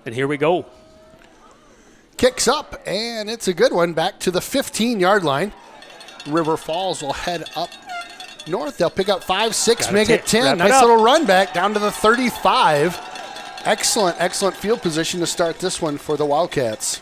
And here we go. Kicks up, and it's a good one back to the 15-yard line. River Falls will head up north. They'll pick up 5, 6, make it 10. Nice little run back down to the 35. Excellent field position to start this one for the Wildcats.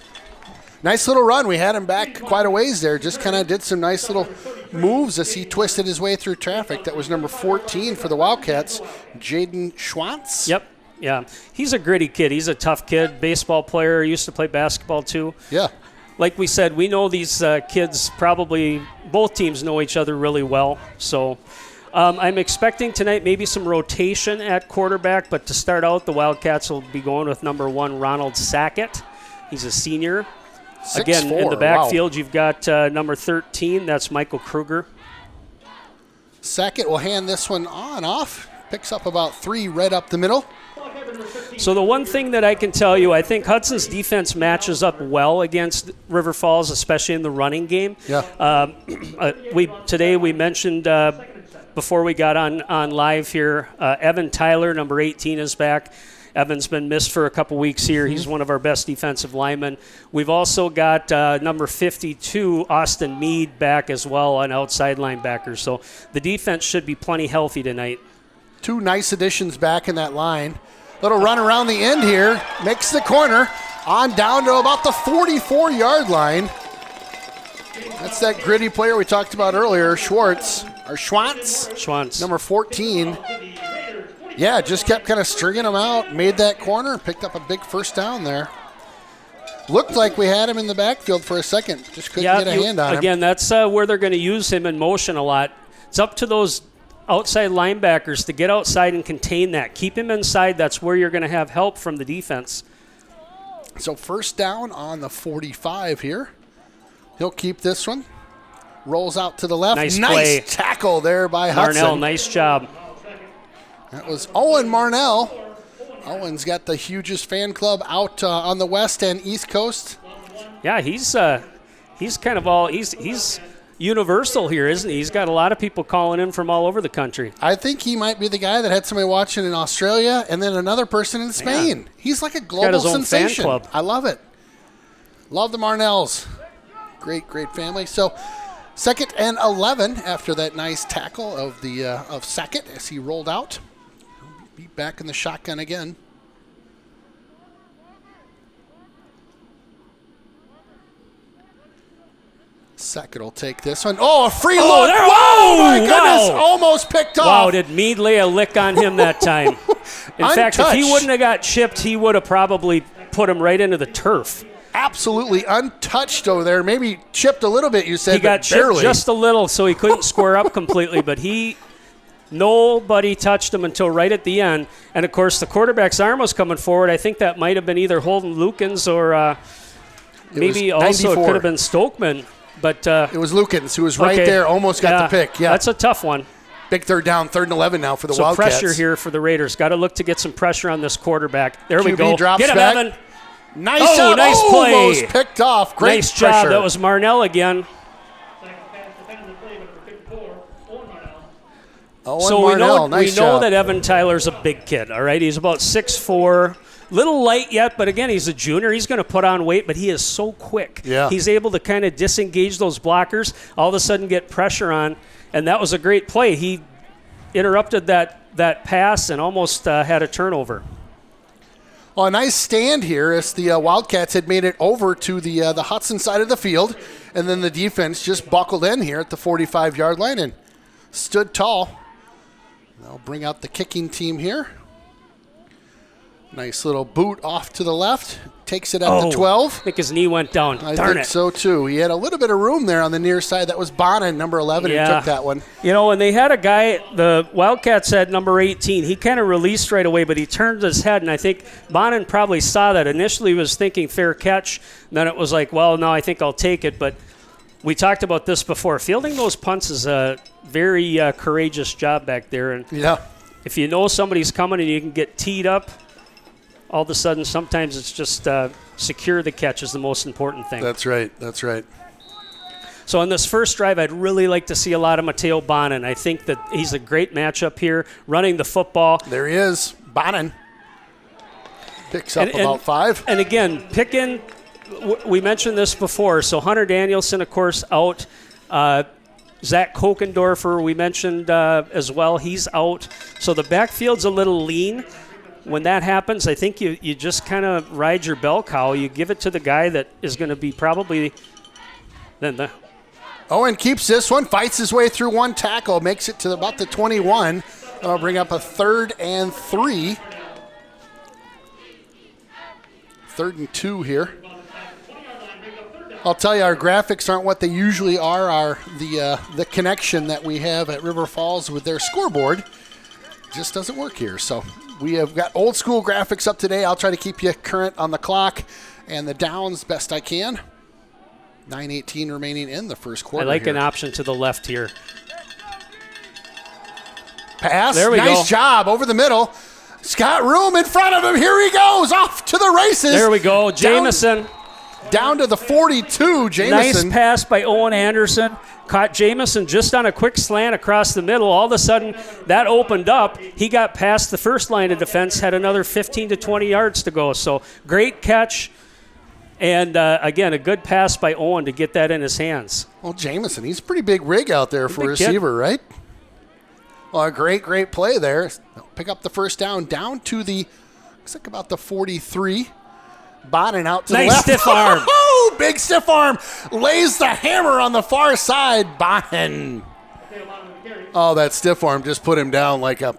Nice little run. We had him back quite a ways there. Just kind of did some nice little moves as he twisted his way through traffic. That was number 14 for the Wildcats, Jaden Schwantz. Yep. Yeah. He's a gritty kid. He's a tough kid. Baseball player. Used to play basketball too. Yeah. Like we said, we know these kids probably, both teams know each other really well. So I'm expecting tonight maybe some rotation at quarterback, but to start out, the Wildcats will be going with number 1, Ronald Sackett. He's a senior. 6'4". Again, in the backfield, You've got number 13. That's Michael Kruger. Sackett will hand this one on off. Picks up about 3 right up the middle. So the one thing that I can tell you, I think Hudson's defense matches up well against River Falls, especially in the running game. Yeah. Today we mentioned before we got on live here, Evan Tyler, number 18, is back. Evan's been missed for a couple weeks here. He's one of our best defensive linemen. We've also got number 52, Austin Mead, back as well on outside linebackers. So the defense should be plenty healthy tonight. 2 nice additions back in that line. Little run around the end here. Makes the corner. On down to about the 44-yard line. That's that gritty player we talked about earlier, Schwantz. Number 14. Yeah, just kept kind of stringing him out, made that corner, picked up a big first down there. Looked like we had him in the backfield for a second, just couldn't get a hand on him. Again, that's where they're going to use him in motion a lot. It's up to those outside linebackers to get outside and contain that. Keep him inside. That's where you're going to have help from the defense. So first down on the 45 here. He'll keep this one. Rolls out to the left. Nice tackle there by Hudson. Marnell, nice job. That was Owen Marnell. Owen's got the hugest fan club out on the west and east coast. Yeah, he's kind of he's universal here, isn't he? He's got a lot of people calling in from all over the country. I think he might be the guy that had somebody watching in Australia and then another person in Spain. Yeah. He's like a global sensation. Fan club. I love it. Love the Marnells. Great family. So 2nd and 11 after that nice tackle of Sackett as he rolled out. Be back in the shotgun again. Sackett will take this one. Oh, a free look. Whoa, my goodness. Wow. Almost picked off. Wow, did Mead lay a lick on him that time? In fact, if he wouldn't have got chipped, he would have probably put him right into the turf. Absolutely untouched over there. Maybe chipped a little bit, you said, he got chipped just a little, so he couldn't square up completely, but nobody touched him until right at the end. And, of course, the quarterback's arm was coming forward. I think that might have been either Holden Lukens or maybe also it could have been Stokeman. But it was Lukens who was right there, almost got the pick. Yeah, that's a tough one. Big third down, 3rd and 11 now for the Wildcats. So pressure here for the Raiders. Got to look to get some pressure on this quarterback. There we QB go. Drops get him, back. Evan. Nice job. Nice play. Almost picked off. Great nice job. pressure. That was Marnell again. So we know that Evan Tyler's a big kid, all right? He's about 6'4", little light yet, but again, he's a junior. He's going to put on weight, but he is so quick. Yeah. He's able to kind of disengage those blockers, all of a sudden get pressure on, and that was a great play. He interrupted that pass and almost had a turnover. Well, a nice stand here as the Wildcats had made it over to the Hudson side of the field, and then the defense just buckled in here at the 45-yard line and stood tall. They'll bring out the kicking team here. Nice little boot off to the left. Takes it at the 12. I think his knee went down. I think so, too. He had a little bit of room there on the near side. That was Bonin, number 11, who took that one. You know, and they had a guy, the Wildcats had number 18. He kind of released right away, but he turned his head, and I think Bonin probably saw that. Initially he was thinking fair catch. Then it was like, well, no, I think I'll take it. But we talked about this before. Fielding those punts is a very courageous job back there. And if you know somebody's coming and you can get teed up, all of a sudden, sometimes it's just secure the catch is the most important thing. That's right. So in this first drive, I'd really like to see a lot of Mateo Bonin. I think that he's a great matchup here, running the football. There he is, Bonin. Picks up about 5. And again, picking, we mentioned this before, so Hunter Danielson, of course, out. Zach Kokendorfer, we mentioned as well, he's out. So the backfield's a little lean. When that happens, I think you just kind of ride your bell cow. You give it to the guy that is going to be probably Owen keeps this one, fights his way through one tackle, makes it to about the 21. That'll bring up a 3rd and 3. 3rd and 2 here. I'll tell you, our graphics aren't what they usually are. The connection that we have at River Falls with their scoreboard just doesn't work here. So we have got old school graphics up today. I'll try to keep you current on the clock and the downs best I can. 9:18 remaining in the first quarter. I like here. an option to the left here. Pass. There we go. Nice job over the middle. Scott Room in front of him. Here he goes off to the races. There we go. Jamison. Down to the 42. Jamison. Nice pass by Owen Anderson. Caught Jamison just on a quick slant across the middle. All of a sudden, that opened up. He got past the first line of defense, had another 15 to 20 yards to go. So great catch. And, again, a good pass by Owen to get that in his hands. Well, Jamison, he's a pretty big rig out there for a receiver, right? Well, a great play there. Pick up the first down to the, looks like about the 43. Bonnin out to the left. Nice stiff arm. Oh, big stiff arm. Lays the hammer on the far side. Bonnin. Oh, that stiff arm just put him down like a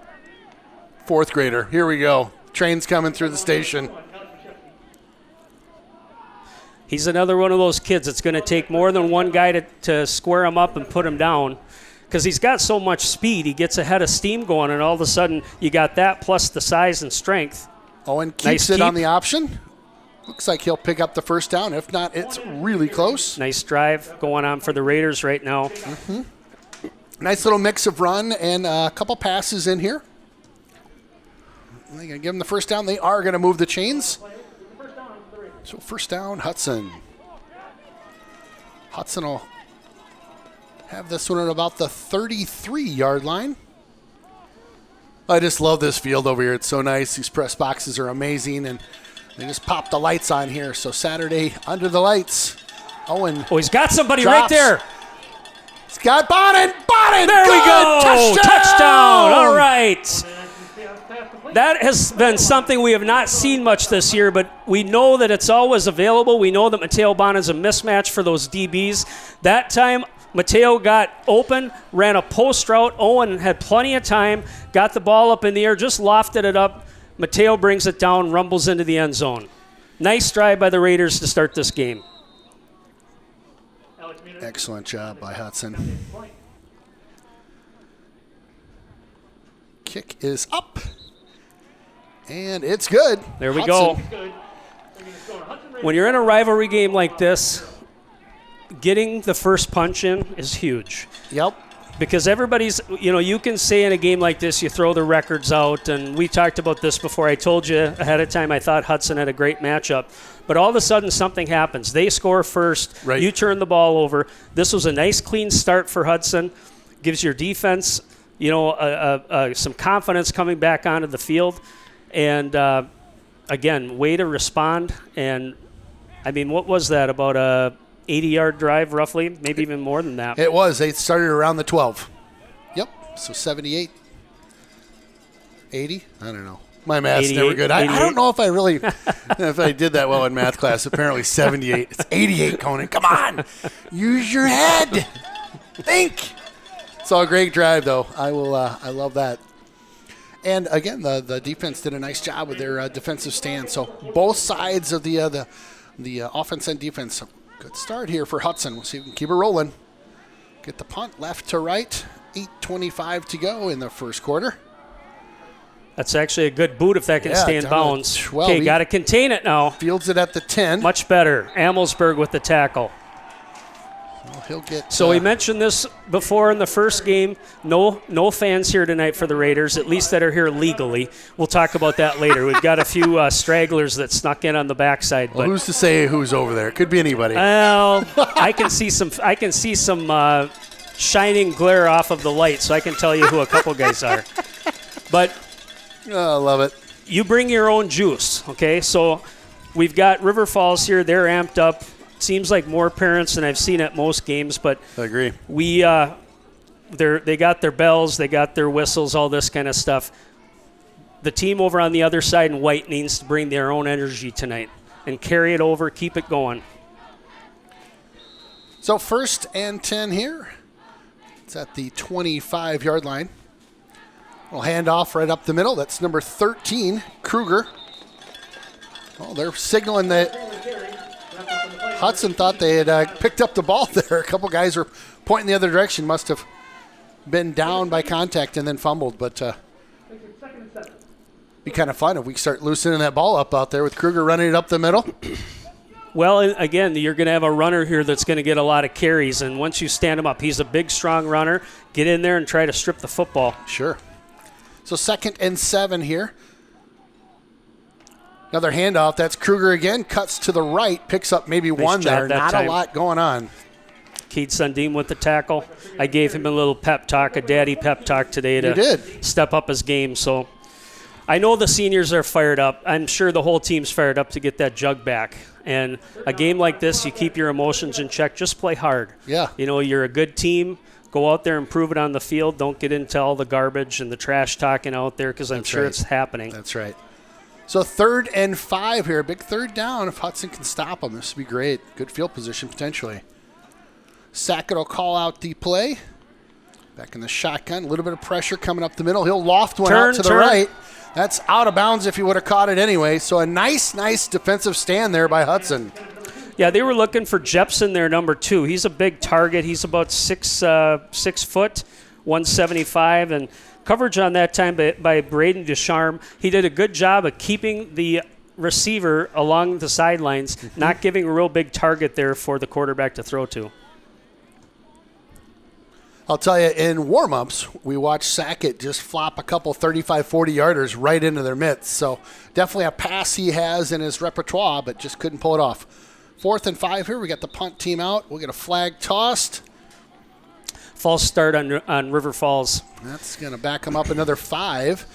4th grader. Here we go. Train's coming through the station. He's another one of those kids that's going to take more than one guy to square him up and put him down because he's got so much speed. He gets ahead of steam going, and all of a sudden you got that plus the size and strength. Owen keeps it on the option. Looks like he'll pick up the first down. If not, it's really close. Nice drive going on for the Raiders right now. Mm-hmm. Nice little mix of run and a couple passes in here. They're going to give them the first down. They are going to move the chains. So first down, Hudson. Hudson will have this one at about the 33-yard line. I just love this field over here. It's so nice. These press boxes are amazing, and they just pop the lights on here. So Saturday, under the lights. Owen. Oh, he's got somebody drops. right there. He's got Bonnin. There Good. we go. Touchdown. All right. That has been something we have not seen much this year, but we know that it's always available. We know that Mateo Bonnin's a mismatch for those DBs. That time, Mateo got open, ran a post route. Owen had plenty of time, got the ball up in the air, just lofted it up. Mateo brings it down, rumbles into the end zone. Nice drive by the Raiders to start this game. Excellent job by Hudson. Kick is up. And it's good. There we Hudson. go. When you're in a rivalry game like this, getting the first punch in is huge. Yep. Because everybody's, you can say in a game like this, you throw the records out, and we talked about this before. I told you ahead of time I thought Hudson had a great matchup. But all of a sudden something happens. They score first. Right. You turn the ball over. This was a nice, clean start for Hudson. Gives your defense, some confidence coming back onto the field. And, again, way to respond. And, what was that, about a 80-yard drive roughly? Maybe even more than that. It was. They started around the 12. Yep. So 78. 80? I don't know. My math's never good. I don't know if I really if I did that well in math class. Apparently 78. It's 88, Conan. Come on. Use your head. Think. It's all a great drive, though. I love that. And, again, the defense did a nice job with their defensive stand. So both sides of the offense and defense. Good start here for Hudson. We'll see if we can keep it rolling. Get the punt left to right. 8:25 to go in the first quarter. That's actually a good boot if that can stay in bounds. Okay, got to contain it now. Fields it at the 10. Much better. Amelsberg with the tackle. Well, he'll get. So we mentioned this before in the first game. No fans here tonight for the Raiders, at least that are here legally. We'll talk about that later. We've got a few stragglers that snuck in on the backside. Well, who's to say who's over there? Could be anybody. Well, I can see some shining glare off of the light, so I can tell you who a couple guys are. But I love it. you bring your own juice, okay? So we've got River Falls here. They're amped up. Seems like more parents than I've seen at most games, but I agree. They got their bells, they got their whistles, all this kind of stuff. The team over on the other side in white needs to bring their own energy tonight and carry it over, keep it going. So 1st and 10 here. It's at the 25-yard line. We'll hand off right up the middle. That's number 13, Kruger. Oh, they're signaling that Hudson thought they had picked up the ball there. A couple guys were pointing the other direction. Must have been down by contact and then fumbled. But be kind of fun if we start loosening that ball up out there with Kruger running it up the middle. Well, again, you're going to have a runner here that's going to get a lot of carries. And once you stand him up, he's a big, strong runner. Get in there and try to strip the football. Sure. So 2nd and 7 here. Another handoff. That's Kruger again. Cuts to the right. Picks up maybe nice one there. Not time. A lot going on. Keith Sundin with the tackle. I gave him a little pep talk, a daddy pep talk today to step up his game. So I know the seniors are fired up. I'm sure the whole team's fired up to get that jug back. And a game like this, you keep your emotions in check. Just play hard. Yeah. You know, you're a good team. Go out there and prove it on the field. Don't get into all the garbage and the trash talking out there because I'm sure it's happening. That's right. So 3rd and 5 here. Big 3rd down. If Hudson can stop them, this would be great. Good field position potentially. Sackett will call out the play. Back in the shotgun. A little bit of pressure coming up the middle. He'll loft one out to the right. That's out of bounds if he would have caught it anyway. So a nice defensive stand there by Hudson. Yeah, they were looking for Jepson there, number 2. He's a big target. He's about 6 foot, 175, and coverage on that time by Braden Descharme. He did a good job of keeping the receiver along the sidelines, not giving a real big target there for the quarterback to throw to. I'll tell you, in warm-ups, we watched Sackett just flop a couple 35, 40-yarders right into their midst. So definitely a pass he has in his repertoire, but just couldn't pull it off. 4th and 5 here. We got the punt team out. We'll get a flag tossed. False start on River Falls. That's going to back them up another 5.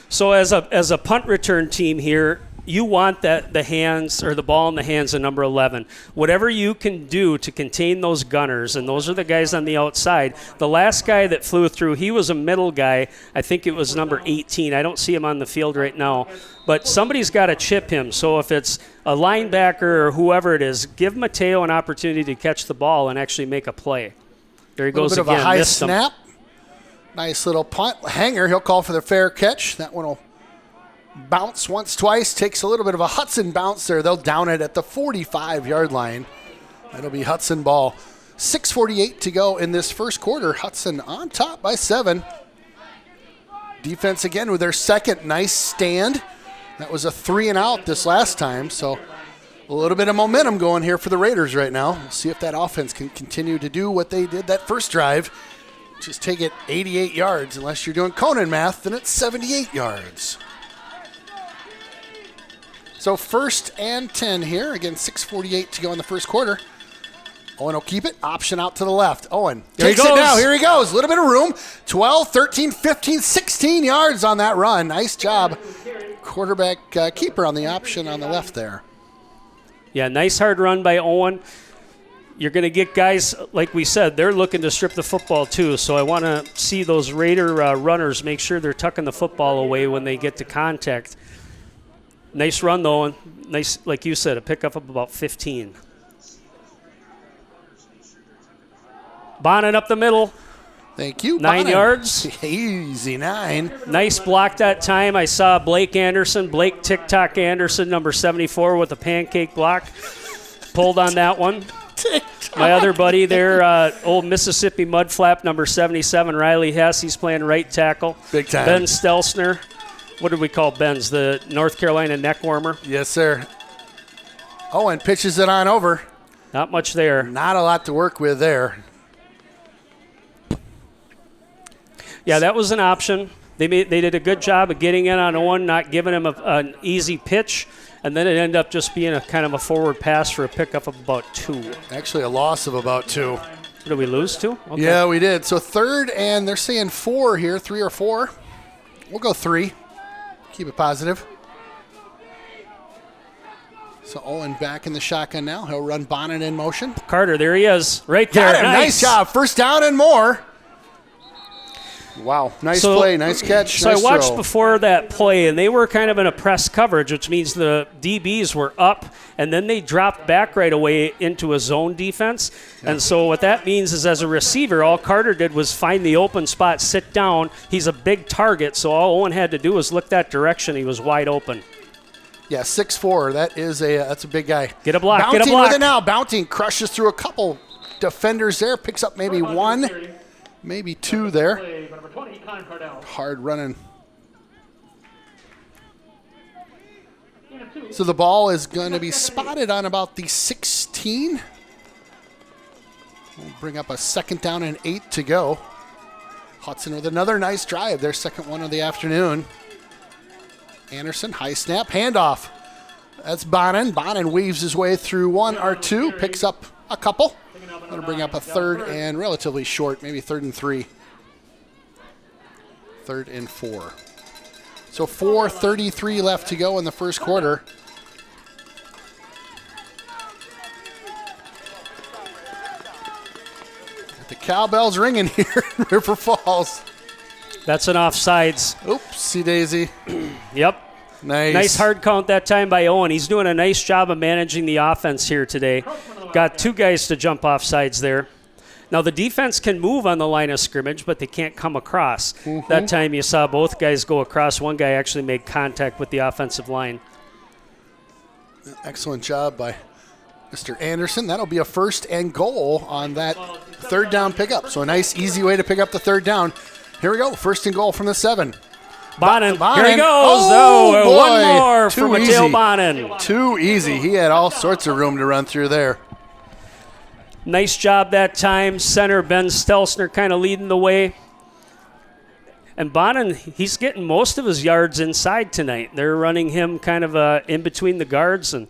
So as a punt return team here, you want the hands or the ball in the hands of number 11. Whatever you can do to contain those gunners, and those are the guys on the outside. The last guy that flew through, he was a middle guy. I think it was number 18. I don't see him on the field right now. But somebody's got to chip him. So if it's a linebacker or whoever it is, give Mateo an opportunity to catch the ball and actually make a play. There he goes again. A bit of a high snap. Nice little punt. Hanger, he'll call for the fair catch. That one will bounce once, twice. Takes a little bit of a Hudson bounce there. They'll down it at the 45-yard line. That'll be Hudson ball. 6:48 to go in this first quarter. Hudson on top by 7. Defense again with their second nice stand. That was a 3-and-out this last time, so a little bit of momentum going here for the Raiders right now. We'll see if that offense can continue to do what they did that first drive. Just take it 88 yards. Unless you're doing Conan math, then it's 78 yards. So 1st and 10 here. Again, 6:48 to go in the first quarter. Owen will keep it. Option out to the left. Owen takes it now. Here he goes. A little bit of room. 12, 13, 15, 16 yards on that run. Nice job. Quarterback keeper on the option on the left there. Yeah, nice hard run by Owen. You're going to get guys, like we said, they're looking to strip the football too. So I want to see those Raider runners make sure they're tucking the football away when they get to contact. Nice run, though, and nice, like you said, a pickup of about 15. Bonnet up the middle. Thank you. 9 yards. Easy 9. Nice block that time. I saw Blake TikTok Anderson, number 74, with a pancake block. Pulled on that one. My other buddy there, old Mississippi Mudflap, number 77, Riley Hess. He's playing right tackle. Big time. Ben Stelsner. What did we call Ben's? The North Carolina neck warmer? Yes, sir. Oh, and pitches it on over. Not much there. Not a lot to work with there. Yeah, that was an option. They did a good job of getting in on Owen, not giving him an easy pitch, and then it ended up just being a kind of a forward pass for a pickup of about 2. Actually, a loss of about 2. Did we lose 2? Okay. Yeah, we did. So 3rd, and they're saying 4 here, 3 or 4. We'll go 3. Keep it positive. So Owen back in the shotgun now. He'll run Bonnet in motion. Carter, there he is, right there. Got him. Nice job. First down and more. Wow. Nice play. Nice catch. So nice I watched throw. before that play, and they were kind of in a press coverage, which means the DBs were up, and then they dropped back right away into a zone defense. Yeah. And so what that means is as a receiver, all Carter did was find the open spot, sit down. He's a big target, so all Owen had to do was look that direction. He was wide open. Yeah, 6'4". That's a big guy. Get a block. Bounting get a block. with it now. Bounting crushes through a couple defenders there. Picks up maybe one, maybe two there. Hard running. So the ball is going to be spotted on about the 16. We'll bring up a 2nd down and 8 to go. Hudson with another nice drive. Their second one of the afternoon. Anderson, high snap, handoff. That's Bonin. Bonin weaves his way through one or two, picks up a couple. That'll bring up a 3rd and relatively short, maybe 3rd and 3. 3rd and 4. So 4:33 left to go in the first quarter. The cowbell's ringing here in River Falls. That's an offsides. Oopsie daisy. Yep. Nice hard count that time by Owen. He's doing a nice job of managing the offense here today. Got 2 guys to jump offsides there. Now the defense can move on the line of scrimmage, but they can't come across. Mm-hmm. That time you saw both guys go across. One guy actually made contact with the offensive line. Excellent job by Mr. Anderson. That'll be a 1st and goal on that 3rd down pickup. So a nice, easy way to pick up the 3rd down. Here we go. 1st and goal from the 7. Bonin. Here he goes. Oh, one more Too for easy. Mateo Bonin. Too easy. He had all sorts of room to run through there. Nice job that time. Center Ben Stelsner kind of leading the way. And Bonin, he's getting most of his yards inside tonight. They're running him kind of in between the guards. And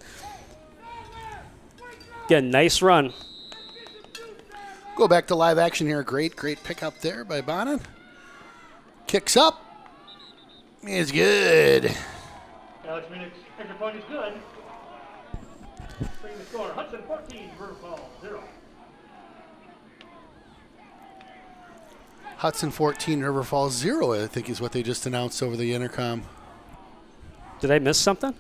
again, nice run. Go back to live action here. Great pickup there by Bonin. Kicks up. It's good. Alex Minnick's extra point is good. Bring the score. Hudson 14, River Falls 0. Hudson 14, River Falls 0, I think is what they just announced over the intercom. Did I miss something?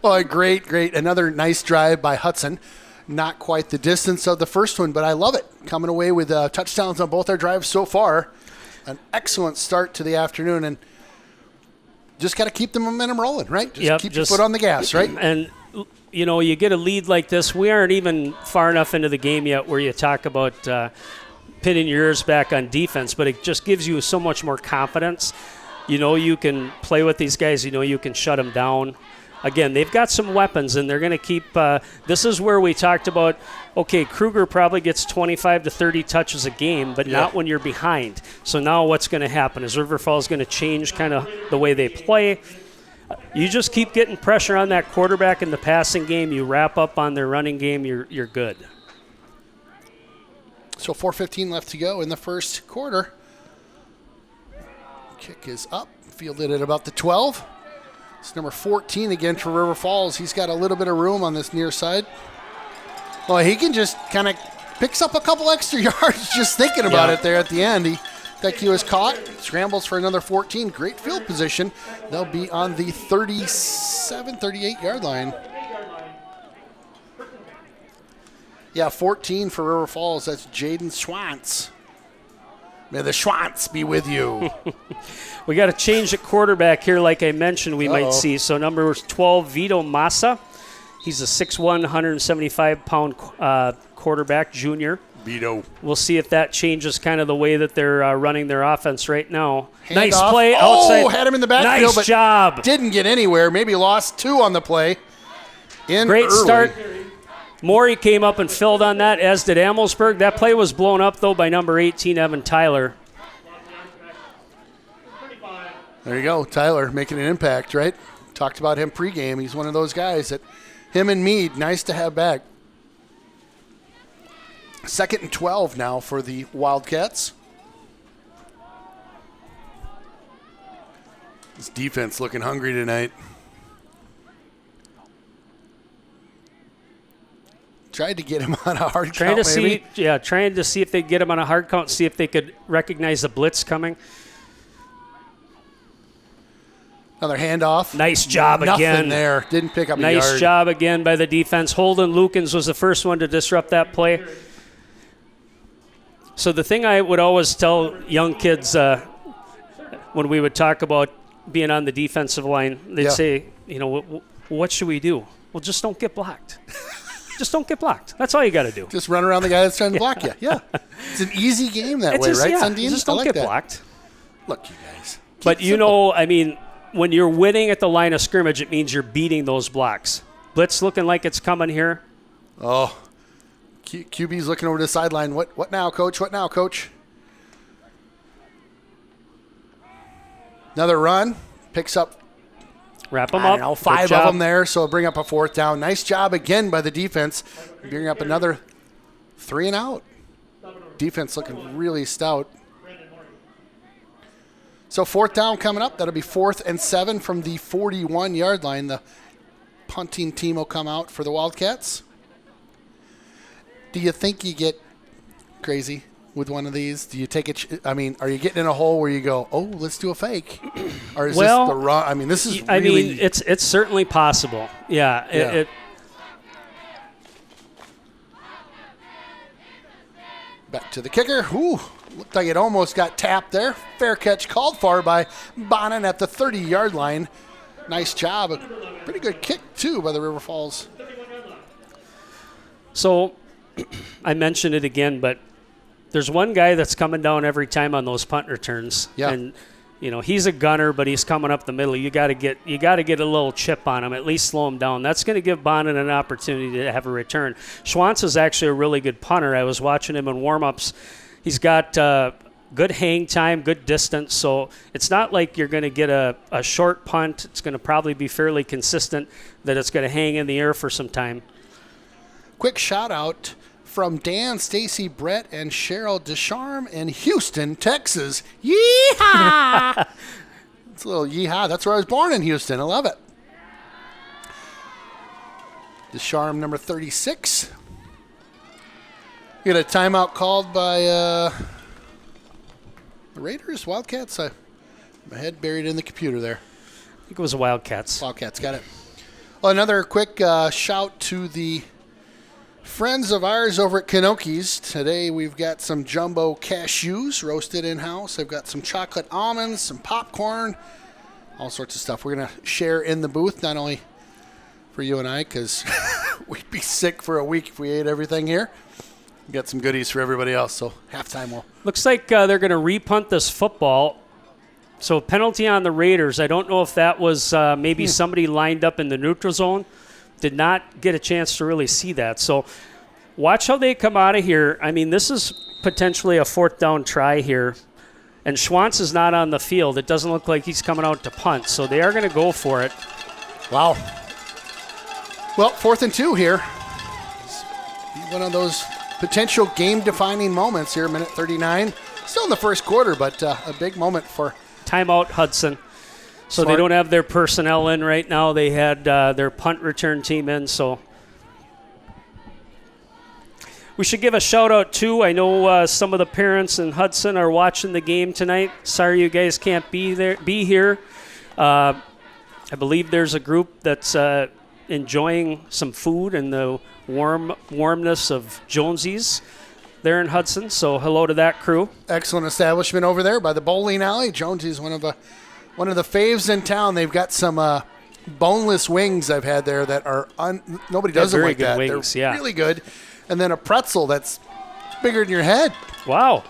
Well, great. Another nice drive by Hudson. Not quite the distance of the first one, but I love it. Coming away with touchdowns on both our drives so far. An excellent start to the afternoon, and just got to keep the momentum rolling, right? Keep your foot on the gas, right? And, you know, you get a lead like this. We aren't even far enough into the game yet where you talk about pinning your ears back on defense, but it just gives you so much more confidence. You know you can play with these guys. You know you can shut them down. Again, they've got some weapons, and they're going to keep this is where we talked about, okay, Kruger probably gets 25 to 30 touches a game, but not when you're behind. So now what's going to happen? Is River Falls going to change kind of the way they play? You just keep getting pressure on that quarterback in the passing game. You wrap up on their running game, you're good. So 4:15 left to go in the first quarter. Kick is up, fielded at about the 12. It's number 14 again for River Falls. He's got a little bit of room on this near side. Well, he can just kind of picks up a couple extra yards just thinking about it there at the end. That cue is caught, scrambles for another 14. Great field position. They'll be on the 37, 38-yard line. Yeah, 14 for River Falls. That's Jaden Schwantz. May the Schwantz be with you. We got to change at quarterback here, like I mentioned, we might see. So number 12, Vito Massa. He's a 6'1", 175-pound quarterback, junior. Vito. We'll see if that changes kind of the way that they're running their offense right now. Nice off. play outside. Had him in the backfield, nice job. Didn't get anywhere. Maybe lost 2 on the play. Great early. Start. Morey came up and filled on that, as did Amelsberg. That play was blown up, though, by number 18, Evan Tyler. There you go. Tyler making an impact, right? Talked about him pregame. He's one of those guys that him and Meade, nice to have back. 2nd and 12 now for the Wildcats. This defense looking hungry tonight. Tried to get him on a hard trying count, to maybe. trying to see if they get him on a hard count, see if they could recognize the blitz coming. Another handoff. Nice job Nothing again. there. Didn't pick up a yard. Nice job again by the defense. Holden Lukens was the first one to disrupt that play. So the thing I would always tell young kids when we would talk about being on the defensive line, they'd say, what should we do? Well, just don't get blocked. Just don't get blocked. That's all you got to do. Just run around the guy that's trying to block you. Yeah. It's an easy game that way, right, Sundin? Just don't get blocked. Look, you guys. But when you're winning at the line of scrimmage, it means you're beating those blocks. Blitz looking like it's coming here. Oh, QB's looking over the sideline. What now, Coach? What now, Coach? Another run. Picks up. Wrap them up. 5 of them there, so bring up a 4th down. Nice job again by the defense. Bring up another 3 and out. Defense looking really stout. So 4th down coming up. That'll be 4th and 7 from the 41-yard line. The punting team will come out for the Wildcats. Do you think you get crazy with one of these? Do you take it? Are you getting in a hole where you go, oh, let's do a fake? Or is this the run? This is really... it's certainly possible. Yeah. Back to the kicker. Ooh, looked like it almost got tapped there. Fair catch called for by Bonin at the 30-yard line. Nice job. A pretty good kick, too, by the River Falls. So I mentioned it again, but there's one guy that's coming down every time on those punt returns. Yeah. And he's a gunner, but he's coming up the middle. You got to get a little chip on him, at least slow him down. That's going to give Bonin an opportunity to have a return. Schwantz is actually a really good punter. I was watching him in warm-ups. He's got good hang time, good distance, so it's not like you're going to get a short punt. It's going to probably be fairly consistent that it's going to hang in the air for some time. Quick shout-out from Dan, Stacy, Brett, and Cheryl Descharme in Houston, Texas. Yeehaw! It's a little yeehaw. That's where I was born, in Houston. I love it. Descharme, number 36. You got a timeout called by the Raiders, Wildcats. My head buried in the computer there. I think it was the Wildcats. Wildcats, got it. Well, another quick shout to the friends of ours over at Kanoki's. Today we've got some jumbo cashews roasted in-house. I've got some chocolate almonds, some popcorn, all sorts of stuff. We're going to share in the booth, not only for you and I, because we'd be sick for a week if we ate everything here. We've got some goodies for everybody else, so halftime will. Looks like they're going to repunt this football. So penalty on the Raiders. I don't know if that was maybe somebody lined up in the neutral zone. Did not get a chance to really see that. So watch how they come out of here. This is potentially a 4th down try here. And Schwantz is not on the field. It doesn't look like he's coming out to punt. So they are going to go for it. Wow. Well, 4th and 2 here. One of those potential game-defining moments here, minute 39. Still in the first quarter, but a big moment for... Timeout, Hudson. So they don't have their personnel in right now. They had their punt return team in, so we should give a shout-out, too. I know some of the parents in Hudson are watching the game tonight. Sorry you guys can't be here. I believe there's a group that's enjoying some food and the warmness of Jonesy's there in Hudson, so hello to that crew. Excellent establishment over there by the bowling alley. Jonesy's one of the faves in town. They've got some boneless wings I've had there that are nobody does them like that. Wings, They're really good. And then a pretzel that's bigger than your head. Wow.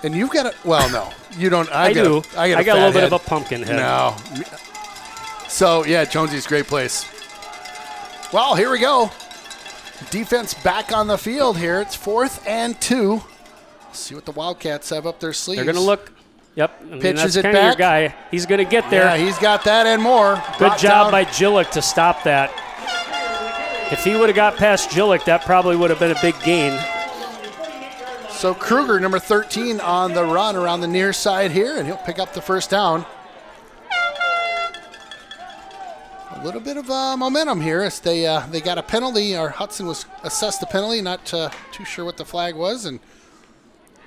And you've got well, no, you don't. I do. I got a little bit of a pumpkin head. No. So yeah, Jonesy's great place. Well, here we go. Defense back on the field here. It's 4th and 2. Let's see what the Wildcats have up their sleeves. They're going to look. Yep. Pitches that's it kind back. Of your guy. He's going to get there. Yeah, he's got that and more. Good job by Jillick to stop that. If he would have got past Jillick, that probably would have been a big gain. So Kruger, number 13, on the run around the near side here, and he'll pick up the first down. A little bit of momentum here as they got a penalty, or Hudson was assessed a penalty, not too sure what the flag was, and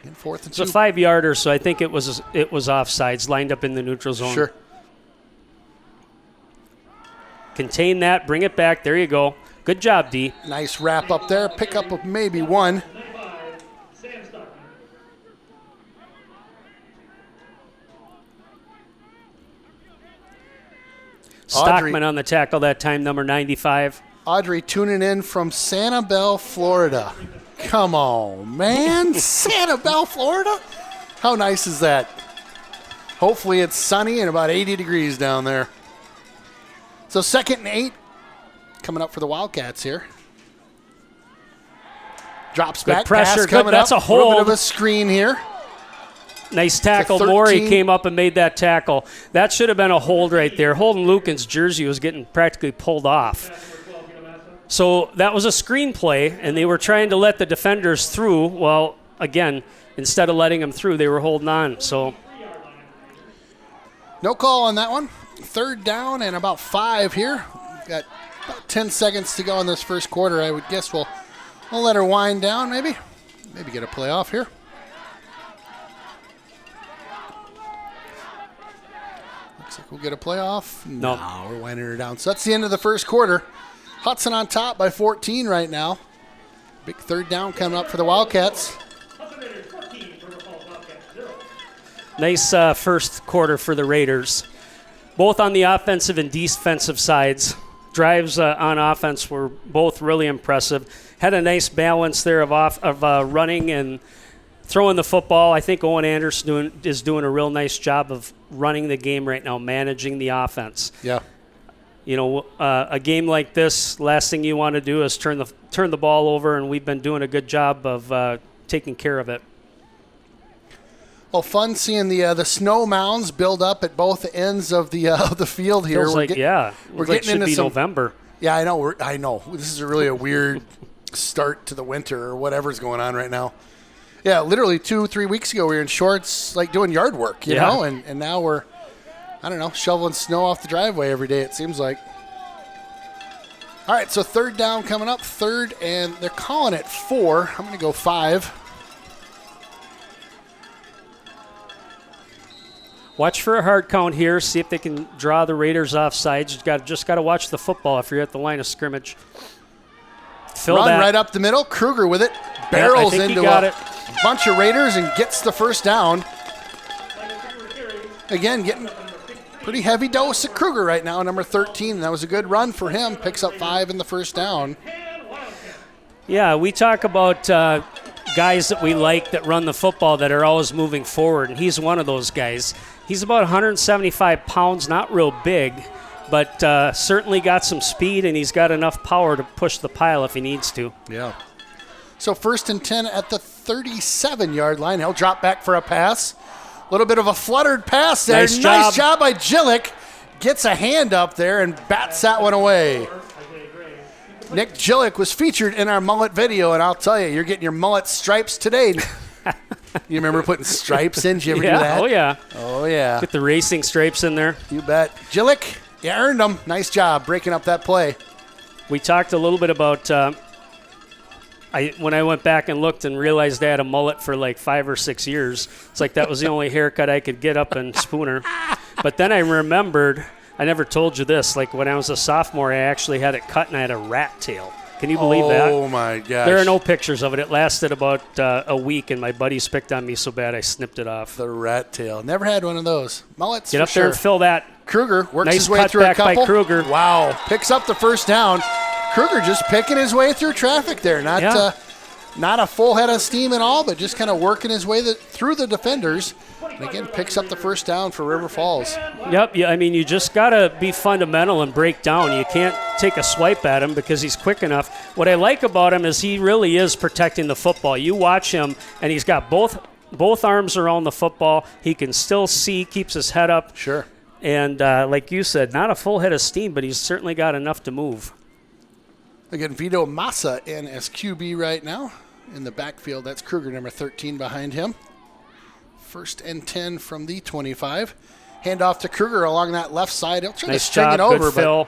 in 4th and 2. It's a 5-yarder, so I think it was offsides, lined up in the neutral zone. Sure. Contain that, bring it back. There you go. Good job, D. Nice wrap up there. Pick up of maybe 1. Stockman on the tackle that time, number 95. Audrey tuning in from Sanibel, Florida. Come on, man. Sanibel, Florida? How nice is that? Hopefully it's sunny and about 80 degrees down there. So 2nd and 8 coming up for the Wildcats here. Drops Good back, pressure. pass Good. coming That's up. a hold. Little bit of a screen here. Nice tackle. 13. Maury came up and made that tackle. That should have been a hold right there. Holden Lucan's jersey was getting practically pulled off. So that was a screen play, and they were trying to let the defenders through. Well, again, instead of letting them through, they were holding on. So no call on that one. 3rd down and about 5 here. Got about 10 seconds to go in this first quarter. I would guess we'll let her wind down maybe. Maybe get a play off here. Looks like we'll get a playoff. No. No, we're winding her down. So that's the end of the first quarter. Hudson on top by 14 right now. Big 3rd down coming up for the Wildcats. nice first quarter for the Raiders. Both on the offensive and defensive sides. Drives on offense were both really impressive. Had a nice balance there of running and throwing the football. I think Owen Anderson is doing a real nice job of running the game right now, managing the offense. Yeah. You know, a game like this, last thing you want to do is turn the ball over, and we've been doing a good job of taking care of it. Well, fun seeing the snow mounds build up at both ends of the field here. Feels We're getting into some November. Yeah, I know. This is really a weird start to the winter or whatever's going on right now. Yeah, literally 2-3 weeks ago we were in shorts, like doing yard work, you know, and now we're, I don't know, shoveling snow off the driveway every day, it seems like. All right, so 3rd down coming up, 3rd, and they're calling it 4. I'm going to go 5. Watch for a hard count here. See if they can draw the Raiders off sides. You just got to watch the football if you're at the line of scrimmage. Run right up the middle. Kruger with it. Barrels into a bunch of Raiders and gets the first down. Again, getting pretty heavy dose of Kruger right now, number 13. That was a good run for him. Picks up 5 in the first down. Yeah, we talk about guys that we like that run the football that are always moving forward, and he's one of those guys. He's about 175 pounds, not real big, but certainly got some speed, and he's got enough power to push the pile if he needs to. Yeah. So 1st and 10 at the 37-yard line. He'll drop back for a pass. A little bit of a fluttered pass there. Nice job by Jillick. Gets a hand up there and bats that one away. Nick Jillick was featured in our mullet video, and I'll tell you, you're getting your mullet stripes today. You remember putting stripes in? Did you ever do that? Oh, yeah. Oh, yeah. Get the racing stripes in there. You bet. Jillick, you earned them. Nice job breaking up that play. We talked a little bit about when I went back and looked and realized I had a mullet for like 5 or 6 years. It's like that was the only haircut I could get up in Spooner. But then I remembered, I never told you this, like when I was a sophomore, I actually had it cut and I had a rat tail. Can you believe that? Oh, my gosh. There are no pictures of it. It lasted about a week, and my buddies picked on me so bad I snipped it off. The rat tail. Never had one of those. Mullets Get for up there sure. and fill that. Kruger works Nice his way through a cutback couple. by Kruger. Wow. Picks up the first down. Kruger just picking his way through traffic there. Not a full head of steam at all, but just kind of working his way through the defenders. And again, picks up the first down for River Falls. Yep. Yeah, I mean, you just got to be fundamental and break down. You can't take a swipe at him because he's quick enough. What I like about him is he really is protecting the football. You watch him, and he's got both arms around the football. He can still see, keeps his head up. Sure. And like you said, not a full head of steam, but he's certainly got enough to move. Again, Vito Massa in as QB right now in the backfield. That's Kruger, number 13, behind him. 1st and 10 from the 25. Hand off to Kruger along that left side. He'll try to string it over, good fill.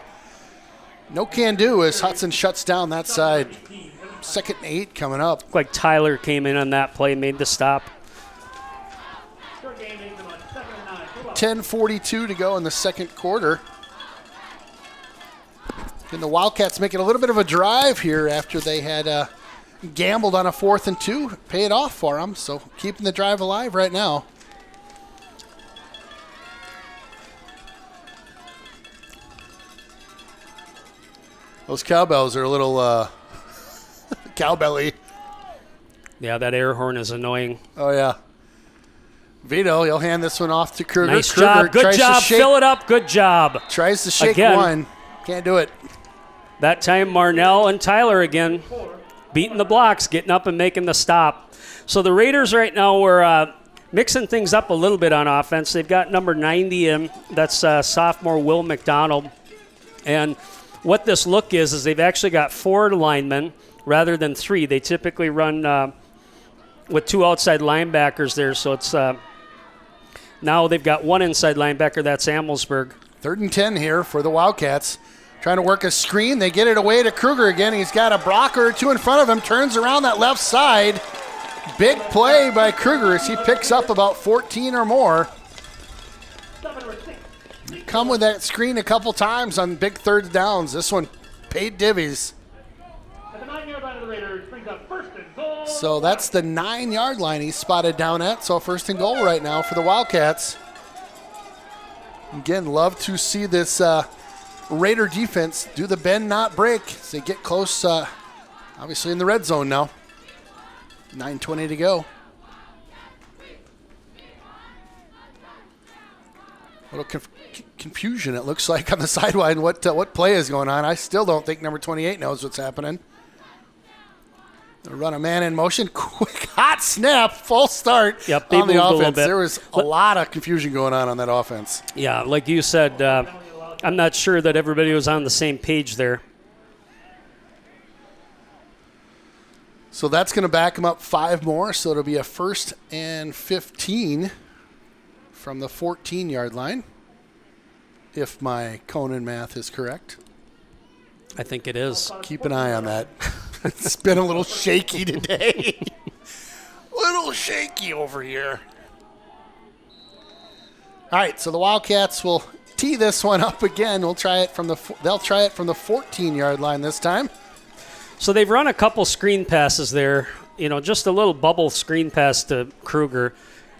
No can do as Hudson shuts down that side. 2nd and 8 coming up. Looked like Tyler came in on that play, made the stop. 10:42 to go in the second quarter. And the Wildcats making a little bit of a drive here after they had gambled on a 4th and 2. Pay it off for them, so keeping the drive alive right now. Those cowbells are a little cowbelly. Yeah, that air horn is annoying. Oh, yeah. Vito, he'll hand this one off to Kruger. Nice Kruger job. Good job. Fill it up. Good job. Tries to shake again. One. Can't do it. That time, Marnell and Tyler again beating the blocks, getting up and making the stop. So the Raiders right now are mixing things up a little bit on offense. They've got number 90 in. That's sophomore Will McDonald. And what this look is they've actually got 4 linemen rather than 3. They typically run with 2 outside linebackers there. So it's now they've got 1 inside linebacker. That's Amelsberg. 3rd and 10 here for the Wildcats. Trying to work a screen. They get it away to Kruger again. He's got a blocker or 2 in front of him. Turns around that left side. Big play by Kruger as he picks up about 14 or more. Come with that screen a couple times on big 3rd downs. This one paid divvies. At the 9-yard line of the Raiders, brings up 1st and goal. So that's the 9-yard line he's spotted down at. So 1st and goal right now for the Wildcats. Again, love to see this Raider defense do the bend, not break as they get close, obviously in the red zone now. 9:20 to go. A little confusion, it looks like, on the sideline. What play is going on? I still don't think number 28 knows what's happening. They'll run a man in motion. Quick, hot snap, full start yep, on the offense. There was a lot of confusion going on that offense. Yeah, like you said, I'm not sure that everybody was on the same page there. So that's going to back him up 5 more. So it'll be a 1st and 15 from the 14-yard line, if my Conan math is correct. I think it is. Keep an eye on that. It's been a little shaky today. Little shaky over here. All right, so the Wildcats will tee this one up again. They'll try it from the 14-yard line this time. So they've run a couple screen passes there, just a little bubble screen pass to Kruger.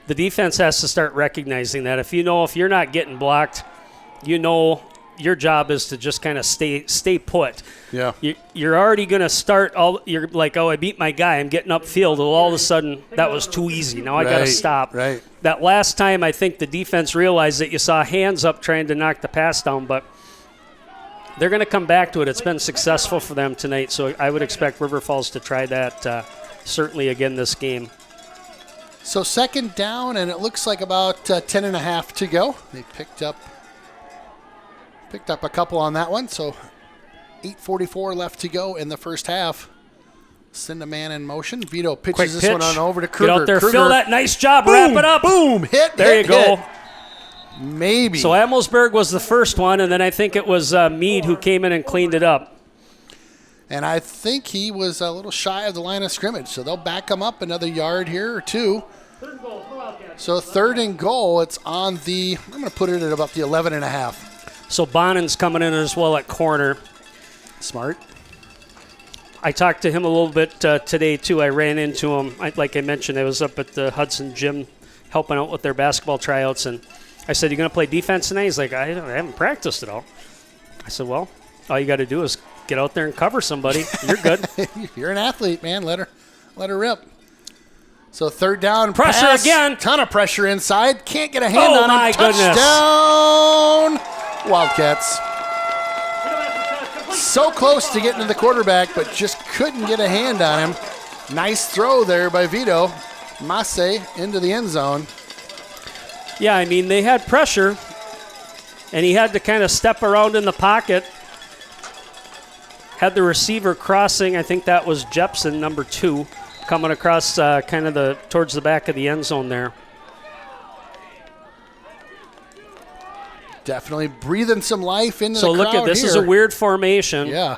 The defense has to start recognizing that. If you're not getting blocked, your job is to just kind of stay put. Yeah. You're already going to start you're like, oh, I beat my guy. I'm getting upfield. Well, all of a sudden, that was too easy. Now I got to stop. Right. That last time, I think the defense realized that you saw hands up trying to knock the pass down, but they're going to come back to it. It's been successful for them tonight, so I would expect River Falls to try that certainly again this game. So 2nd down, and it looks like about 10 and a half to go. They picked up a couple on that one, so 8:44 left to go in the first half. Send a man in motion. Vito pitches this one on over to Kruger. Get out there, Kruger. fill that. Nice job. Boom, Wrap it up. Boom. Hit. There you go. Hit. Maybe. So Amelsberg was the first one, and then I think it was Meade who came in and cleaned it up. And I think he was a little shy of the line of scrimmage, so they'll back him up another yard here or 2. So 3rd and goal, it's on the, I'm going to put it at about the 11 and a half. So Bonnen's coming in as well at corner. Smart. I talked to him a little bit today, too. I ran into him. Like I mentioned, I was up at the Hudson gym helping out with their basketball tryouts, and I said, you going to play defense tonight? He's like, I haven't practiced at all. I said, well, all you got to do is get out there and cover somebody. You're good. You're an athlete, man. Let her rip. So 3rd down. Pressure pass. again. Ton of pressure inside. Can't get a hand on him. My goodness. Touchdown, Wildcats. So close to getting to the quarterback, but just couldn't get a hand on him. Nice throw there by Vito. Masse into the end zone. Yeah, I mean, they had pressure, and he had to kind of step around in the pocket. Had the receiver crossing. I think that was Jepson, number 2, coming across kind of towards the back of the end zone there. Definitely breathing some life into So the look crowd at this. here. Is a weird formation. Yeah.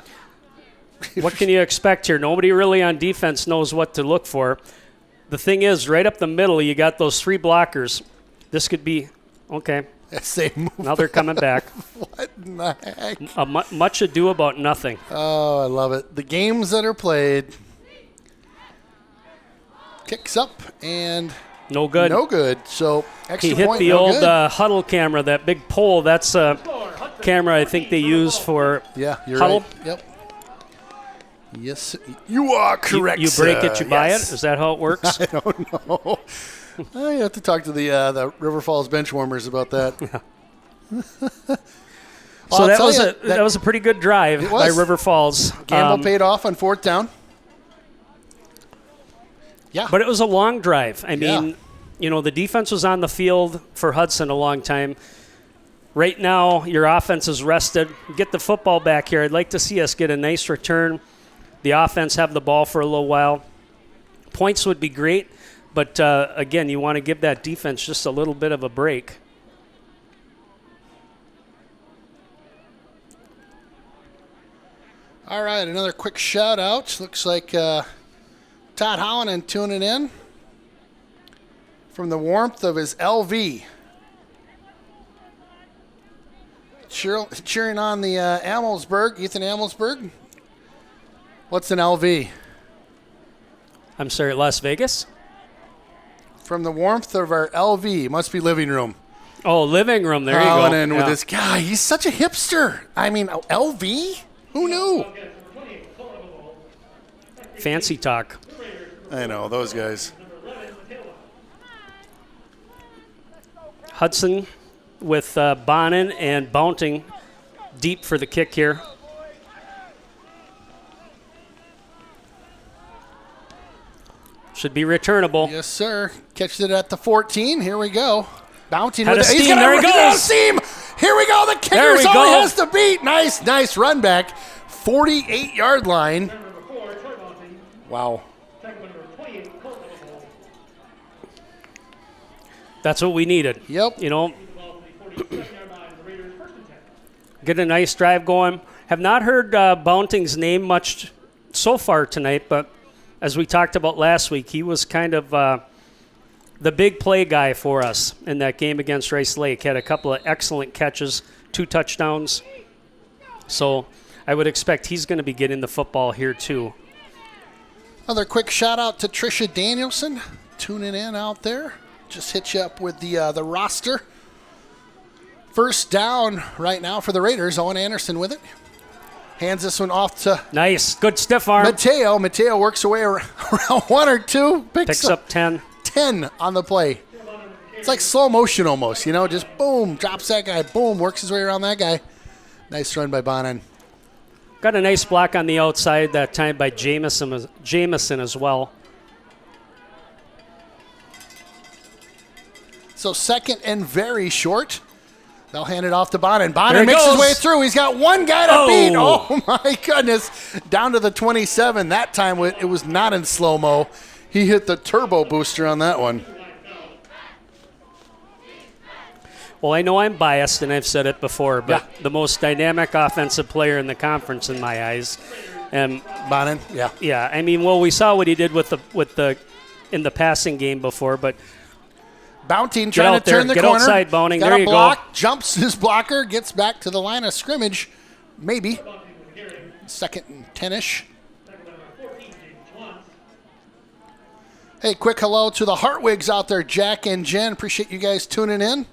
What can you expect here? Nobody really on defense knows what to look for. The thing is, right up the middle, you got those 3 blockers. This could be okay. Yes, they move. Now they're coming back. What in the heck? Much ado about nothing. Oh, I love it. The games that are played. Kicks up and No good. no good. So extra He hit point, the no old good. huddle camera, that big pole. That's a camera I think they use for Yeah, you're huddle. right. Yep. Yes, you are correct. You break it, sir. you buy Yes. it? Is that how it works? I don't know. I have to talk to the River Falls bench warmers about that. So that was a pretty good drive by was. River Falls. Gamble paid off on 4th down. Yeah. But it was a long drive. I Yeah. mean, the defense was on the field for Hudson a long time. Right now, your offense is rested. Get the football back here. I'd like to see us get a nice return. The offense have the ball for a little while. Points would be great, but again, you want to give that defense just a little bit of a break. All right, another quick shout out. Looks like Todd Holland tuning in from the warmth of his LV. Cheering on the Amelsberg, Ethan Amelsberg. What's an LV? I'm sorry, Las Vegas? From the warmth of our LV, must be living room. Oh, living room. There you Calling go. in with Yeah. this guy. He's such a hipster. I mean, LV? Who knew? Fancy talk. I know, those guys. Hudson with Bonin and Bounting deep for the kick here. Should be returnable. Yes, sir. Catches it at the 14. Here we go. Bouncing Had with a it. He's steam. gonna There he get out of goes. steam. Here we go. The There kicker's we all he go. has to beat. Nice run back. 48-yard line. Number 4, Troy Bonting. Wow. Tackle number 28, Colt Livermore. That's what we needed. Yep. The ball from the 47-yard line. The Raiders 1st and 10. Get a nice drive going. Have not heard Bounting's name much so far tonight, but as we talked about last week, he was kind of the big play guy for us in that game against Rice Lake. Had a couple of excellent catches, 2 touchdowns. So I would expect he's going to be getting the football here too. Another quick shout out to Trisha Danielson tuning in out there. Just hit you up with the roster. First down right now for the Raiders. Owen Anderson with it. Hands this one off to Nice. Good stiff arm. Mateo. Mateo works away around 1 or 2. Picks up 10. 10 on the play. It's like slow motion almost, just boom, drops that guy, boom, works his way around that guy. Nice run by Bonin. Got a nice block on the outside that time by Jamison as well. So second and very short. They'll hand it off to Bonin. There Bonin he makes his goes. way through. He's got one guy to beat. Oh. Oh, my goodness. Down to the 27. That time it was not in slow-mo. He hit the turbo booster on that one. Well, I know I'm biased, and I've said it before, but Yeah. the most dynamic offensive player in the conference in my eyes. And Bonin, yeah. yeah, I mean, well, we saw what he did with the in the passing game before, but Bounting trying out to turn there. the Get corner. outside, Bounting. Got There a you go. block, jumps his blocker, gets back to the line of scrimmage. Maybe. Second and 10-ish. Hey, quick hello to the Hartwigs out there, Jack and Jen. Appreciate you guys tuning in.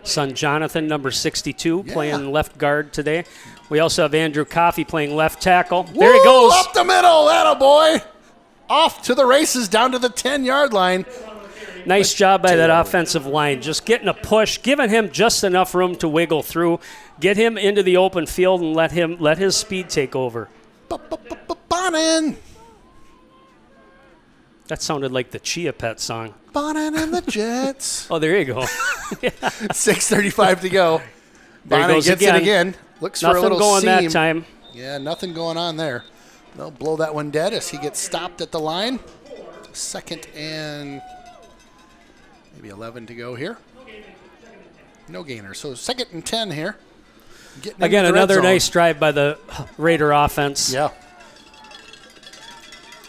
son Jonathan, number 62, Yeah. playing left guard today. We also have Andrew Coffey playing left tackle. There he Woo, goes. up the middle, attaboy. Off to the races, down to the 10-yard line. Nice job by that offensive line. Just getting a push, giving him just enough room to wiggle through, get him into the open field, and let his speed take over. Bonin. That sounded like the Chia Pet song. Bonin and the Jets. Oh, there you go. 6:35 to go. There he Bonin goes gets again. it again. Looks for a Nothing little going seam. that time. Yeah, nothing going on there. They'll blow that one dead as he gets stopped at the line. Second and maybe 11 to go here. No gainer. So 2nd and 10 here. Again, another nice drive by the Raider offense. Yeah.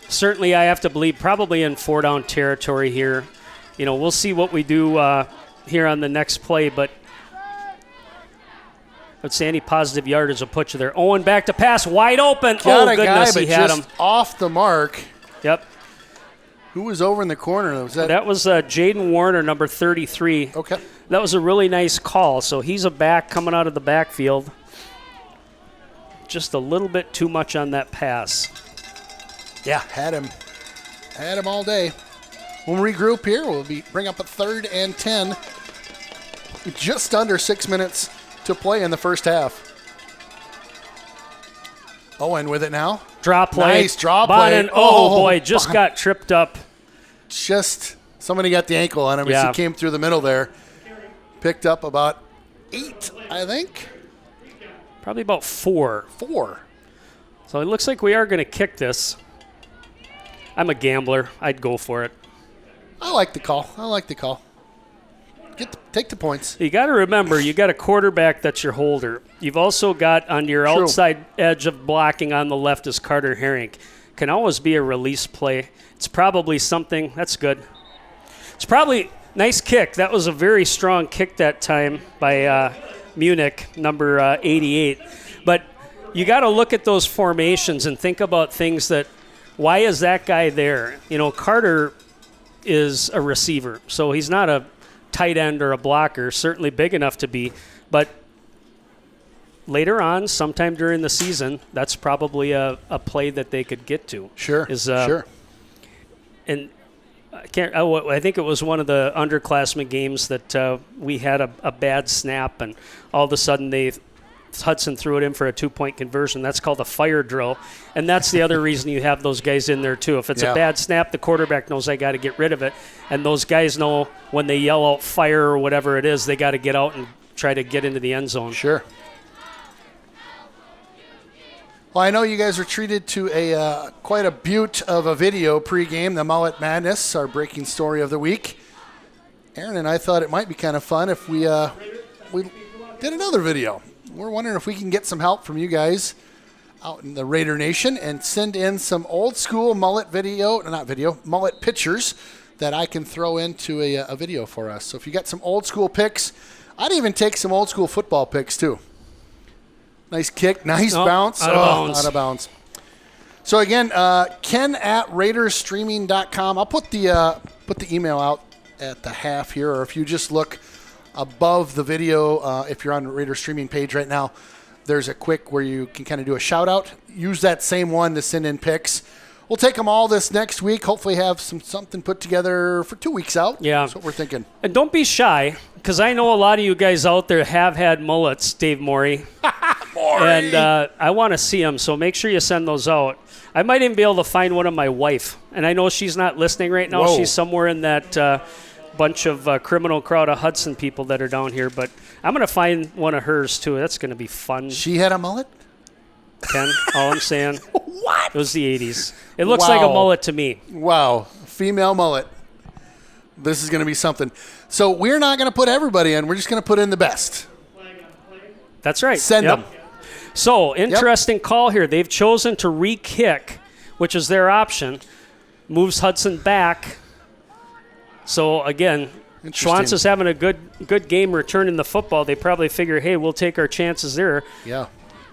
Certainly, I have to believe probably in 4-down territory here. You know, we'll see what we do here on the next play, but let's say any positive yardage will put you there. Owen back to pass, wide open. Got oh, a goodness, guy, he but had just him. off the mark. Yep. Who was over in the corner? That was Jaden Warner, number 33. Okay. That was a really nice call. So he's a back coming out of the backfield. Just a little bit too much on that pass. Yeah, had him all day. We'll regroup here. We'll bring up a 3rd and 10. Just under 6 minutes to play in the first half. Owen with it now. Drop play. Nice drop play. Oh, boy, just got tripped up. Just somebody got the ankle on him as he came through the middle there. Picked up about 8, I think. Probably about 4. 4. So it looks like we are going to kick this. I'm a gambler. I'd go for it. I like the call. Take the points. You got to remember, you got a quarterback that's your holder. You've also got on your outside edge of blocking on the left is Carter Herring. Can always be a release play. It's probably something. That's good. It's probably nice kick. That was a very strong kick that time by Munich, number 88. But you got to look at those formations and think about things that, why is that guy there? You know, Carter is a receiver, so he's not a tight end or a blocker, certainly big enough to be. But later on, sometime during the season, that's probably a play that they could get to. Sure. Sure. And I think it was one of the underclassmen games that we had a bad snap, and all of a sudden Hudson threw it in for a 2-point conversion. That's called a fire drill, and that's the other reason you have those guys in there too. If it's a bad snap, the quarterback knows I got to get rid of it, and those guys know when they yell out fire or whatever it is, they got to get out and try to get into the end zone. Sure. Well, I know you guys were treated to quite a beaut of a video pregame, the Mullet Madness, our breaking story of the week. Aaron and I thought it might be kind of fun if we did another video. We're wondering if we can get some help from you guys out in the Raider Nation and send in some old school mullet mullet pictures that I can throw into a video for us. So if you got some old school pics, I'd even take some old school football pics too. Nice kick, nice bounce. Out of bounds. So again, Ken at RaidersStreaming.com. I'll put the email out at the half here, or if you just look above the video, if you're on the Raider Streaming page right now, there's a quick where you can kind of do a shout out. Use that same one to send in pics. We'll take them all this next week. Hopefully have something put together for 2 weeks out. Yeah. That's what we're thinking. And don't be shy, because I know a lot of you guys out there have had mullets, Dave Morey. And I want to see them, so make sure you send those out. I might even be able to find one of my wife. And I know she's not listening right now. Whoa. She's somewhere in that bunch of criminal crowd of Hudson people that are down here. But I'm going to find one of hers, too. That's going to be fun. She had a mullet? Ken, all I'm saying. What? It was the 80s. It looks like a mullet to me. Wow. Female mullet. This is going to be something. So we're not going to put everybody in. We're just going to put in the best. That's right. Send them. So, interesting call here. They've chosen to re-kick, which is their option. Moves Hudson back. So, again, Schwantz is having a good game returning the football. They probably figure, hey, we'll take our chances there. Yeah.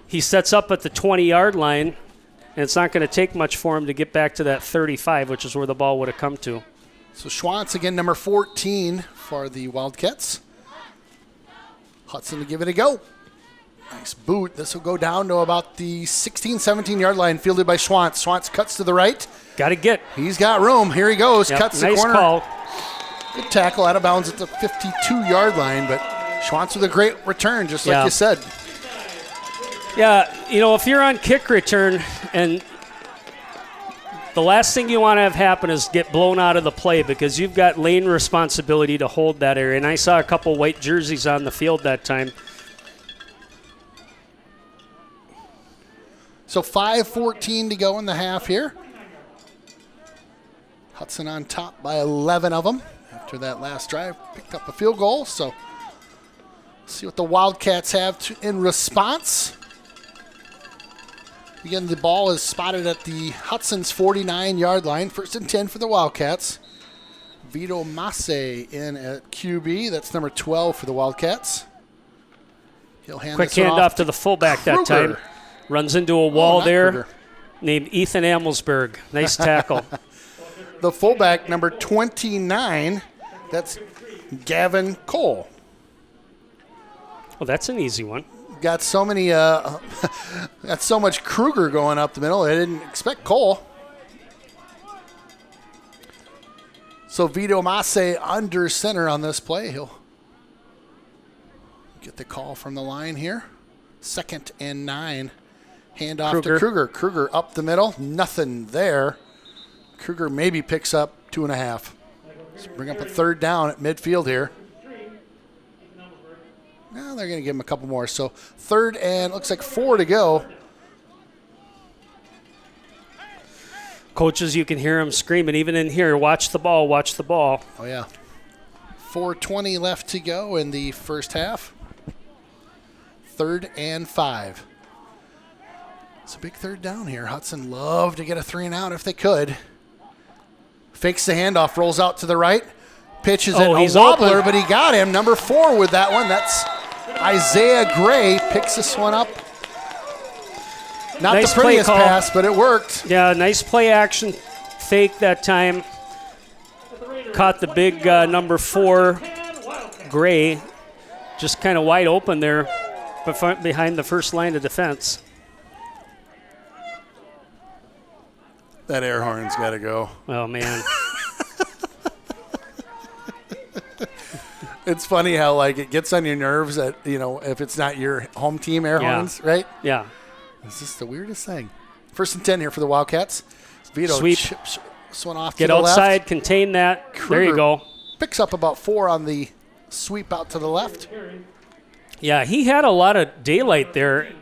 He sets up at the 20-yard line, and it's not going to take much for him to get back to that 35, which is where the ball would have come to. So Schwantz, again, number 14 for the Wildcats. Hudson to give it a go. Nice boot. This will go down to about the 16, 17-yard line, fielded by Schwantz. Schwantz cuts to the right. Got to get. He's got room. Here he goes. Yep, Cuts the nice corner. Call. Good tackle out of bounds at the 52-yard line, but Schwantz with a great return, just like you said. Yeah, if you're on kick return and the last thing you want to have happen is get blown out of the play, because you've got lane responsibility to hold that area. And I saw a couple white jerseys on the field that time. So 5:14 to go in the half here. Hudson on top by 11 of them after that last drive. Picked up a field goal, so See what the Wildcats have in response. Again, the ball is spotted at the Hudson's 49-yard line. 1st and 10 for the Wildcats. Vito Masse in at QB. That's number 12 for the Wildcats. He'll hand Quick this one handoff to the fullback that time. Runs into a wall there. Kruger. Named Ethan Amelsberg. Nice tackle. The fullback, number 29, that's Gavin Cole. Well, that's an easy one. Got so many, got so much Kruger going up the middle. I didn't expect Cole. So Vito Masse under center on this play. He'll get the call from the line here. 2nd and 9. Hand off to Kruger. Kruger up the middle. Nothing there. Kruger maybe picks up 2.5. Let's bring up a 3rd down at midfield here. Well, they're going to give him a couple more. So 3rd and looks like 4 to go. Coaches, you can hear him screaming even in here. Watch the ball, watch the ball. Oh, yeah. 4:20 left to go in the first half. 3rd and 5. It's a big 3rd down here. Hudson loved to get a 3 and out if they could. Fakes the handoff, rolls out to the right. Pitches it, a wobbler, but he got him. Number 4 with that one. That's Isaiah Gray. Picks this one up. Not nice the prettiest pass, but it worked. Yeah, nice play action fake that time. Caught the big number 4, Gray. Just kind of wide open there behind the first line of defense. That air horn's got to go. Oh, man. It's funny how, like, it gets on your nerves that, you know, if it's not your home team air horns, right? Yeah. It's just the weirdest thing. 1st and 10 here for the Wildcats. Vito sweep. Chips this one off Get to the left. Get outside, contain that. Kruger there you go. Picks up about 4 on the sweep out to the left. Yeah, he had a lot of daylight there.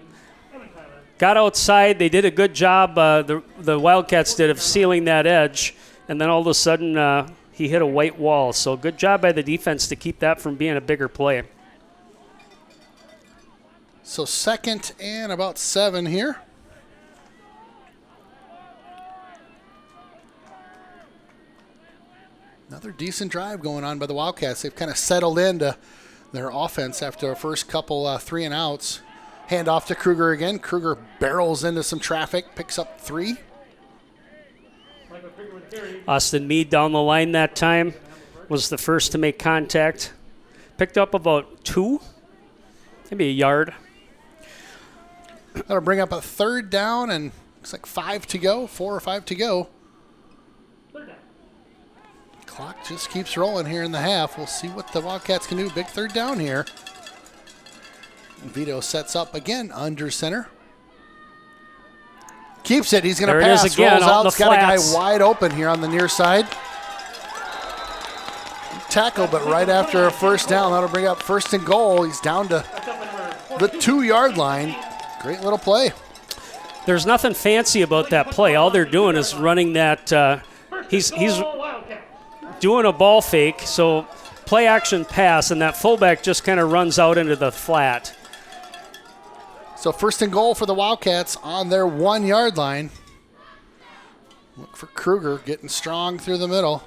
Got outside. They did a good job, the Wildcats did, of sealing that edge. And then all of a sudden he hit a white wall. So good job by the defense to keep that from being a bigger play. So 2nd and about 7 here. Another decent drive going on by the Wildcats. They've kind of settled into their offense after a first couple 3 and outs. Hand off to Kruger again. Kruger barrels into some traffic, picks up 3. Austin Meade down the line that time was the first to make contact. Picked up about 2, maybe a yard. That'll bring up a 3rd down and looks like 5 to go, 4 or 5 to go. Clock just keeps rolling here in the half. We'll see what the Wildcats can do. Big 3rd down here. Vito sets up again under center. Keeps it. He's going to pass. Again, rolls out. He's got flats. a guy wide open here on the near side. Tackle, but right after a 1st down, that'll bring up 1st and goal. He's down to the 2-yard line. Great little play. There's nothing fancy about that play. All they're doing is running that. He's doing a ball fake, so play action pass, and that fullback just kind of runs out into the flat. So 1st and goal for the Wildcats on their 1-yard line. Look for Kruger getting strong through the middle.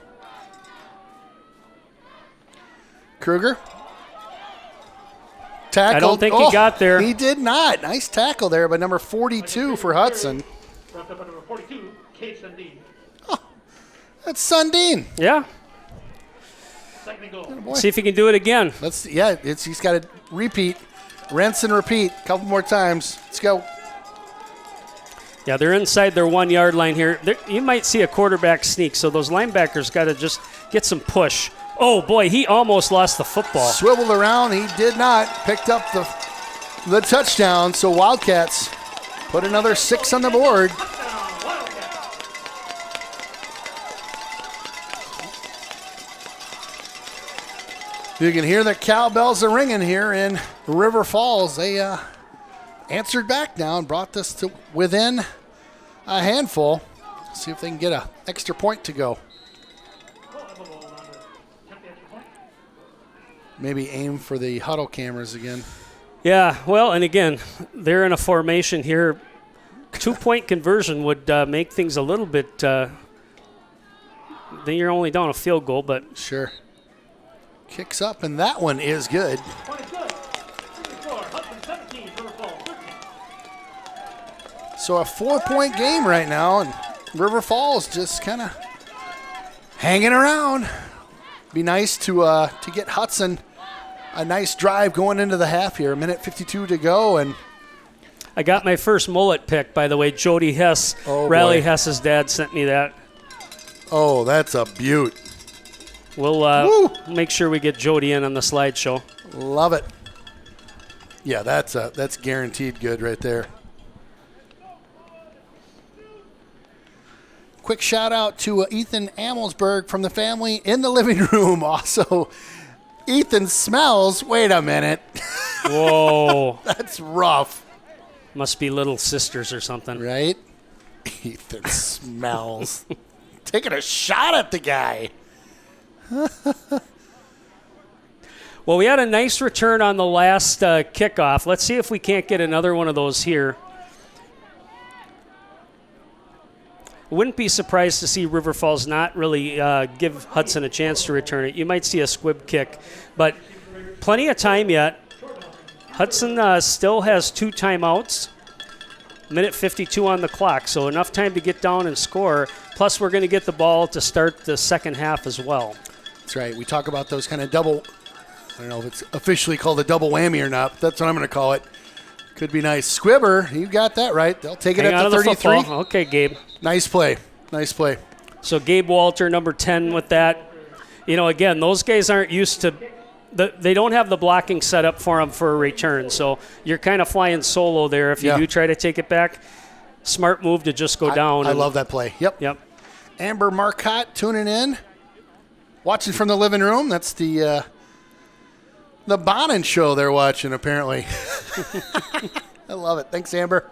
Kruger. Tackled. I don't think he got there. He did not. Nice tackle there by number 42 for Hudson. Number 42, Kate Sundin. Oh, that's Sundin. Yeah. 2nd and goal. Oh, see if he can do it again. He's got to repeat. Rinse and repeat a couple more times. Let's go. Yeah, they're inside their 1-yard line here. You might see a quarterback sneak, so those linebackers got to just get some push. Oh, boy, he almost lost the football. Swiveled around. He did not. Picked up the touchdown. So Wildcats put another 6 on the board. You can hear the cowbells are ringing here in River Falls. They answered back now and brought this to within a handful. See if they can get an extra point to go. Maybe aim for the huddle cameras again. Yeah, well, and again, they're in a formation here. 2-point conversion would make things a little bit. Then you're only down a field goal, but sure. Kicks up, and that one is good. Point is good. Hudson 17, River Falls 13. So a 4-point game right now, and River Falls just kind of hanging around. Be nice to get Hudson a nice drive going into the half here. 1:52 to go, and I got my first mullet pick, by the way. Jody Hess, Riley Hess's dad sent me that. Oh, that's a beaut. We'll make sure we get Jody in on the slideshow. Love it. Yeah, that's guaranteed good right there. Quick shout out to Ethan Amelsberg from the family in the living room. Also, Ethan smells. Wait a minute. Whoa. That's rough. Must be little sisters or something. Right? Ethan smells. Taking a shot at the guy. Well, we had a nice return on the last kickoff. Let's see if we can't get another one of those here. Wouldn't be surprised to see River Falls not really give Hudson a chance to return it. You might see a squib kick, but plenty of time yet. Hudson still has 2 timeouts. 1:52 on the clock, so enough time to get down and score. Plus, we're going to get the ball to start the second half as well. That's right. We talk about those kind of double, I don't know if it's officially called a double whammy or not, but that's what I'm going to call it. Could be nice. Squibber, you got that right. They'll take it Hang at on the to 33. football. Okay, Gabe. Nice play. Nice play. So Gabe Walter, number 10 with that. You know, again, those guys aren't used to they don't have the blocking set up for them for a return. So you're kind of flying solo there if you do try to take it back. Smart move to just go down. I love that play. Yep. Amber Marcotte tuning in. Watching from the living room. That's the Bonin show they're watching, apparently. I love it. Thanks, Amber.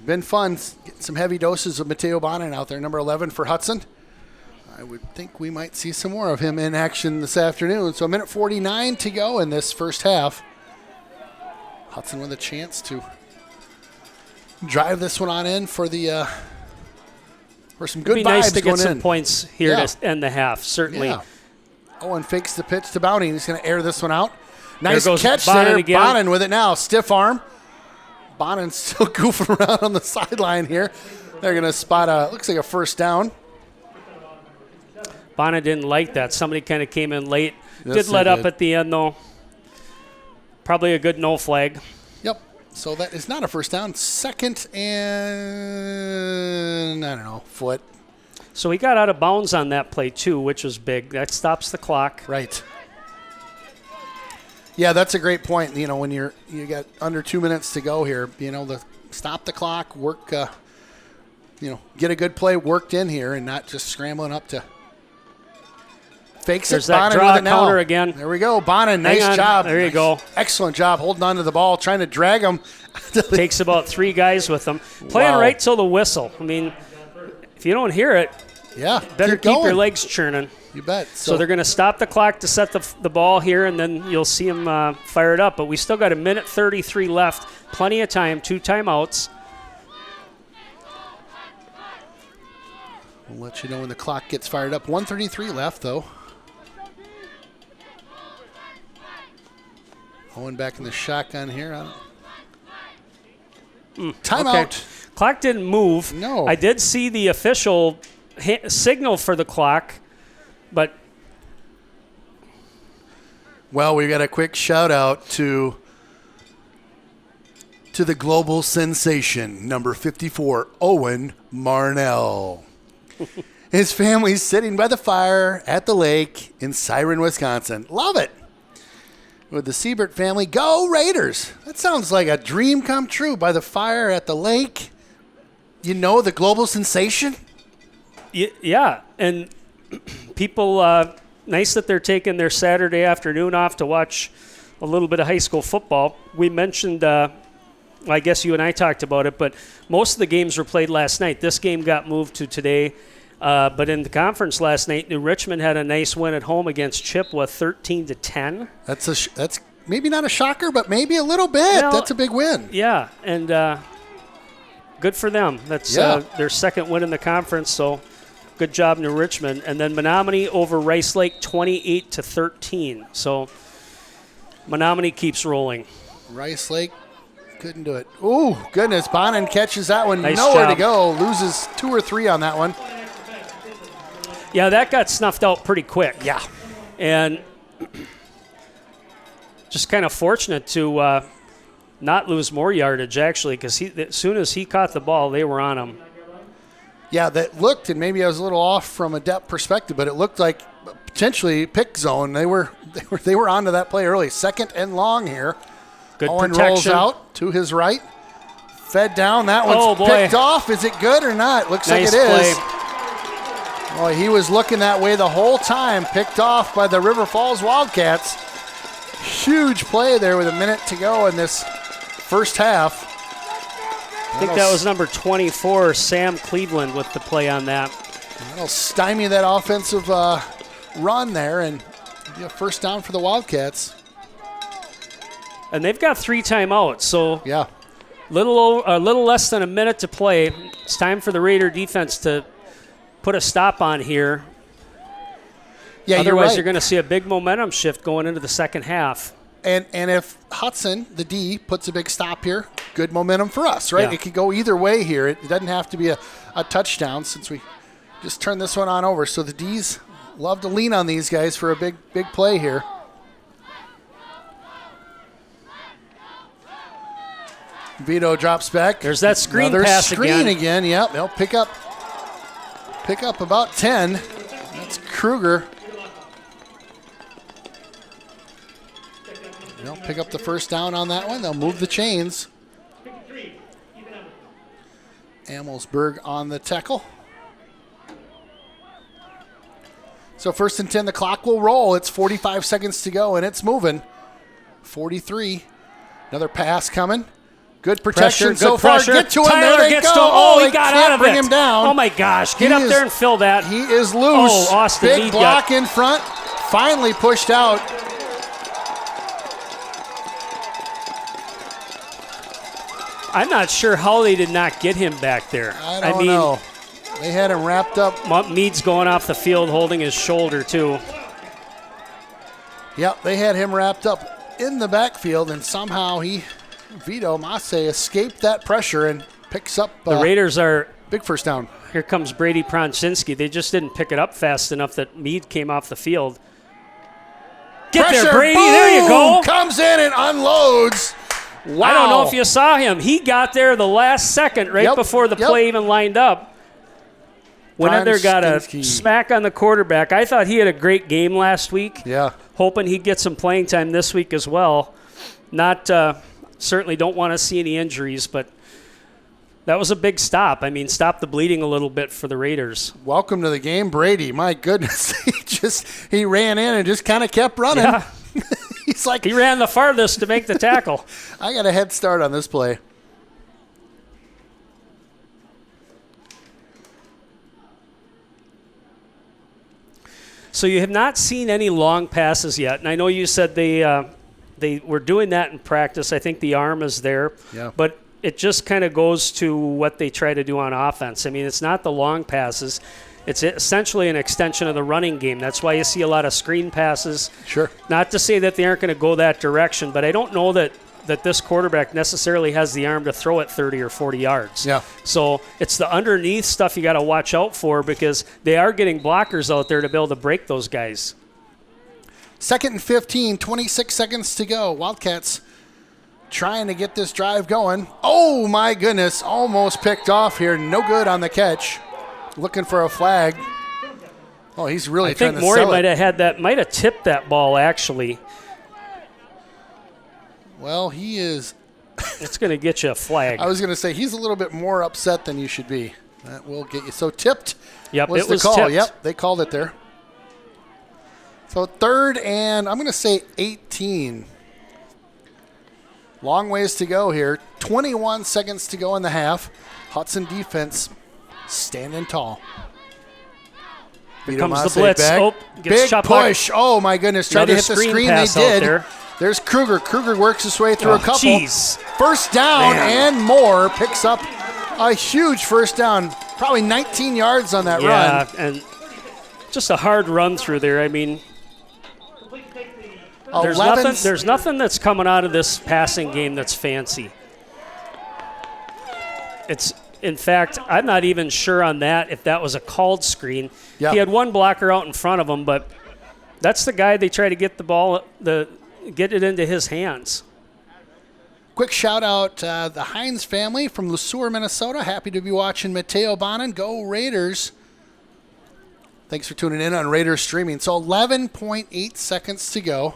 Been fun. Getting some heavy doses of Mateo Bonin out there, number 11 for Hudson. I would think we might see some more of him in action this afternoon. So 1:49 to go in this first half. Hudson with a chance to drive this one on in for the for some good vibes going in. It'd be nice to get some points here to end the half, certainly. Yeah. Owen fakes the pitch to Bounty. He's going to air this one out. Nice catch Bonin there. again. Bonin with it now. Stiff arm. Bonin's still goofing around on the sideline here. They're going to spot looks like a first down. Bonin didn't like that. Somebody kind of came in late. Yes, Did let up at the end, though. Probably a good no flag. Yep. So that is not a first down. Second and, I don't know, foot. So he got out of bounds on that play, too, which was big. That stops the clock. Right. Yeah, that's a great point. You know, when you got under 2 minutes to go here, you know, stop the clock, work, get a good play worked in here and not just scrambling up to fakes There's it. that Bonin draw with it now. counter again. There we go. Bonin, nice Hang on. job. There you go. Excellent job holding on to the ball, trying to drag him. Takes about 3 guys with him. Playing right till the whistle. I mean, if you don't hear it, better keep your legs churning. You bet. So they're going to stop the clock to set the ball here, and then you'll see them fire it up. But we still got 1:33 left. Plenty of time, 2 timeouts. We'll let you know when the clock gets fired up. 1:33 left, though. Owen back in the shotgun here. Timeout. Okay. Clock didn't move. No. I did see the official signal for the clock, but well, we got a quick shout out to the global sensation, number 54, Owen Marnell. His family's sitting by the fire at the lake in Siren, Wisconsin. Love it. With the Siebert family, go Raiders. That sounds like a dream come true, by the fire at the lake. You know, the global sensation? Yeah, and people, nice that they're taking their Saturday afternoon off to watch a little bit of high school football. We mentioned, I guess you and I talked about it, but most of the games were played last night. This game got moved to today. But in the conference last night, New Richmond had a nice win at home against Chippewa, 13-10. That's maybe not a shocker, but maybe a little bit. That's a big win. Yeah, and good for them. That's their second win in the conference, so good job, New Richmond. And then Menominee over Rice Lake, 28-13. So Menominee keeps rolling. Rice Lake couldn't do it. Ooh, goodness. Bonin catches that one. Nice Nowhere job. to go. Loses 2 or 3 on that one. Yeah, that got snuffed out pretty quick. Yeah. And just kind of fortunate to not lose more yardage, actually, because as soon as he caught the ball, they were on him. Yeah, that looked, and maybe I was a little off from a depth perspective, but it looked like potentially pick zone. They were onto that play early. 2nd and long here. Good Owen protection. rolls out to his right. Fed down. That one's picked off. Is it good or not? Looks Nice like it is. play. Boy, he was looking that way the whole time. Picked off by the River Falls Wildcats. Huge play there with a minute to go in this first half. I think that was number 24, Sam Cleveland, with the play on that. That'll stymie that offensive run there and be a first down for the Wildcats. And they've got 3 timeouts, so Yeah. a little less than a minute to play. It's time for the Raider defense to put a stop on here. Yeah, Otherwise, you're you're going to see a big momentum shift going into the second half. And if Hudson, the D, puts a big stop here, good momentum for us, right? Yeah. It could go either way here. It doesn't have to be a touchdown since we just turned this one on over. So the Ds love to lean on these guys for a big play here. Vito drops back. There's that screen Another pass screen again. again. Yep, they'll pick up about 10. That's Kruger. They'll pick up the first down on that one. They'll move the chains. Amelsberg on the tackle. So 1st and 10, the clock will roll. It's 45 seconds to go, and it's moving. 43. Another pass coming. Good protection Pressure, so good far. pressure. Get to him. Tyler There they gets go. to him. Oh, he they got can't out of bring it. him down. Oh, my gosh. Get He up is- there and fill that. He is loose. Oh, Austin Big Meade block got- in front. Finally pushed out. I'm not sure how they did not get him back there. I don't know. They had him wrapped up. Meade's going off the field holding his shoulder, too. Yep, they had him wrapped up in the backfield, and somehow Vito Masse, escaped that pressure and picks up The Raiders are, big first down. here comes Brady Pronczynski. They just didn't pick it up fast enough that Meade came off the field. Get Pressure, there, Brady. boom, There you go. Comes in and unloads. Wow. I don't know if you saw him. He got there the last second right before the play even lined up. Winter got a Pronczynski. smack on the quarterback. I thought he had a great game last week. Yeah. Hoping he'd get some playing time this week as well. Not certainly don't want to see any injuries, but that was a big stop. I mean, stop the bleeding a little bit for the Raiders. Welcome to the game, Brady. My goodness. he ran in and just kind of kept running. Yeah. He's like, He ran the farthest to make the tackle. I got a head start on this play. So you have not seen any long passes yet, and I know you said they were doing that in practice. I think the arm is there, but it just kind of goes to what they try to do on offense. I mean, it's not the long passes. It's essentially an extension of the running game. That's why you see a lot of screen passes. Sure. Not to say that they aren't going to go that direction, but I don't know that this quarterback necessarily has the arm to throw it 30 or 40 yards. Yeah. So it's the underneath stuff you got to watch out for because they are getting blockers out there to be able to break those guys. 2nd and 15, 26 seconds to go. Wildcats trying to get this drive going. Oh, my goodness. Almost picked off here. No good on the catch. Looking for a flag. Oh, he's really trying to I think Morey might have tipped that ball, actually. Well, he is. It's going to get you a flag. I was going to say he's a little bit more upset than you should be. That will get you. So tipped. Yep, was it the was call. tipped. Yep, they called it there. So 3rd and I'm going to say 18. Long ways to go here. 21 seconds to go in the half. Hudson defense standing tall. Here comes the blitz. Oh, gets Big chopped push. Oh, my goodness. Tried to hit the screen. They did. There's Kruger. Kruger works his way through a couple. Jeez. First down and more. Picks up a huge first down. Probably 19 yards on that run. Yeah, and just a hard run through there. I mean, there's nothing that's coming out of this passing game that's fancy. In fact, I'm not even sure on that if that was a called screen. Yep. He had one blocker out in front of him, but that's the guy they try to get the ball, get it into his hands. Quick shout out the Hines family from Le Sueur, Minnesota. Happy to be watching Mateo Bonin. Go Raiders. Thanks for tuning in on Raiders streaming. So 11.8 seconds to go.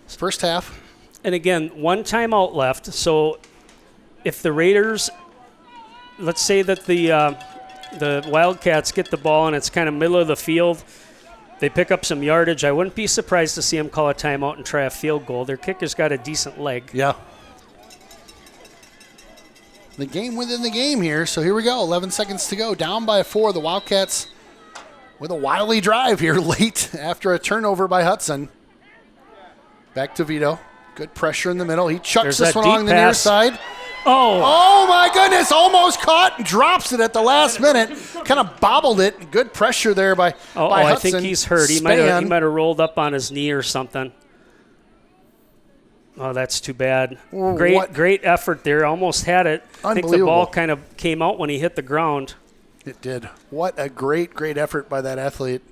First half. And again, one timeout left. So if the Raiders, let's say that the Wildcats get the ball and it's kind of middle of the field, they pick up some yardage, I wouldn't be surprised to see them call a timeout and try a field goal. Their kicker's got a decent leg. Yeah. The game within the game here. So here we go. 11 seconds to go. Down by 4. The Wildcats with a wily drive here late after a turnover by Hudson. Back to Vito. Good pressure in the middle. He chucks this one along the near side. Oh, my goodness. Almost caught and drops it at the last minute. Kind of bobbled it. Good pressure there by Hudson. I think he's hurt. He might have rolled up on his knee or something. Oh, that's too bad. Great effort there. Almost had it. I think the ball kind of came out when he hit the ground. It did. What a great effort by that athlete.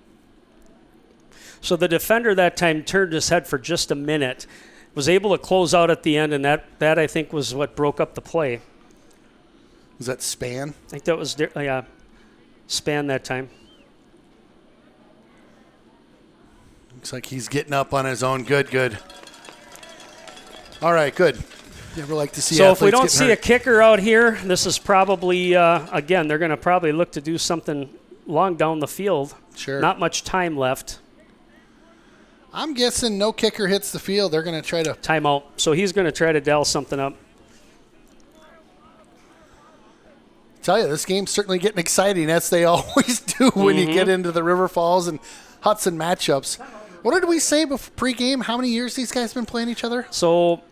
So the defender that time turned his head for just a minute, was able to close out at the end, and that I think was what broke up the play. Was that Span? I think that was Span that time. Looks like he's getting up on his own. Good. All right, good. Never like to see. So if we don't see a kicker out here, this is probably again they're going to probably look to do something long down the field. Sure. Not much time left. I'm guessing no kicker hits the field. They're going to try to timeout. So he's going to try to dial something up. Tell you, this game's certainly getting exciting, as they always do when you get into the River Falls and Hudson matchups. What did we say pre-game? How many years these guys been playing each other? So,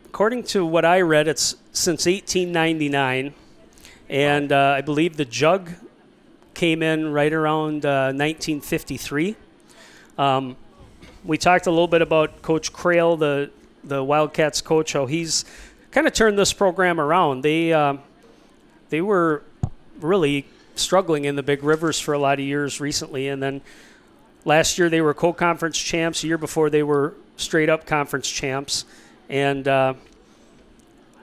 according to what I read, it's since 1899, and I believe the Jug came in right around 1953. We talked a little bit about Coach Crail, the Wildcats coach, how he's kind of turned this program around. They were really struggling in the Big Rivers for a lot of years recently, and then last year they were co-conference champs. The year before they were straight-up conference champs, and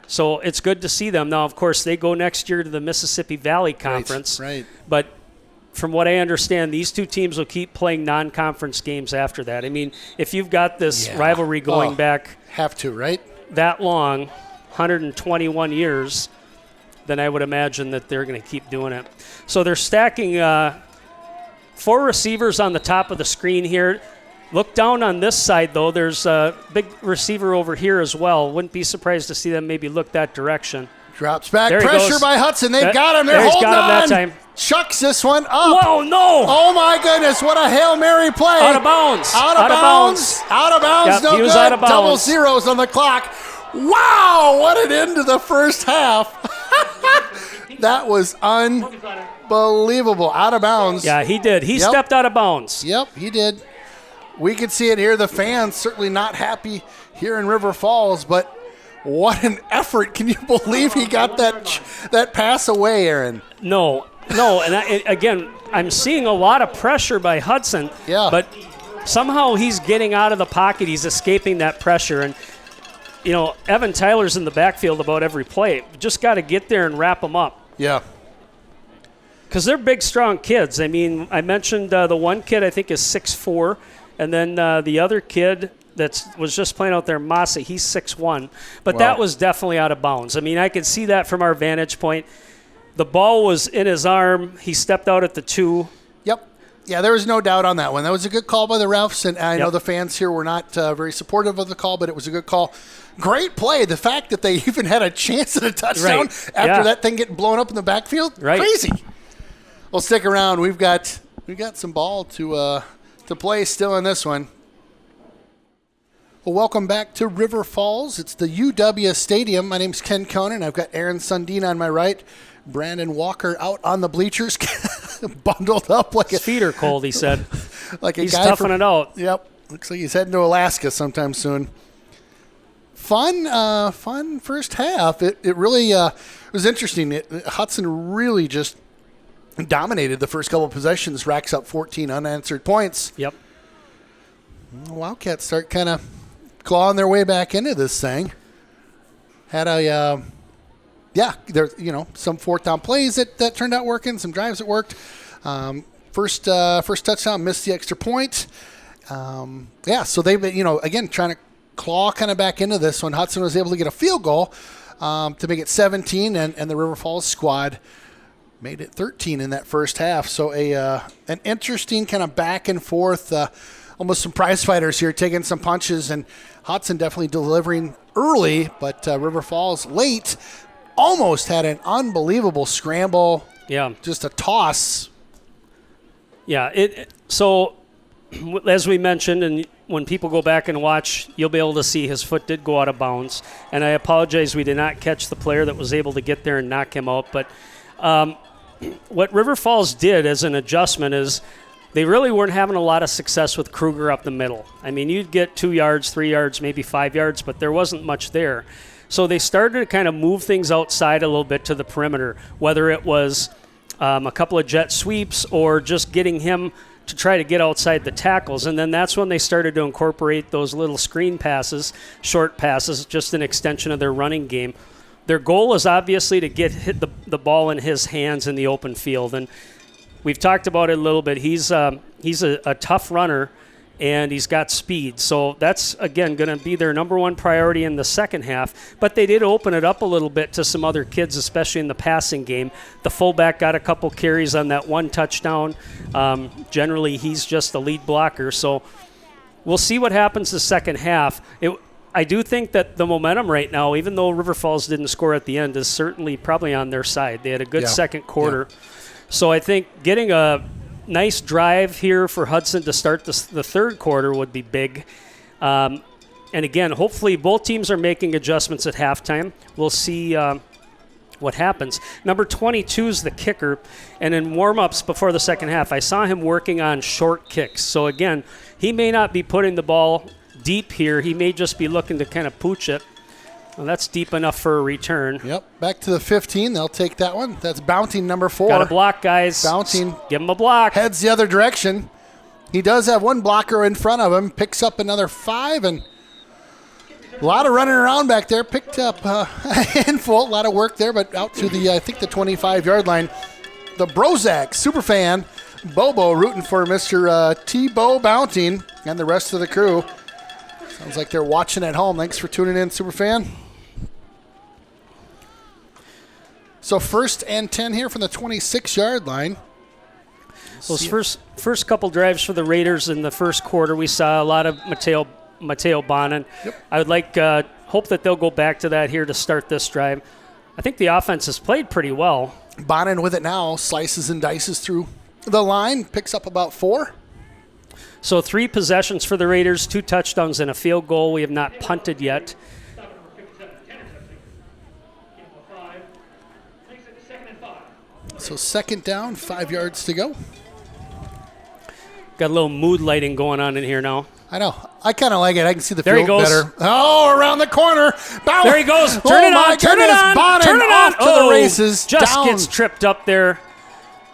so it's good to see them. Now, of course, they go next year to the Mississippi Valley Conference. Right. But from what I understand, these two teams will keep playing non-conference games after that. I mean, if you've got this rivalry going back that long, 121 years, then I would imagine that they're going to keep doing it. So they're stacking 4 receivers on the top of the screen here. Look down on this side, though. There's a big receiver over here as well. Wouldn't be surprised to see them maybe look that direction. Drops back. Pressure by Hudson. They've got him. They're holding on. That time. Chucks this one up. Whoa, no. Oh, my goodness. What a Hail Mary play. Out of bounds. Out of bounds. Yep, no he was good. out of bounds. Double zeros on the clock. Wow. What an end to the first half. That was unbelievable. Out of bounds. Yeah, he did. He stepped out of bounds. Yep, he did. We could see it here. The fans certainly not happy here in River Falls, but what an effort. Can you believe he got that pass away, Aaron? No. And again, I'm seeing a lot of pressure by Hudson, but somehow he's getting out of the pocket. He's escaping that pressure. And, Evan Tyler's in the backfield about every play. Just got to get there and wrap them up. Yeah. Because they're big, strong kids. I mean, I mentioned the one kid I think is 6'4", and then the other kid that was just playing out there, Massa, he's 6'1". But that was definitely out of bounds. I mean, I could see that from our vantage point. The ball was in his arm. He stepped out at the 2. Yep. Yeah, there was no doubt on that one. That was a good call by the refs, and I know the fans here were not very supportive of the call, but it was a good call. Great play. The fact that they even had a chance at a touchdown after that thing getting blown up in the backfield, crazy. Well, stick around. We've got We got some ball to play still in this one. Well, welcome back to River Falls. It's the UW Stadium. My name's Ken Conan. I've got Aaron Sundin on my right. Brandon Walker out on the bleachers, bundled up like His feet are cold, he said. like a He's guy toughing it out. Yep. Looks like he's heading to Alaska sometime soon. Fun first half. It really was interesting. Hudson really just dominated the first couple of possessions, racks up 14 unanswered points. Yep. Wildcats start kind of clawing their way back into this thing. Had some fourth down plays that turned out working, some drives that worked. First touchdown, missed the extra point. So they've been, again, trying to claw kind of back into this one. Hudson was able to get a field goal to make it 17, and the River Falls squad made it 13 in that first half. So an interesting kind of back and forth, almost some prize fighters here taking some punches, and Hudson definitely delivering early, but River Falls late. Almost had an unbelievable scramble. Yeah. Just a toss. Yeah. So, as we mentioned, and when people go back and watch, you'll be able to see his foot did go out of bounds. And I apologize, we did not catch the player that was able to get there and knock him out. But what River Falls did as an adjustment is they really weren't having a lot of success with Kruger up the middle. I mean, you'd get 2 yards, 3 yards, maybe 5 yards, but there wasn't much there. So they started to kind of move things outside a little bit to the perimeter, whether it was a couple of jet sweeps or just getting him to try to get outside the tackles. And then that's when they started to incorporate those little screen passes, short passes, just an extension of their running game. Their goal is obviously to hit the ball in his hands in the open field. And we've talked about it a little bit. He's a tough runner, and he's got speed. So that's, again, going to be their number one priority in the second half. But they did open it up a little bit to some other kids, especially in the passing game. The fullback got a couple carries on that one touchdown. Generally, he's just the lead blocker. So we'll see what happens the second half. I do think that the momentum right now, even though River Falls didn't score at the end, is certainly probably on their side. They had a good second quarter. Yeah. So I think getting a nice drive here for Hudson to start the third quarter would be big. And again, hopefully both teams are making adjustments at halftime. We'll see what happens. Number 22 is the kicker. And in warm-ups before the second half, I saw him working on short kicks. So again, he may not be putting the ball deep here. He may just be looking to kind of pooch it. Well, that's deep enough for a return. Yep, back to the 15. They'll take that one. That's Bounting, number 4. Got a block, guys. Bounting. Give him a block. Heads the other direction. He does have one blocker in front of him. Picks up another 5, and a lot of running around back there. Picked up a handful. A lot of work there, but out to the 25-yard line. The Brozak superfan, Bobo, rooting for Mr. T-Bo Bounting and the rest of the crew. Sounds like they're watching at home. Thanks for tuning in, superfan. So 1st and 10 here from the 26-yard line. Those first couple drives for the Raiders in the first quarter, we saw a lot of Mateo Bonin. Yep. I would hope that they'll go back to that here to start this drive. I think the offense has played pretty well. Bonin with it now, slices and dices through the line, picks up about 4. So 3 possessions for the Raiders, 2 touchdowns and a field goal. We have not punted yet. So 2nd down, 5 yards to go. Got a little mood lighting going on in here now. I know. I kind of like it. I can see the there field better. Oh, around the corner. There he goes. Turn it on. Turn it on. Bonin Turn it on. Off to the races. Just down. gets tripped up there.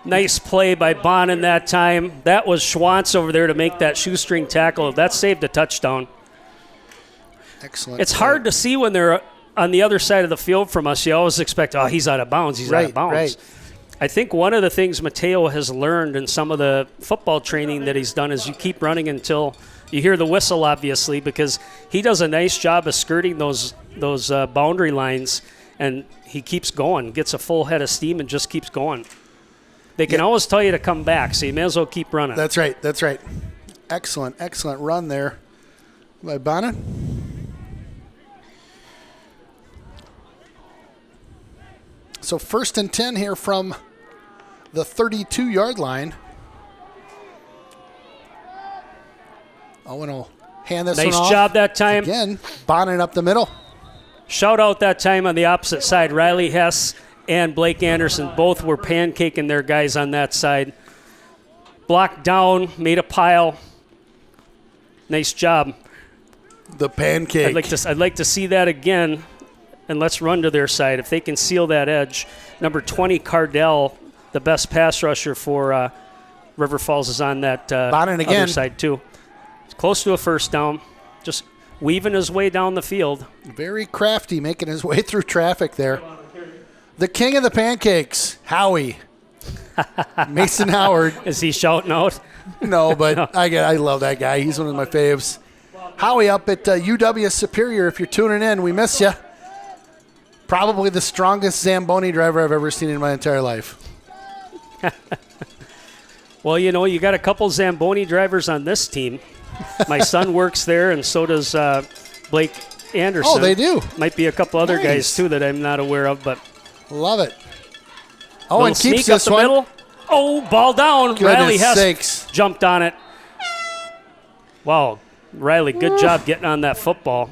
Nice play by Bonin that time. That was Schwantz over there to make that shoestring tackle. That saved a touchdown. Excellent. It's hard to see when they're on the other side of the field from us. You always expect, he's out of bounds. He's out of bounds. Right. I think one of the things Mateo has learned in some of the football training that he's done is you keep running until you hear the whistle, obviously, because he does a nice job of skirting those boundary lines, and he keeps going, gets a full head of steam and just keeps going. They can always tell you to come back, so you may as well keep running. That's right. Excellent run there by Bonin. So 1st and 10 here from the 32-yard line. Owen will hand this one Nice off. job that time. Again, Bonnet up the middle. Shout out that time on the opposite side. Riley Hess and Blake Anderson both were pancaking their guys on that side. Blocked down, made a pile. Nice job. The pancake. I'd like to see that again, and let's run to their side. If they can seal that edge. Number 20, Cardell, the best pass rusher for River Falls, is on that Bonnet again. other side too. It's close to a first down. Just weaving his way down the field. Very crafty, making his way through traffic there. The king of the pancakes, Howie. Mason Howard. Is he shouting out? No, but I love that guy. He's one of my faves. Howie up at UW Superior. If you're tuning in, we miss you. Probably the strongest Zamboni driver I've ever seen in my entire life. Well, you got a couple Zamboni drivers on this team. My son works there, and so does Blake Anderson. Oh, they do? Might be a couple other Nice. guys, too, that I'm not aware of, but... Love it. Owen Little keeps sneak up this the one. middle. Oh, ball down. Goodness Riley Hess sakes. jumped on it. Wow, Riley, good job getting on that football.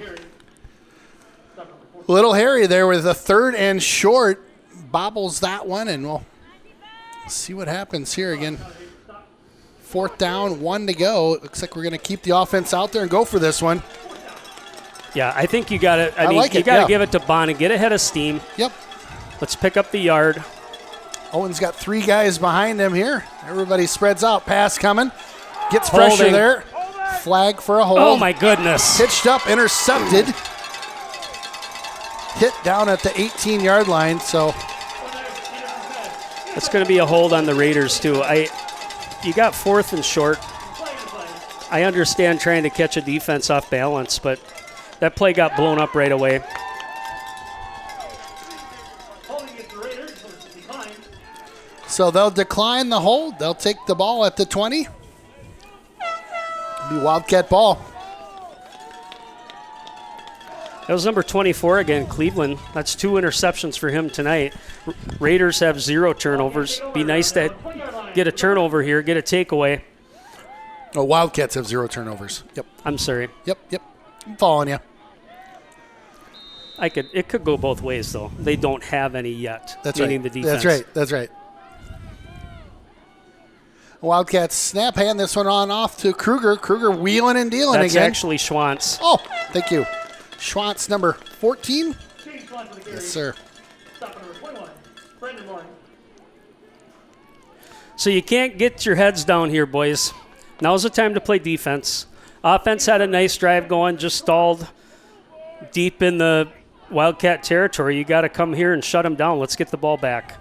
Little Harry there with a 3rd and short. Bobbles that one, and we'll see what happens here again. 4th down, 1 to go. It looks like we're going to keep the offense out there and go for this one. Yeah, I think you got to. I mean, like you it, got to yeah. give it to Bond and get ahead of steam. Yep. Let's pick up the yard. Owen's got 3 guys behind him here. Everybody spreads out. Pass coming. Gets pressure Holding. there. Flag for a hold. Oh my goodness! Pitched up, intercepted. Hit down at the 18-yard line. So It's going to be a hold on the Raiders too. You got 4th and short. I understand trying to catch a defense off balance, but that play got blown up right away. So they'll decline the hold. They'll take the ball at the 20. It'll be Wildcat ball. That was number 24 again, Cleveland. That's 2 interceptions for him tonight. Raiders have 0 turnovers. Be nice to get a turnover here, get a takeaway. Oh, Wildcats have 0 turnovers. Yep. I'm sorry. Yep. I'm following you. It could go both ways though. They don't have any yet. That's meaning right. the defense. That's right. Wildcats snap, hand this one on off to Kruger. Kruger wheeling and dealing That's again. actually Schwantz. Oh, thank you. Schwantz, number 14. Yes, sir. So you can't get your heads down here, boys. Now's the time to play defense. Offense had a nice drive going, just stalled deep in the Wildcat territory. You got to come here and shut them down. Let's get the ball back.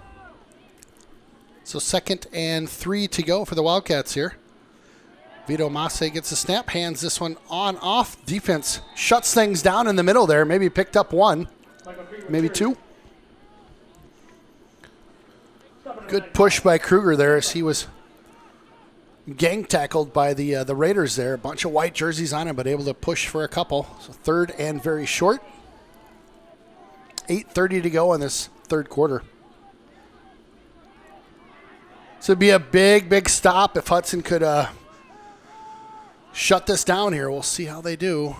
So 2nd and 3 to go for the Wildcats here. Vito Masse gets a snap, hands this one on off. Defense shuts things down in the middle there. Maybe picked up 1, maybe 2. Good push by Kruger there as he was gang tackled by the Raiders there. A bunch of white jerseys on him, but able to push for a couple. So 3rd and very short. 8:30 to go in this 3rd quarter. So it'd be a big stop if Hudson could shut this down here. We'll see how they do.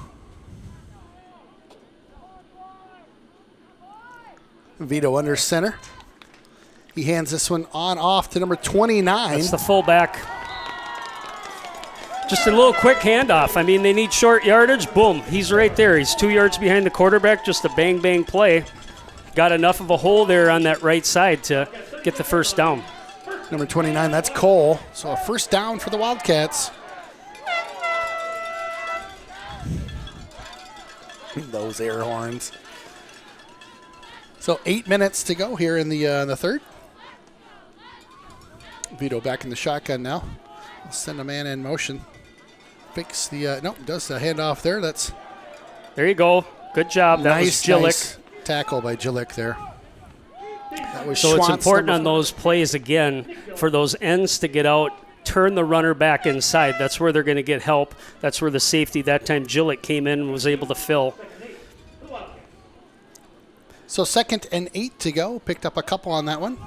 Vito under center. He hands this one on off to number 29. That's the fullback. Just a little quick handoff. I mean, they need short yardage. Boom, he's right there. He's 2 yards behind the quarterback. Just a bang play. Got enough of a hole there on that right side to get the first down. Number 29, that's Cole. So a first down for the Wildcats. Those air horns. So 8 minutes to go here in the 3rd. Vito back in the shotgun now. We'll send a man in motion. Fakes the, does the handoff there. That's There you go. Good job. That was Jillick. nice tackle by Jillick there. That was So it's Schwantz, important number on those plays, again, for those ends to get out, turn the runner back inside. That's where they're going to get help. That's where the safety, that time Jillick came in and was able to fill. So 2nd and 8 to go. Picked up a couple on that one.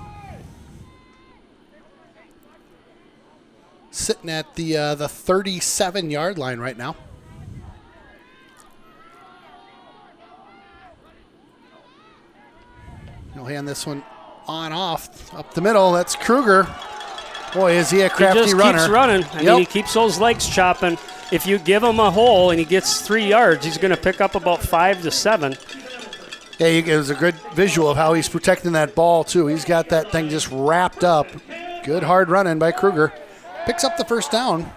sitting at the 37-yard line right now. He'll hand this one on off up the middle. That's Kruger. Boy, is he a crafty he just runner. Keeps running. I mean, he keeps those legs chopping. If you give him a hole and he gets 3 yards, he's going to pick up about 5 to 7. Yeah, it was a good visual of how he's protecting that ball, too. He's got that thing just wrapped up. Good hard running by Kruger. Picks up the first down.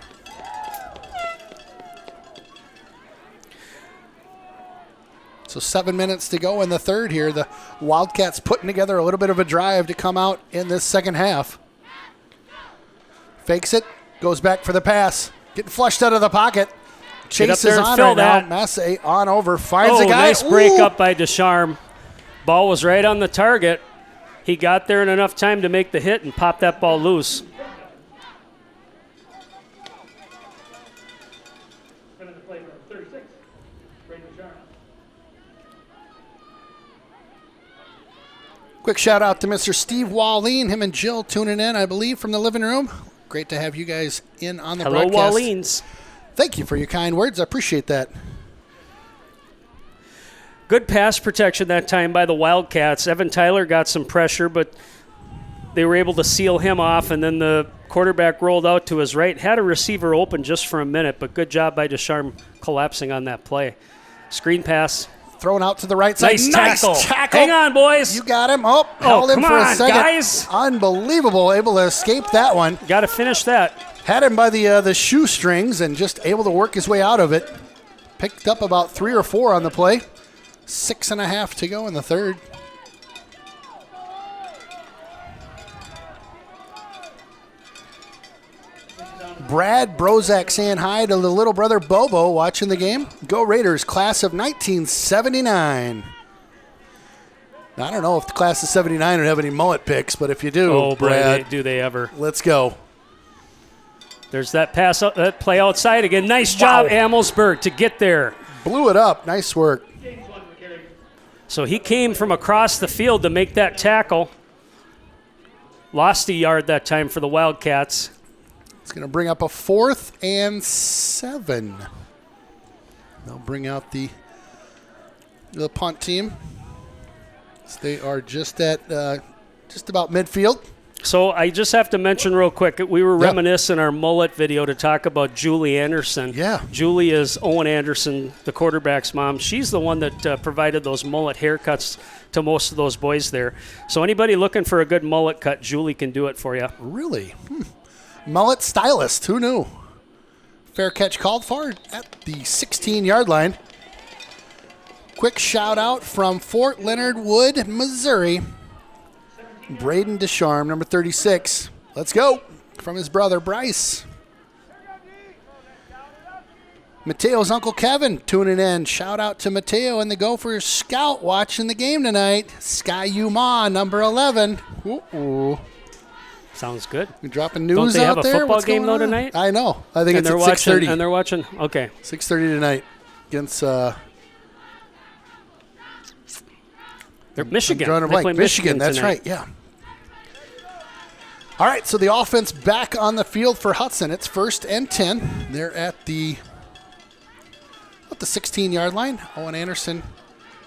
So 7 minutes to go in the third here. The Wildcats putting together a little bit of a drive to come out in this second half. Fakes it, goes back for the pass. Getting flushed out of the pocket. Chase is on right now. Massey on over, finds a guy. Nice break up by Descharme. Ball was right on the target. He got there in enough time to make the hit and pop that ball loose. Quick shout out to Mr. Steve Wallin. Him and Jill tuning in, I believe, from the living room. Great to have you guys in on the broadcast. Hello, Wallins. Thank you for your kind words. I appreciate that. Good pass protection that time by the Wildcats. Evan Tyler got some pressure, but they were able to seal him off, and then the quarterback rolled out to his right. Had a receiver open just for a minute, but good job by Descharme collapsing on that play. Screen pass. Thrown out to the right side. Nice tackle. Hang on, boys. You got him. Oh, held him for a second. Guys. Unbelievable. Able to escape that one. Got to finish that. Had him by the shoestrings and just able to work his way out of it. Picked up about 3 or 4 on the play. 6.5 to go in the third. Brad Brozak saying hi to the little brother Bobo watching the game. Go Raiders, class of 1979. I don't know if the class of 79 would have any mullet picks, but if you do, oh, Brad, boy, do they ever. Let's go. There's that pass, that play outside again. Nice job, Amelsberg, to get there. Blew it up. Nice work. So he came from across the field to make that tackle. Lost a yard that time for the Wildcats. It's going to bring up a 4th and 7. They'll bring out the punt team. So they are just at just about midfield. So I just have to mention real quick, we were reminiscing our mullet video to talk about Julie Anderson. Yeah. Julie is Owen Anderson, the quarterback's mom. She's the one that provided those mullet haircuts to most of those boys there. So anybody looking for a good mullet cut, Julie can do it for you. Really? Mullet stylist. Who knew? Fair catch called for at the 16-yard line. Quick shout out from Fort Leonard Wood, Missouri. Braden Descharme, number 36. Let's go. From his brother, Bryce. Mateo's Uncle Kevin tuning in. Shout out to Mateo and the Gophers scout watching the game tonight. Sky Yuma, number 11. Ooh. Sounds good. You're dropping news Don't they have out a there? football What's game going though on? tonight? I know. I think and it's at 6:30. And they're watching. Okay. 6:30 tonight against they're Michigan. They play Michigan. That's tonight. right. Yeah. All right. So the offense back on the field for Hudson. It's 1st and 10. They're at the 16-yard line. Owen Anderson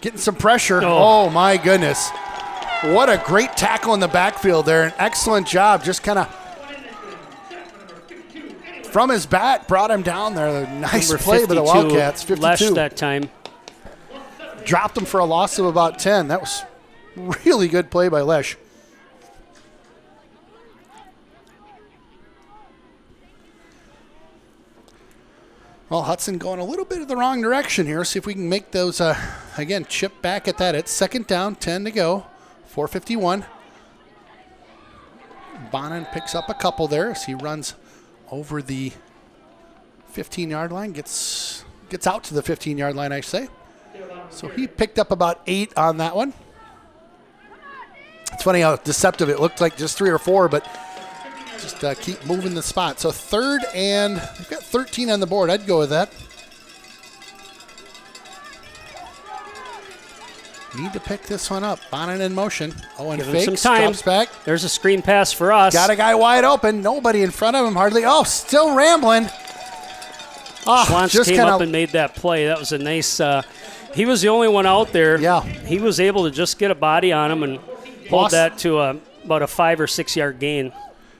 getting some pressure. Oh my goodness. What a great tackle in the backfield there. An excellent job. Just kind of from his back brought him down there. Nice play by the Wildcats. 52. Lesh that time. Dropped him for a loss of about 10. That was really good play by Lesh. Well, Hudson going a little bit of the wrong direction here. See if we can make those, again, chip back at that. It's 2nd down, 10 to go, 4:51. Bonin picks up a couple there as he runs over the 15-yard line, gets out to the 15-yard line, I say. So he picked up about 8 on that one. It's funny how deceptive it looked like just 3 or 4, but just keep moving the spot. So 3rd and we've got 13 on the board. I'd go with that. need to pick this one up. Bonnet in motion. Owen Give him some fakes, time. drops back. There's a screen pass for us. Got a guy wide open. Nobody in front of him hardly. Oh, still rambling. Schwantz just came kinda, up and made that play. That was a nice he was the only one out there. Yeah. He was able to just get a body on him and hold that to about a 5 or 6 yard gain.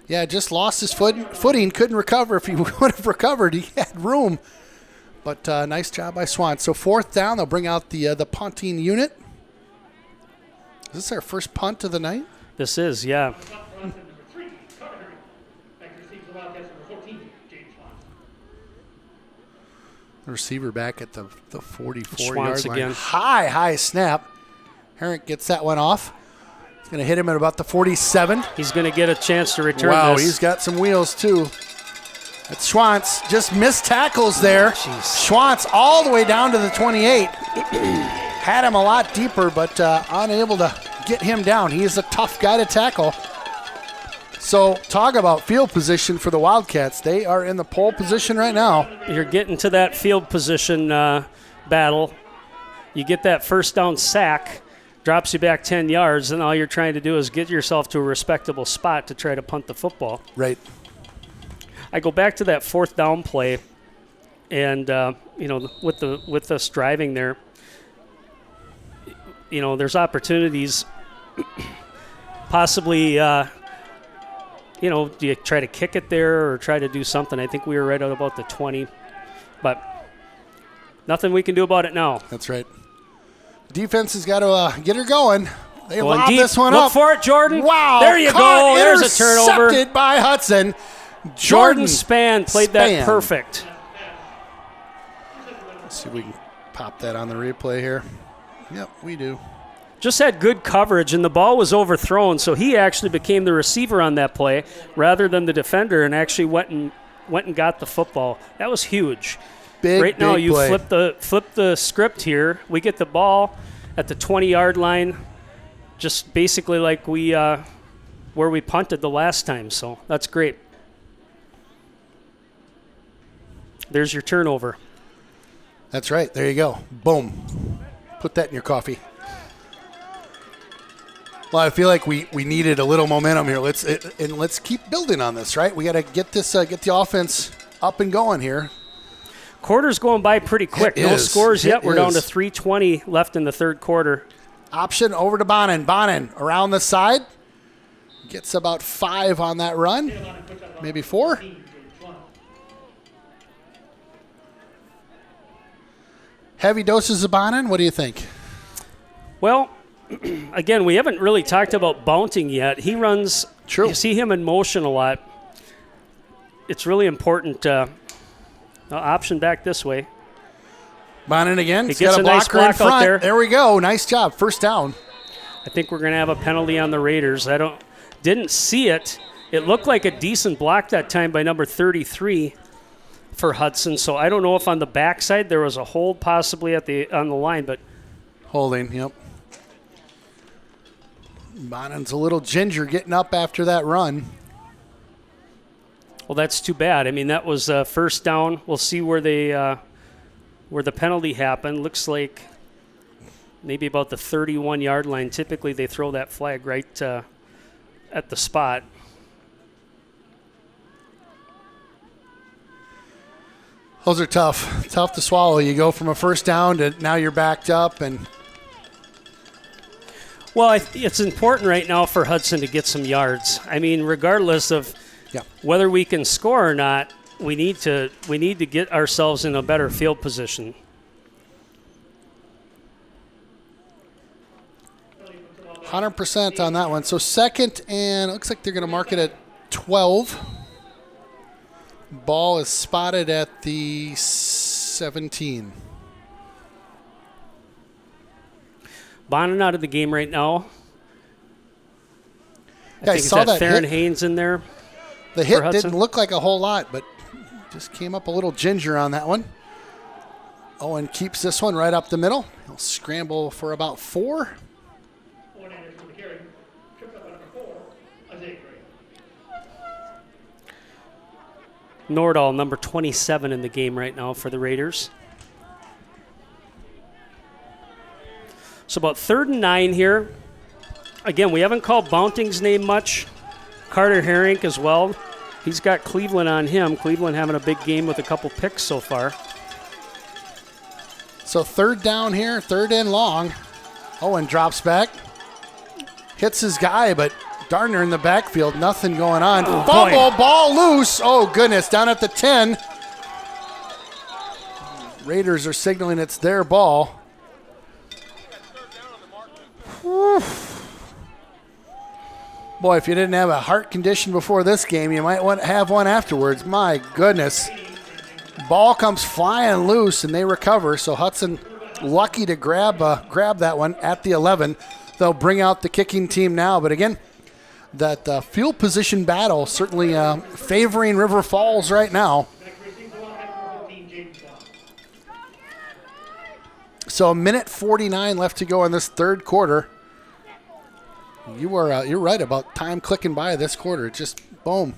Yeah, just lost his footing. Couldn't recover. If he would have recovered, he had room. But nice job by Swan. So 4th down, they'll bring out the punting unit. Is this our first punt of the night? This is, yeah. The receiver back at the 44-yard Schwantz line. again. High snap. Herrick gets that one off. He's going to hit him at about the 47. He's going to get a chance to return Wow, this. he's got some wheels too. That's Schwantz. Just missed tackles there. Schwantz all the way down to the 28. Had him a lot deeper, but unable to get him down. He is a tough guy to tackle. So talk about field position for the Wildcats. They are in the pole position right now. You're getting to that field position battle. You get that first down sack, drops you back 10 yards, and all you're trying to do is get yourself to a respectable spot to try to punt the football. Right. I go back to that 4th down play, and with us driving there, there's opportunities. Possibly, do you try to kick it there or try to do something? I think we were right at about the 20, but nothing we can do about it now. That's right. Defense has got to get her going. They lob deep. this one Look up. for it, Jordan. Wow. There you go. There's a turnover. Intercepted by Hudson. Jordan Spann played that perfect. Let's see if we can pop that on the replay here. Yep, we do. Just had good coverage, and the ball was overthrown, so he actually became the receiver on that play rather than the defender, and actually went and got the football. That was huge. Right now, you play. flip the script here. We get the ball at the 20-yard line, just basically like where we punted the last time. So that's great. There's your turnover. That's right. There you go. Boom. Put that in your coffee. Well, I feel like we needed a little momentum here. Let's keep building on this, right? We got to get the offense up and going here. Quarter's going by pretty quick. No scores yet. We're down to 3:20 left in the 3rd quarter. Option over to Bonin. Bonin around the side. Gets about 5 on that run. Maybe 4. Heavy doses of Bonin. What do you think? Well, again, we haven't really talked about Bounting yet. He runs. True. You see him in motion a lot. It's really important. Option back this way. Bonin again. He gets a nice blocker in block out front. there. There we go. Nice job. First down. I think we're going to have a penalty on the Raiders. Didn't see it. It looked like a decent block that time by number 33 for Hudson. So I don't know if on the backside there was a hold possibly on the line, but holding. Yep. Bonin's a little ginger getting up after that run. Well, that's too bad. I mean, that was first down. We'll see where the penalty happened. Looks like maybe about the 31-yard line. Typically, they throw that flag right at the spot. Those are tough to swallow. You go from a first down to now you're backed up and. Well, it's important right now for Hudson to get some yards. I mean, regardless of whether we can score or not, we need to get ourselves in a better field position. %100 on that one. So 2nd, and it looks like they're going to mark it at 12. Ball is spotted at the 17. Bonin out of the game right now. Yeah, I think it's that Theron Haynes in there. The hit didn't look like a whole lot, but just came up a little ginger on that one. Owen keeps this one right up the middle. He'll scramble for about 4. Nordahl, number 27 in the game right now for the Raiders. It's about 3rd and 9 here. Again, we haven't called Bounting's name much. Carter Herink as well. He's got Cleveland on him. Cleveland having a big game with a couple picks so far. So 3rd down here, 3rd and long. Owen drops back. Hits his guy, but Darner in the backfield. Nothing going on. Fumble, ball loose. Oh, goodness, down at the 10. Raiders are signaling it's their ball. Whew. Boy, if you didn't have a heart condition before this game, you might want to have one afterwards. My goodness. Ball comes flying loose, and they recover. So Hudson lucky to grab that one at the 11. They'll bring out the kicking team now. But again, that field position battle certainly favoring River Falls right now. So 1:49 left to go in this 3rd quarter. You're right about time clicking by this quarter. Just boom.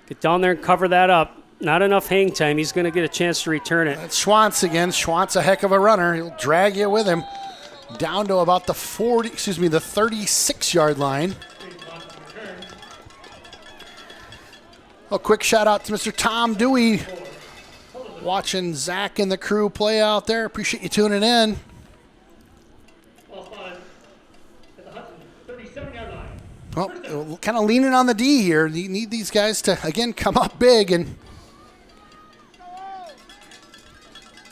Get down there and cover that up. Not enough hang time. He's going to get a chance to return it. That's Schwantz again. Schwantz a heck of a runner. He'll drag you with him down to about the 36-yard line. A quick shout out to Mr. Tom Dewey, watching Zach and the crew play out there. Appreciate you tuning in. Well, kind of leaning on the D here. You need these guys to, again, come up big, and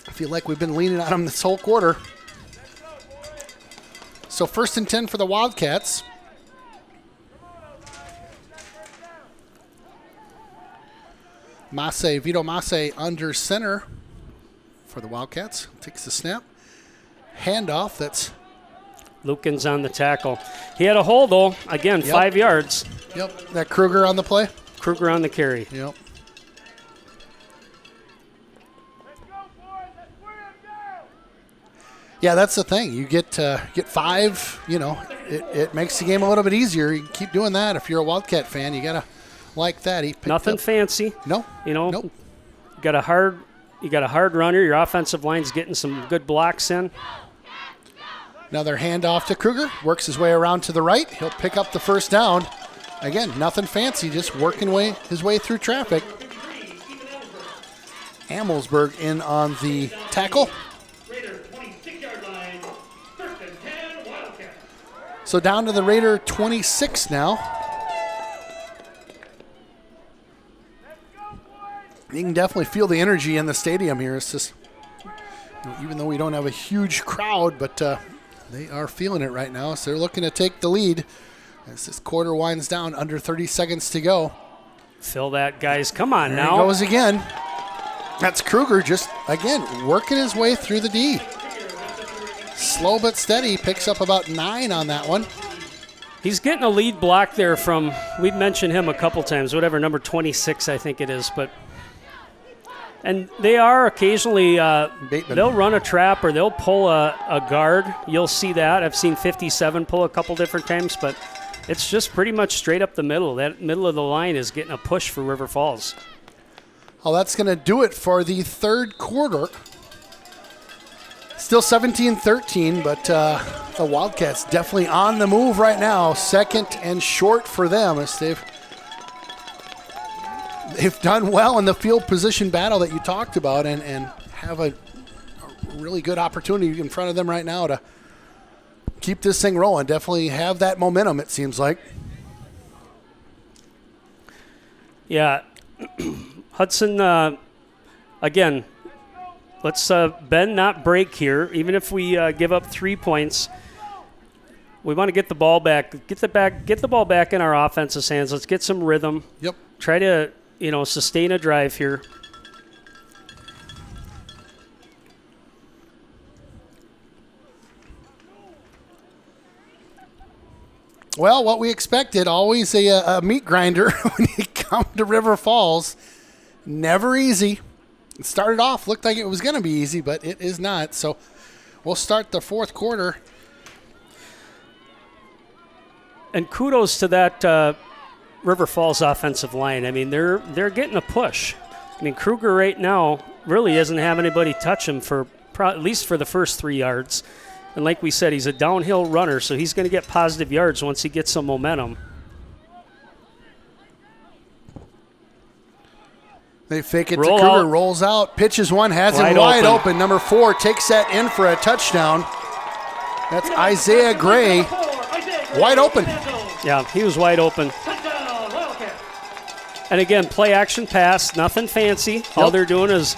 I feel like we've been leaning on them this whole quarter. So 1st and 10 for the Wildcats. Vito Masse under center for the Wildcats. Takes the snap. Handoff, that's Lukens on the tackle. He had a hole, though. Again, 5 yards. Yep, that Kruger on the play. Kruger on the carry. Yep. Yeah, that's the thing. You get 5, it makes the game a little bit easier. You can keep doing that. If you're a Wildcat fan, you got to like that. Nothing fancy. No. Nope. You got a hard runner. Your offensive line's getting some good blocks in. Another handoff to Kruger. Works his way around to the right. He'll pick up the 1st down. Again, nothing fancy, just working his way through traffic. Amelsberg in on the tackle. So down to the Raider 26 now. You can definitely feel the energy in the stadium here. It's just, even though we don't have a huge crowd, but they are feeling it right now. So they're looking to take the lead as this quarter winds down, under 30 seconds to go. Fill that, guys. Come on There now. he goes again. That's Kruger just, again, working his way through the D. Slow but steady. Picks up about 9 on that one. He's getting a lead block there from, we've mentioned him a couple times, whatever, number 26 I think it is. And they are occasionally, they'll run a trap or they'll pull a guard. You'll see that. I've seen 57 pull a couple different times, but it's just pretty much straight up the middle. That middle of the line is getting a push for River Falls. Well, that's going to do it for the 3rd quarter. Still 17-13, but the Wildcats definitely on the move right now. 2nd and short for them as they've done well in the field position battle that you talked about and have a really good opportunity in front of them right now to keep this thing rolling. Definitely have that momentum, it seems like. Yeah. Hudson, again, let's bend, not break here. Even if we give up 3 points, we want to get the ball back. Get the ball back in our offense's hands. Let's get some rhythm. Yep. Try to, sustain a drive here. Well, what we expected, always a meat grinder when you come to River Falls. Never easy. It started off, looked like it was going to be easy, but it is not. So we'll start the 4th quarter. And kudos to that River Falls offensive line. I mean, they're getting a push. I mean, Kruger right now really doesn't have anybody touch him for at least for the first 3 yards. And like we said, he's a downhill runner, so he's going to get positive yards once he gets some momentum. They fake it Roll to Kruger, out. rolls out, pitches one, has him wide open. Number 4 takes that in for a touchdown. That's Isaiah Gray, wide open. Yeah, he was wide open. Touchdown, Wildcats. And again, play action pass, nothing fancy. All they're doing is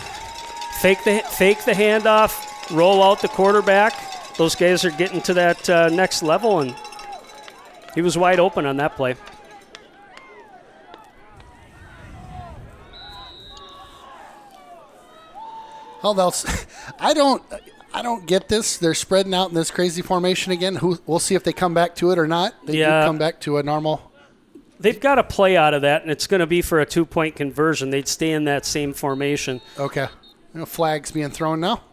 fake the handoff, roll out the quarterback. Those guys are getting to that next level, and he was wide open on that play. Oh, I don't get this. They're spreading out in this crazy formation again. We'll see if they come back to it or not. They do come back to a normal. They've got to play out of that, and it's going to be for a 2-point conversion. They'd stay in that same formation. Okay. Flags being thrown now.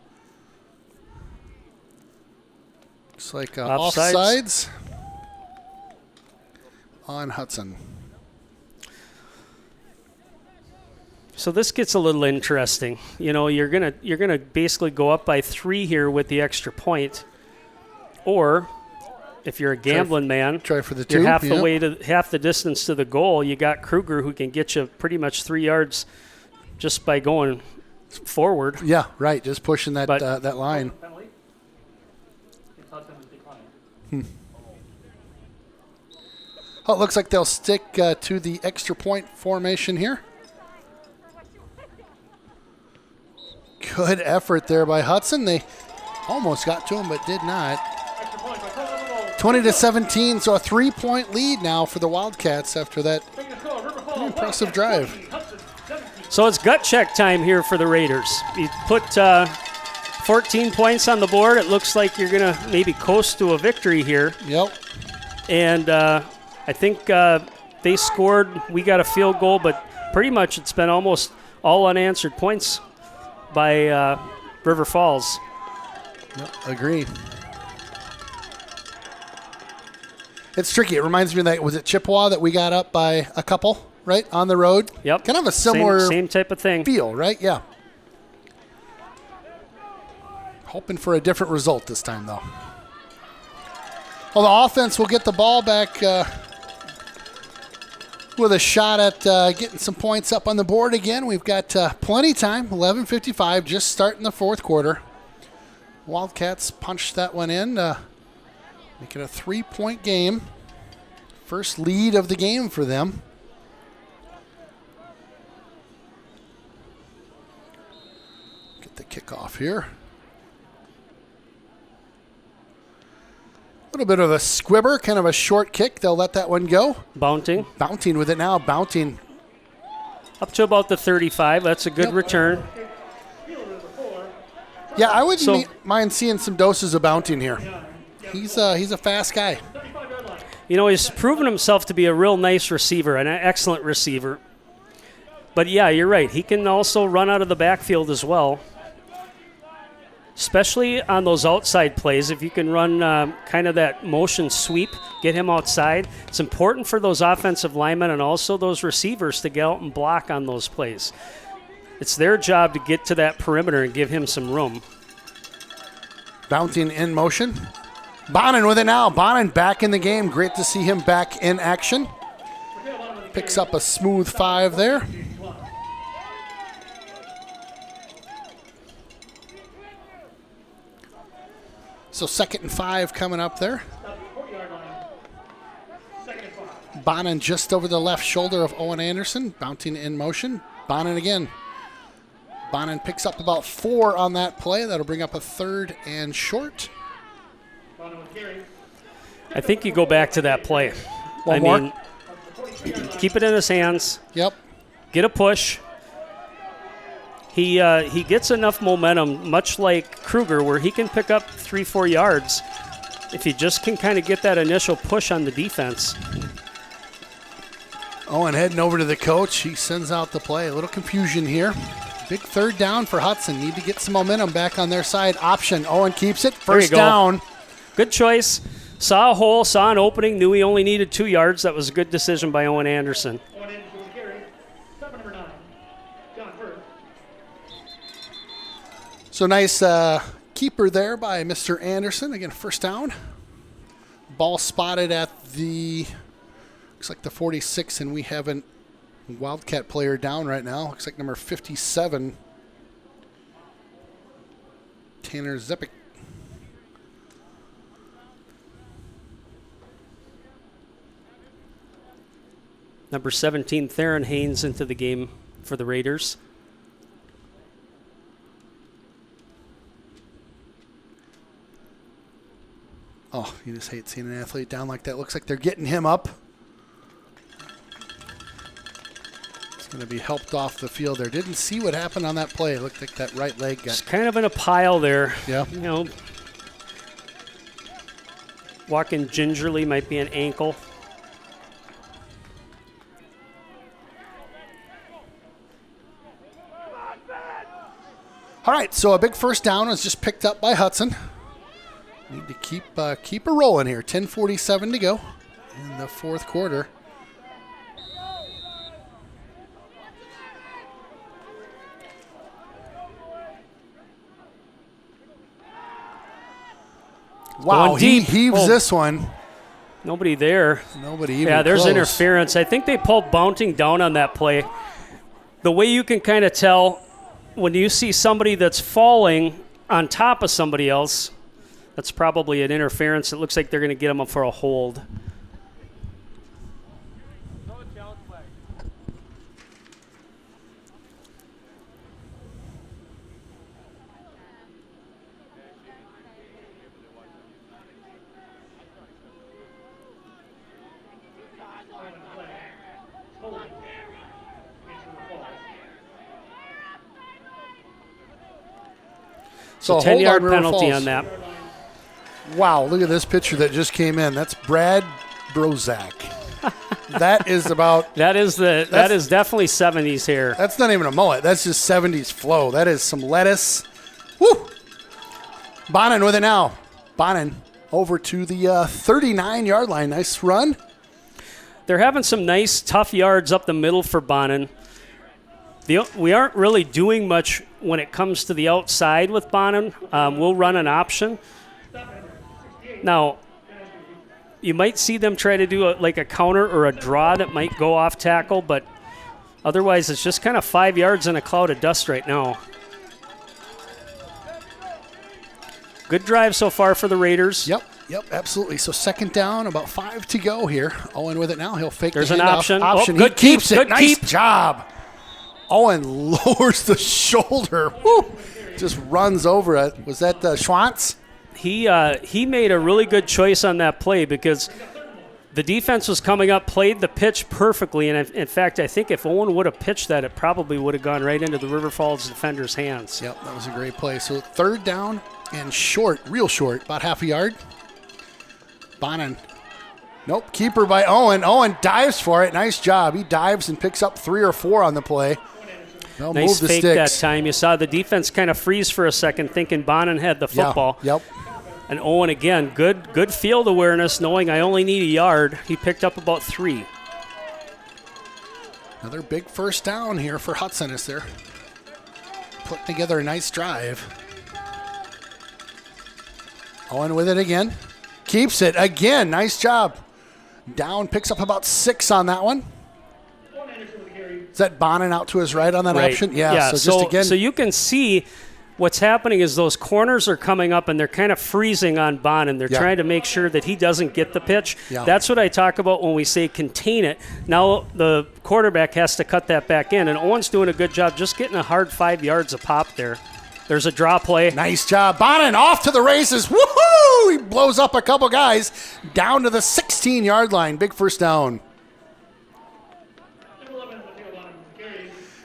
Looks like offsides on Hudson. So this gets a little interesting. You know, you're gonna basically go up by 3 here with the extra point, or if you're a gambling man, try for the 2. You're half the distance to the goal. You got Kruger, who can get you pretty much 3 yards just by going forward. Yeah, right. Just pushing that that line. Oh, it looks like they'll stick to the extra point formation here. Good effort there by Hudson. They almost got to him, but did not. 20-17, so a 3-point lead now for the Wildcats after that impressive drive. So it's gut check time here for the Raiders. You put 14 points on the board. It looks like you're going to maybe coast to a victory here. Yep. And I think they scored. We got a field goal, but pretty much it's been almost all unanswered points by River Falls. Yep, agree. It's tricky. It reminds me of that, was it Chippewa that we got up by a couple, right, on the road? Yep. Kind of a similar same type of thing. Feel, right? Yeah. Hoping for a different result this time, though. Well, the offense will get the ball back with a shot at getting some points up on the board again. We've got plenty of time, 11:55, just starting the fourth quarter. Wildcats punched that one in, make it a 3-point game. First lead of the game for them. Get the kickoff here. A little bit of a squibber, kind of a short kick. They'll let that one go. Bounting with it now. Bounting. Up to about the 35. That's a good return. Yeah, I wouldn't mind seeing some doses of Bounting here. He's a fast guy. You know, he's proven himself to be a real nice receiver, an excellent receiver. But, yeah, you're right. He can also run out of the backfield as well, especially on those outside plays. If you can run kind of that motion sweep, get him outside, it's important for those offensive linemen and also those receivers to get out and block on those plays. It's their job to get to that perimeter and give him some room. Bounting in motion. Bonin with it now. Bonin back in the game. Great to see him back in action. Picks up a smooth 5 there. So 2nd and 5 coming up there. Bonin just over the left shoulder of Owen Anderson. Bounting in motion. Bonin again. Bonin picks up about 4 on that play. That'll bring up a 3rd and short. I think you go back to that play. One more. Mean, keep it in his hands. Yep. Get a push. He gets enough momentum, much like Kruger, where he can pick up 3-4 yards if he just can kind of get that initial push on the defense. Owen heading over to the coach. He sends out the play. A little confusion here. Big 3rd down for Hudson. Need to get some momentum back on their side. Option. Owen keeps it. First down. Good choice. Saw a hole, saw an opening, knew he only needed 2 yards. That was a good decision by Owen Anderson. So nice keeper there by Mr. Anderson. Again, first down. Ball spotted at the, looks like the 46, and we have a Wildcat player down right now. Looks like number 57, Tanner Zepik. Number 17, Theron Haynes into the game for the Raiders. Oh, you just hate seeing an athlete down like that. Looks like they're getting him up. He's going to be helped off the field there. Didn't see what happened on that play. It looked like that right leg got... It's kind of in a pile there. Yeah. You know, walking gingerly might be an ankle. All right, so a big first down was just picked up by Hudson. Need to keep her rolling here. 10:47 to go in the fourth quarter. Wow, he heaves this one. Nobody there. Nobody even Yeah, there's close. interference. I think they pulled Bounting down on that play. The way you can kind of tell when you see somebody that's falling on top of somebody else, that's probably an interference. It looks like they're going to get him up for a hold. So 10-yard penalty on that. Wow, look at this picture that just came in. That's Brad Brozak. That is about... that is definitely 70s hair. That's not even a mullet. That's just 70s flow. That is some lettuce. Woo! Bonin with it now. Bonin over to the 39-yard line. Nice run. They're having some nice, tough yards up the middle for Bonin. We aren't really doing much when it comes to the outside with Bonin. We'll run an option. Now, you might see them try to do like a counter or a draw that might go off tackle, but otherwise it's just kind of 5 yards in a cloud of dust right now. Good drive so far for the Raiders. Yep, absolutely. So second down, about 5 to go here. Owen with it now. He'll fake There's the an handoff. option. He keeps it. Good Nice keep. job. Owen lowers the shoulder. Woo! Just runs over it. Was that Schwantz? He made a really good choice on that play because the defense was coming up, played the pitch perfectly, and in fact, I think if Owen would have pitched that, it probably would have gone right into the River Falls defender's hands. Yep, that was a great play. So third down and short, real short, about half a yard. Bonin. Nope, keeper by Owen. Owen dives for it. Nice job. He dives and picks up 3 or 4 on the play. They'll Nice move the fake sticks. that time. You saw the defense kind of freeze for a second, thinking Bonin had the football. Yep. And Owen, again, good field awareness, knowing I only need a yard. He picked up about 3. Another big first down here for Hudson as they're putting together a nice drive. Owen with it again. Keeps it again. Nice job. Down, picks up about 6 on that one. Is that Bonin out to his right on that option? Yeah. So you can see what's happening is those corners are coming up and they're kind of freezing on Bonin. They're trying to make sure that he doesn't get the pitch. Yeah. That's what I talk about when we say contain it. Now the quarterback has to cut that back in, and Owen's doing a good job just getting a hard 5 yards of pop there. There's a draw play. Nice job. Bonin off to the races. Woohoo! He blows up a couple guys down to the 16-yard line. Big first down.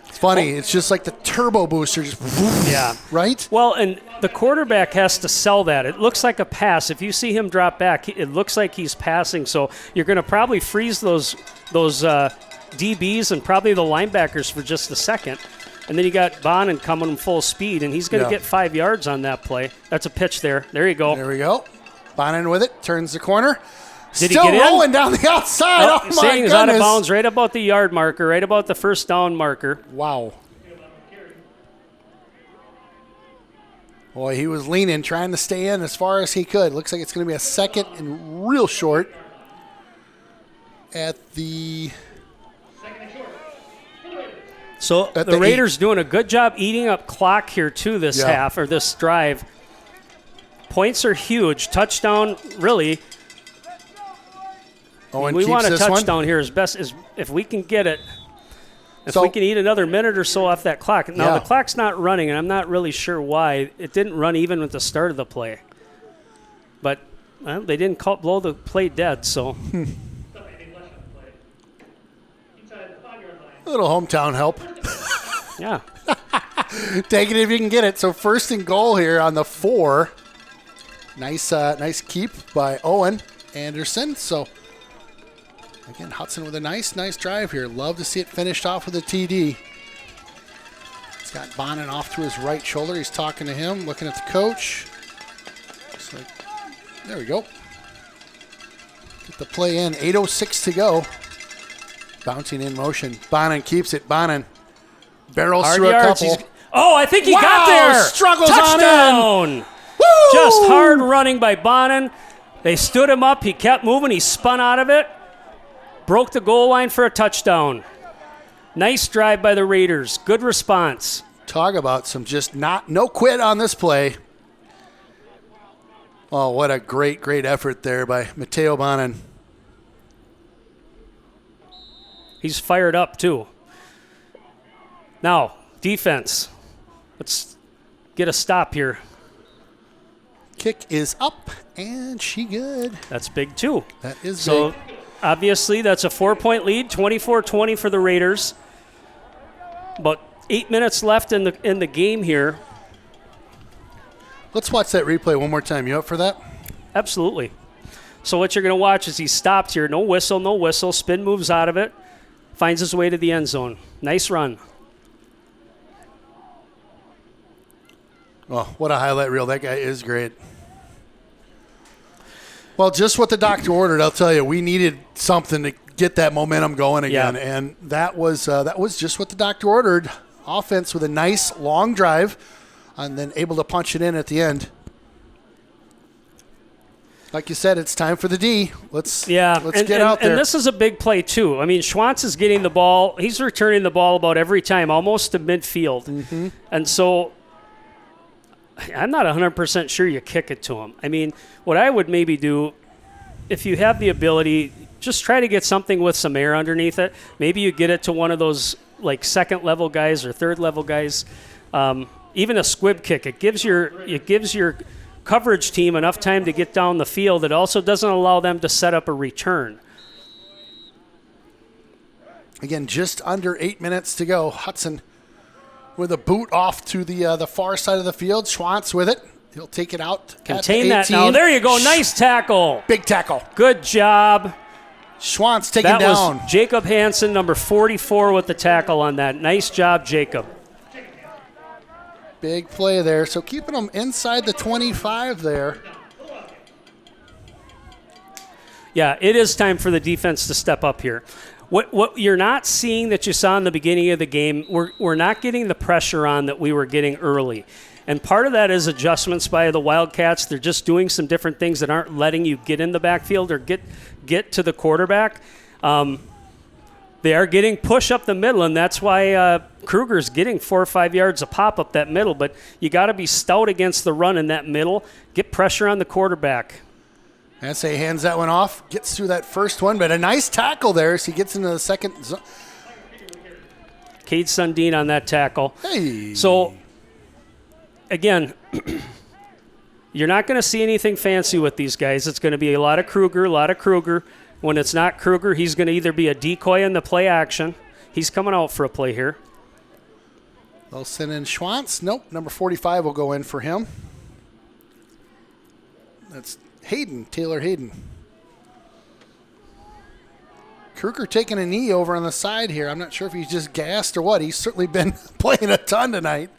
It's funny. It's just like the turbo booster. Just right? Well, and the quarterback has to sell that. It looks like a pass. If you see him drop back, it looks like he's passing. So you're going to probably freeze those DBs and probably the linebackers for just a second. And then you got Bonin coming in full speed, and he's going to get 5 yards on that play. That's a pitch there. There you go. There we go. Bonin with it. Turns the corner. Did Still he get rolling down the outside. Oh, my saying goodness. is out of bounds right about the yard marker, right about the first down marker. Wow. Boy, he was leaning, trying to stay in as far as he could. Looks like it's going to be a second and real short at the... So the Raiders doing a good job eating up clock here, too, this half, or this drive. Points are huge. Touchdown, really. Owen we want a touchdown one. here as best as if we can get it. If we can eat another minute or so off that clock. Now, the clock's not running, and I'm not really sure why. It didn't run even with the start of the play. But they didn't blow the play dead, so. A little hometown help. Yeah. Take it if you can get it. So 1st and goal here on the 4. Nice keep by Owen Anderson. So, again, Hudson with a nice drive here. Love to see it finished off with a TD. He's got Bonin off to his right shoulder. He's talking to him, looking at the coach. Looks like, there we go. Get the play in. 8:06 to go. Bouncing in motion. Bonin keeps it. Bonin barrels Hard through yards. a couple. I think he got there. Struggles Touchdown. on in. Woo! Just hard running by Bonin. They stood him up. He kept moving. He spun out of it. Broke the goal line for a touchdown. Nice drive by the Raiders. Good response. Talk about some just no quit on this play. Oh, what a great effort there by Mateo Bonin. He's fired up, too. Now, defense. Let's get a stop here. Kick is up, and she good. That's big, too. That is so, big. Obviously, that's a 4-point lead, 24-20 for the Raiders. About 8 minutes left in the game here. Let's watch that replay one more time. You up for that? Absolutely. So what you're going to watch is he stopped here. No whistle. Spin moves out of it. Finds his way to the end zone. Nice run. Oh, what a highlight reel. That guy is great. Well, just what the doctor ordered, I'll tell you. We needed something to get that momentum going again, and that was just what the doctor ordered. Offense with a nice long drive, and then able to punch it in at the end. Like you said, it's time for the D. Let's get out there. And this is a big play, too. I mean, Schwantz is getting the ball. He's returning the ball about every time, almost to midfield. Mm-hmm. And so I'm not 100% sure you kick it to him. I mean, what I would maybe do, if you have the ability, just try to get something with some air underneath it. Maybe you get it to one of those, like, second-level guys or third-level guys. Even a squib kick. It gives your coverage team enough time to get down the field. It also doesn't allow them to set up a return. Again, just under 8 minutes to go. Hudson with a boot off to the far side of the field. Schwantz with it. He'll take it out. Contain that now. There you go. Nice tackle. Big tackle. Good job. Schwantz taken down. That was Jacob Hansen, number 44, with the tackle on that. Nice job, Jacob. Big play there. So keeping them inside the 25 there. Yeah, it is time for the defense to step up here. What you're not seeing that you saw in the beginning of the game, we're not getting the pressure on that we were getting early. And part of that is adjustments by the Wildcats. They're just doing some different things that aren't letting you get in the backfield or get to the quarterback. They are getting push up the middle, and that's why Kruger's getting 4 or 5 yards a pop up that middle. But you got to be stout against the run in that middle. Get pressure on the quarterback. SA hands that one off, gets through that first one, but a nice tackle there as he gets into the second. Cade Sundin on that tackle. Hey. So, again, you're not going to see anything fancy with these guys. It's going to be a lot of Kruger. When it's not Kruger, he's going to either be a decoy in the play action. He's coming out for a play here. They'll send in Schwantz. Nope, number 45 will go in for him. That's Taylor Hayden. Kruger taking a knee over on the side here. I'm not sure if he's just gassed or what. He's certainly been playing a ton tonight.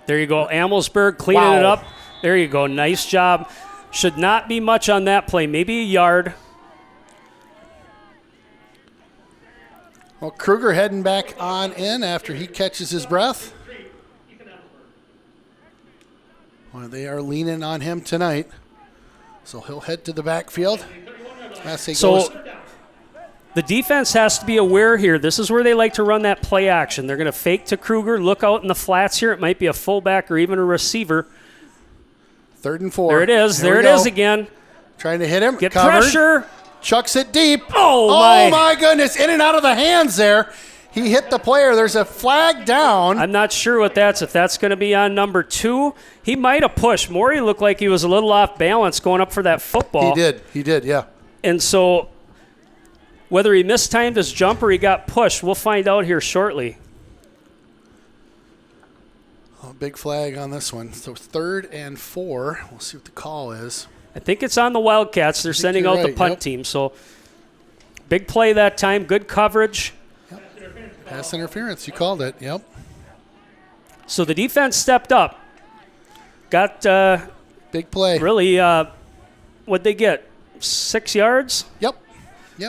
There you go. Amelsberg cleaning it up. There you go. Nice job. Should not be much on that play. Maybe a yard. Well, Kruger heading back on in after he catches his breath. They are leaning on him tonight. So he'll head to the backfield. So the defense has to be aware here. This is where they like to run that play action. They're going to fake to Kruger, look out in the flats here. It might be a fullback or even a receiver. 3rd and 4. There it is. There it is again. Trying to hit him. Get Covered. pressure. Chucks it deep. Oh my goodness. In and out of the hands there. He hit the player. There's a flag down. I'm not sure what that's. If that's going to be on number 2, he might have pushed. Morey looked like he was a little off balance going up for that football. He did, yeah. And so whether he mistimed his jump or he got pushed, we'll find out here shortly. Oh, big flag on this one. So 3rd and 4. We'll see what the call is. I think it's on the Wildcats. They're sending out the punt team. So big play that time. Good coverage. Pass interference, you called it, yep. So the defense stepped up. Got big play. Really, what'd they get? 6 yards? Yep.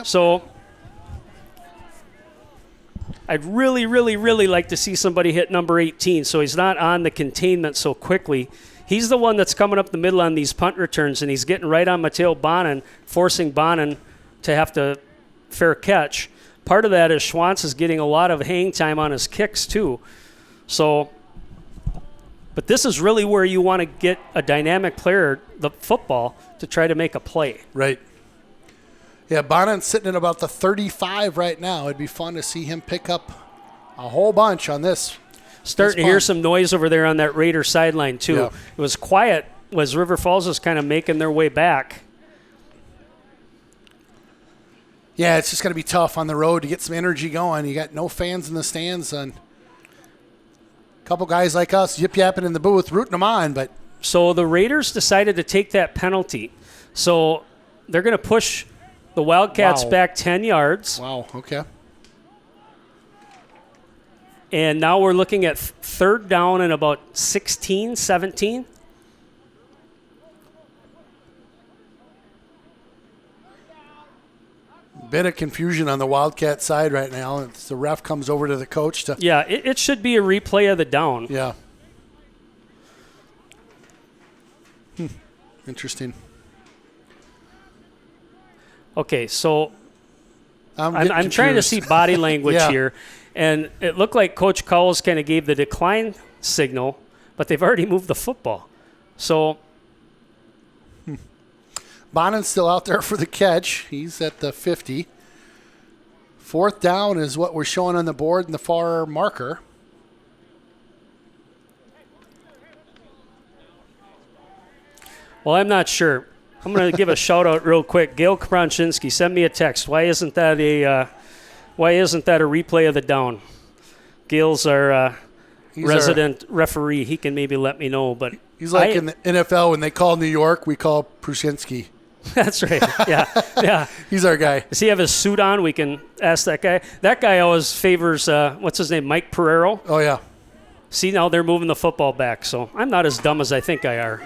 So I'd really, really, really like to see somebody hit number 18 so he's not on the containment so quickly. He's the one that's coming up the middle on these punt returns, and he's getting right on Mateo Bonin, forcing Bonin to have to fair catch. Part of that is Schwantz is getting a lot of hang time on his kicks too. So, but this is really where you want to get a dynamic player, the football, to try to make a play. Right. Yeah, Bonin's sitting at about the 35 right now. It'd be fun to see him pick up a whole bunch on this. Starting to hear some noise over there on that Raider sideline too. Yeah. It was quiet as River Falls was kind of making their way back. Yeah, it's just going to be tough on the road to get some energy going. You got no fans in the stands, and a couple guys like us yip-yapping in the booth, rooting them on. But so the Raiders decided to take that penalty. So they're going to push the Wildcats back 10 yards. Wow, okay. And now we're looking at 3rd down and about 16, 17. Bit of confusion on the Wildcat side right now. The ref comes over to the coach to. Yeah, it should be a replay of the down. Yeah. Interesting. Okay, so I'm trying to see body language here, and it looked like Coach Cowles kind of gave the decline signal, but they've already moved the football. So Bonin's still out there for the catch. He's at the 50. 4th down is what we're showing on the board in the far marker. Well, I'm not sure. I'm going to give a shout out real quick. Gail Kronczynski, send me a text. Why isn't that a replay of the down? Gail's our resident referee. He can maybe let me know. But he's like in the NFL when they call New York, we call Prushinsky. That's right. Yeah. He's our guy. Does he have his suit on? We can ask that guy. That guy always favors, what's his name, Mike Pereiro. Oh, yeah. See, now they're moving the football back, so I'm not as dumb as I think I are.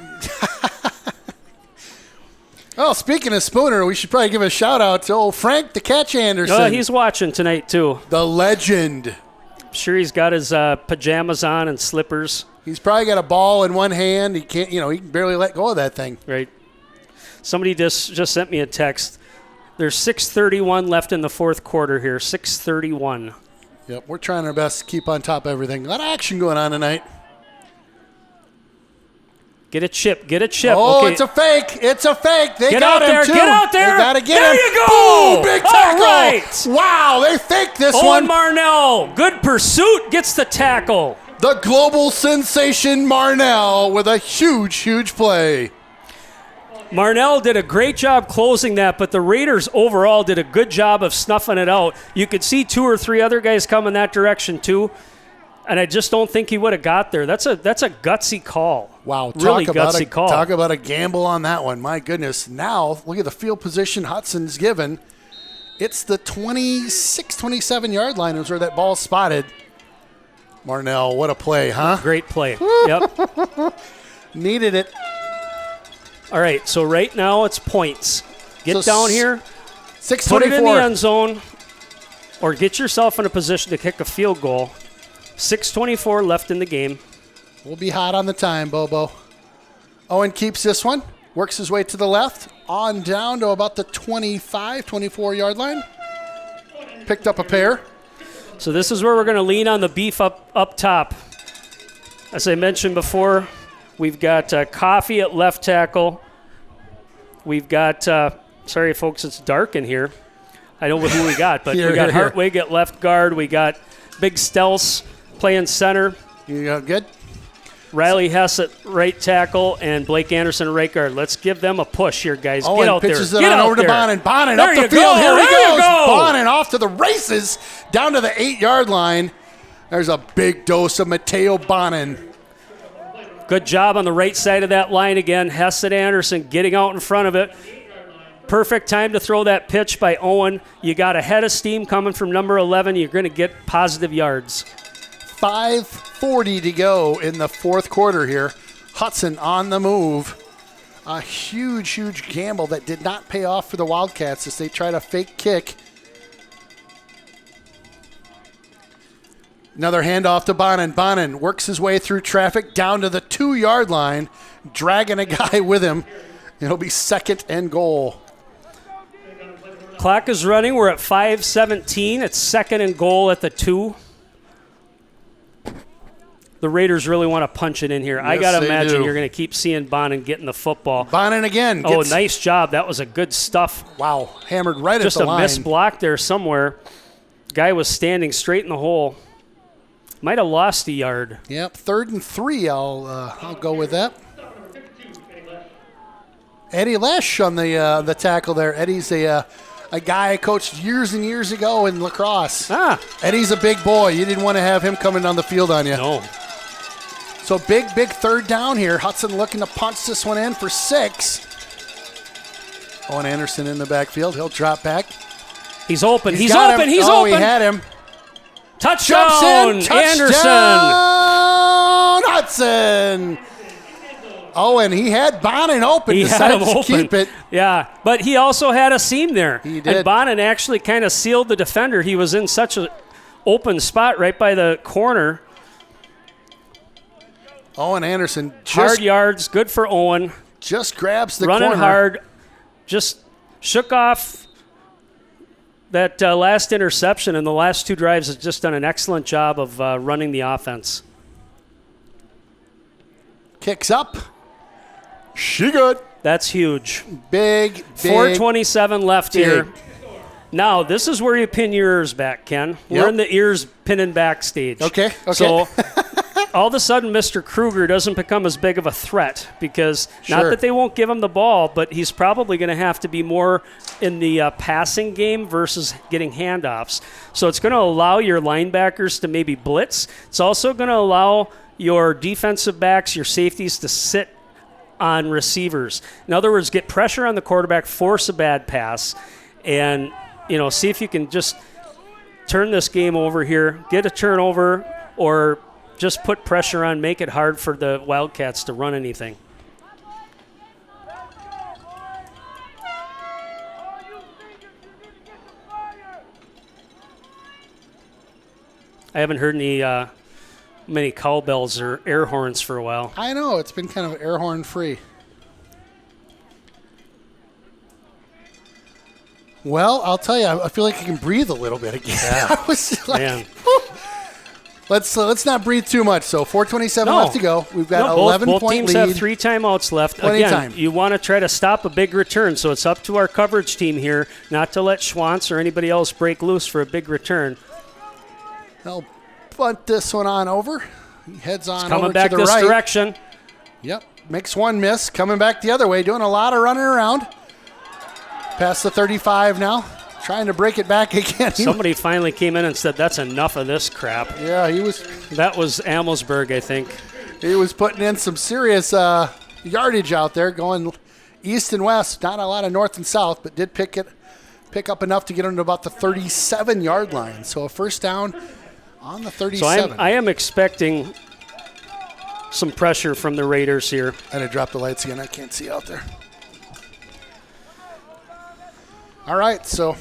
Oh, speaking of Spooner, we should probably give a shout-out to old Frank the Catch Anderson. Oh, he's watching tonight, too. The legend. I'm sure he's got his pajamas on and slippers. He's probably got a ball in one hand. He can't, he can barely let go of that thing. Right. Somebody just sent me a text. There's 6:31 left in the 4th quarter here. 6:31. Yep, we're trying our best to keep on top of everything. A lot of action going on tonight. Get a chip. Oh, okay. It's a fake. They get got out him, there. too. Get out there. They got to get there him. You go. Boom, big tackle. All right. Wow, they faked this Owen one. Marnell, good pursuit, gets the tackle. The global sensation Marnell with a huge play. Marnell did a great job closing that, but the Raiders overall did a good job of snuffing it out. You could see 2 or 3 other guys coming that direction too, and I just don't think he would have got there. That's a gutsy call. Wow, really gutsy call. Talk about a gamble on that one. My goodness. Now, look at the field position Hudson's given. It's the 26, 27-yard line is where that ball's spotted. Marnell, what a play, huh? Great play. Yep. Needed it. All right, so right now it's points. Get down here, 6:24. put it in the end zone, or get yourself in a position to kick a field goal. 6:24 left in the game. We'll be hot on the time, Bobo. Owen keeps this one, works his way to the left, on down to about the 25, 24-yard line. Picked up a pair. So this is where we're going to lean on the beef up top. As I mentioned before, we've got Coffee at left tackle. We've got, sorry folks, it's dark in here. I know who we got, but we got Hartwig at left guard. We got Big Stels playing center. You got good. Riley Hess at right tackle and Blake Anderson at right guard. Let's give them a push here, guys. Get out there. Pitches it on over to Bonin. Bonin up the field. Here he goes. Bonin off to the races, down to the 8-yard line. There's a big dose of Mateo Bonin. Good job on the right side of that line again. Hess and Anderson getting out in front of it. Perfect time to throw that pitch by Owen. You got a head of steam coming from number 11. You're going to get positive yards. 5:40 to go in the fourth quarter here. Hudson on the move. A huge gamble that did not pay off for the Wildcats as they try to fake kick. Another handoff to Bonin. Bonin works his way through traffic down to the 2-yard line, dragging a guy with him. It'll be 2nd and goal. Clock is running. We're at 5:17. It's 2nd and goal at the 2. The Raiders really want to punch it in here. Yes, I got to imagine do. You're going to keep seeing Bonin getting the football. Bonin again. Oh, nice job. That was a good stuff. Wow, hammered right Just at the line. Just a missed block there somewhere. Guy was standing straight in the hole. Might have lost a yard. Yep, 3rd and 3. I'll go with that. Eddie Lesh on the tackle there. Eddie's a guy I coached years and years ago in lacrosse. Eddie's a big boy. You didn't want to have him coming down the field on you. No. So big 3rd down here. Hudson looking to punch this one in for 6. Owen Anderson in the backfield. He'll drop back. He's open. He's open. He's open. He had him. Touchdown, Anderson. Hudson. Oh, and he had Bonin open. He had him open. Keep it. Yeah, but he also had a seam there. He did. And Bonin actually kind of sealed the defender. He was in such an open spot right by the corner. Owen Anderson. Hard yards. Good for Owen. Just grabs the running corner. Hard. Just shook off that last interception, and the last 2 drives has just done an excellent job of running the offense. Kicks up. She good. That's huge. Big. 4:27 left here. Now, this is where you pin your ears back, Ken. We're in the ears pinning back stage. Okay. So all of a sudden, Mr. Kruger doesn't become as big of a threat because not that they won't give him the ball, but he's probably going to have to be more in the passing game versus getting handoffs. So it's going to allow your linebackers to maybe blitz. It's also going to allow your defensive backs, your safeties to sit on receivers. In other words, get pressure on the quarterback, force a bad pass, and see if you can just turn this game over here, get a turnover, or just put pressure on, make it hard for the Wildcats to run anything. I haven't heard many cowbells or air horns for a while. I know. It's been kind of air horn free. Well, I'll tell you, I feel like I can breathe a little bit again. Yeah. I was like, let's not breathe too much. So 4:27 left to go. We've got 11-point both teams lead. have 3 timeouts left. Plenty Again, time. You want to try to stop a big return, so it's up to our coverage team here not to let Schwantz or anybody else break loose for a big return. They'll bunt this one on over. He heads on Coming over back to the this right. direction. Yep, makes one miss. Coming back the other way, doing a lot of running around. Past the 35 now, trying to break it back again. Somebody finally came in and said, that's enough of this crap. Yeah, he was. That was Amelsberg, I think. He was putting in some serious yardage out there, going east and west. Not a lot of north and south, but did pick up enough to get into about the 37-yard line. So a first down on the 37. So I am expecting some pressure from the Raiders here. And I dropped the lights again. I can't see out there. All right, so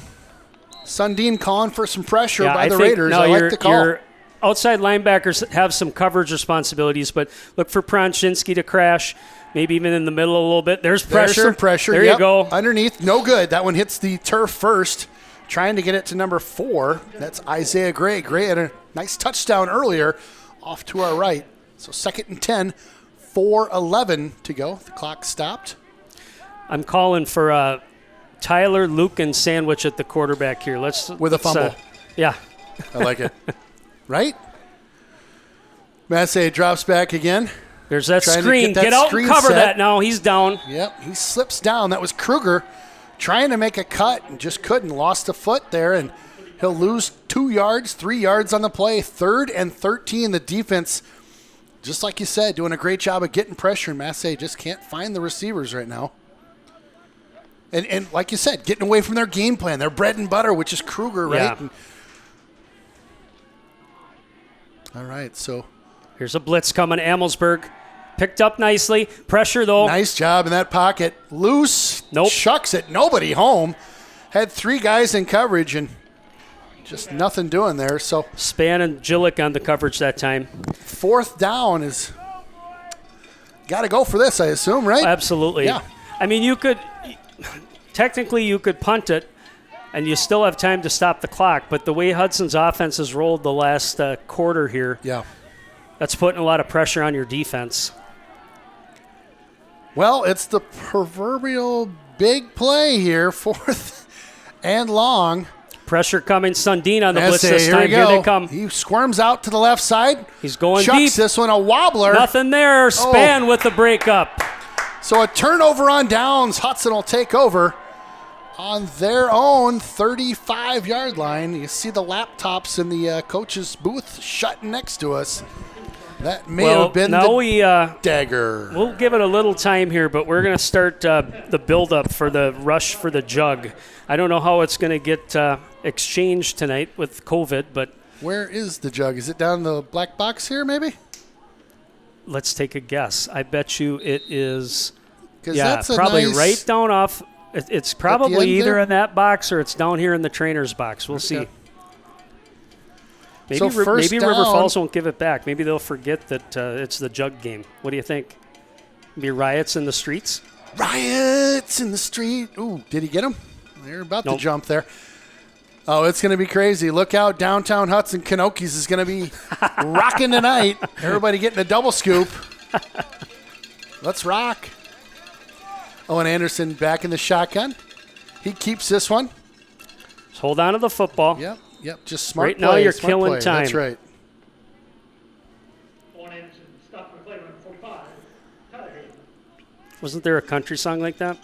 Sundin calling for some pressure by the Raiders. I like the call. outside linebackers have some coverage responsibilities, but look for Pronshinsky to crash, maybe even in the middle a little bit. There's pressure. There's some pressure. There Yep. you go. Underneath, no good. That one hits the turf first. Trying to get it to number 4. That's Isaiah Gray. Gray had a nice touchdown earlier off to our right. So 2nd and 10, 4:11 to go. The clock stopped. I'm calling for a Tyler Lucan sandwich at the quarterback here. With a fumble. Yeah. I like it. Right? Massey drops back again. There's that Trying to screen. get that Get out screen and cover set. that now. He's down. Yep, he slips down. That was Kruger trying to make a cut and just couldn't. Lost a foot there, and he'll lose 2 yards, 3 yards on the play. 3rd and 13. The defense, just like you said, doing a great job of getting pressure. And Massey just can't find the receivers right now. And like you said, getting away from their game plan, their bread and butter, which is Kruger, right? Yeah. All right, so Here's a blitz coming. Amelsberg picked up nicely. Pressure, though. nice job in that pocket. Loose. Nope. Chucks it. Nobody home. Had 3 guys in coverage and just nothing doing there. So Span and Gillick on the coverage that time. 4th down is got to go for this, I assume, right? Absolutely. Yeah. I mean, you could punt it, and you still have time to stop the clock. But the way Hudson's offense has rolled the last quarter here, Yeah. that's putting a lot of pressure on your defense. Well, it's the proverbial big play here, 4th and long. Pressure coming. Sundin on the blitz Massey, this here time. we go. Here they come. He squirms out to the left side. He's going Chucks deep. this one, a wobbler. Nothing there. Span with the breakup. So a turnover on downs. Hudson will take over on their own 35-yard line. You see the laptops in the coach's booth shutting next to us. That may have been now the dagger. We'll give it a little time here, but we're going to start the build-up for the rush for the jug. I don't know how it's going to get exchanged tonight with COVID, but Where is the jug? Is it down in the black box here, maybe? let's take a guess. I bet you it is. 'Cause Yeah, that's a probably nice- right down off. It's probably end either there? in that box or it's down here in the trainer's box. We'll see. Maybe, So first maybe River down- Falls won't give it back. Maybe they'll forget that it's the jug game. What do you think? Be riots in the streets? Riots in the street. Ooh, did he get him? They're about Nope. to jump there. Oh, it's going to be crazy. Look out, downtown Hudson. Kanokis is going to be rocking tonight. Everybody getting a double scoop. Let's rock. Owen Anderson back in the shotgun. He keeps this one. Just hold on to the football. Yep. Just smart Right play. now you're smart killing play. time. That's right. Owen Anderson stopped the play around 45. Tyler Hayden. Wasn't there a country song like that?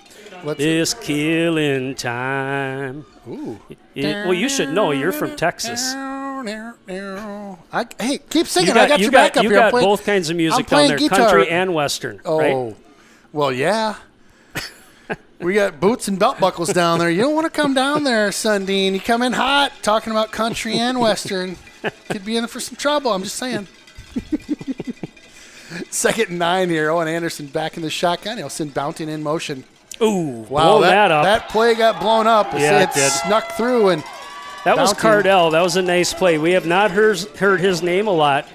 Let's, It's killing time. ooh. Well, you should know. You're from Texas. Hey, keep singing. I got your back up you here. I'm got playing- both kinds of I'm music down playing there, guitar. country and western. Oh, right? well, yeah. We got boots and belt buckles down there. You don't want to come down there, Sundin. You come in hot, talking about country and western. Could be in for some trouble. I'm just saying. 2nd and 9 here. Owen Anderson back in the shotgun. He'll send Bounting in motion. Ooh, Wow, blow that up. That play got blown up. Yeah, it it did. snuck through, and That was Bounty. Cardell. That was a nice play. We have not heard his name a lot.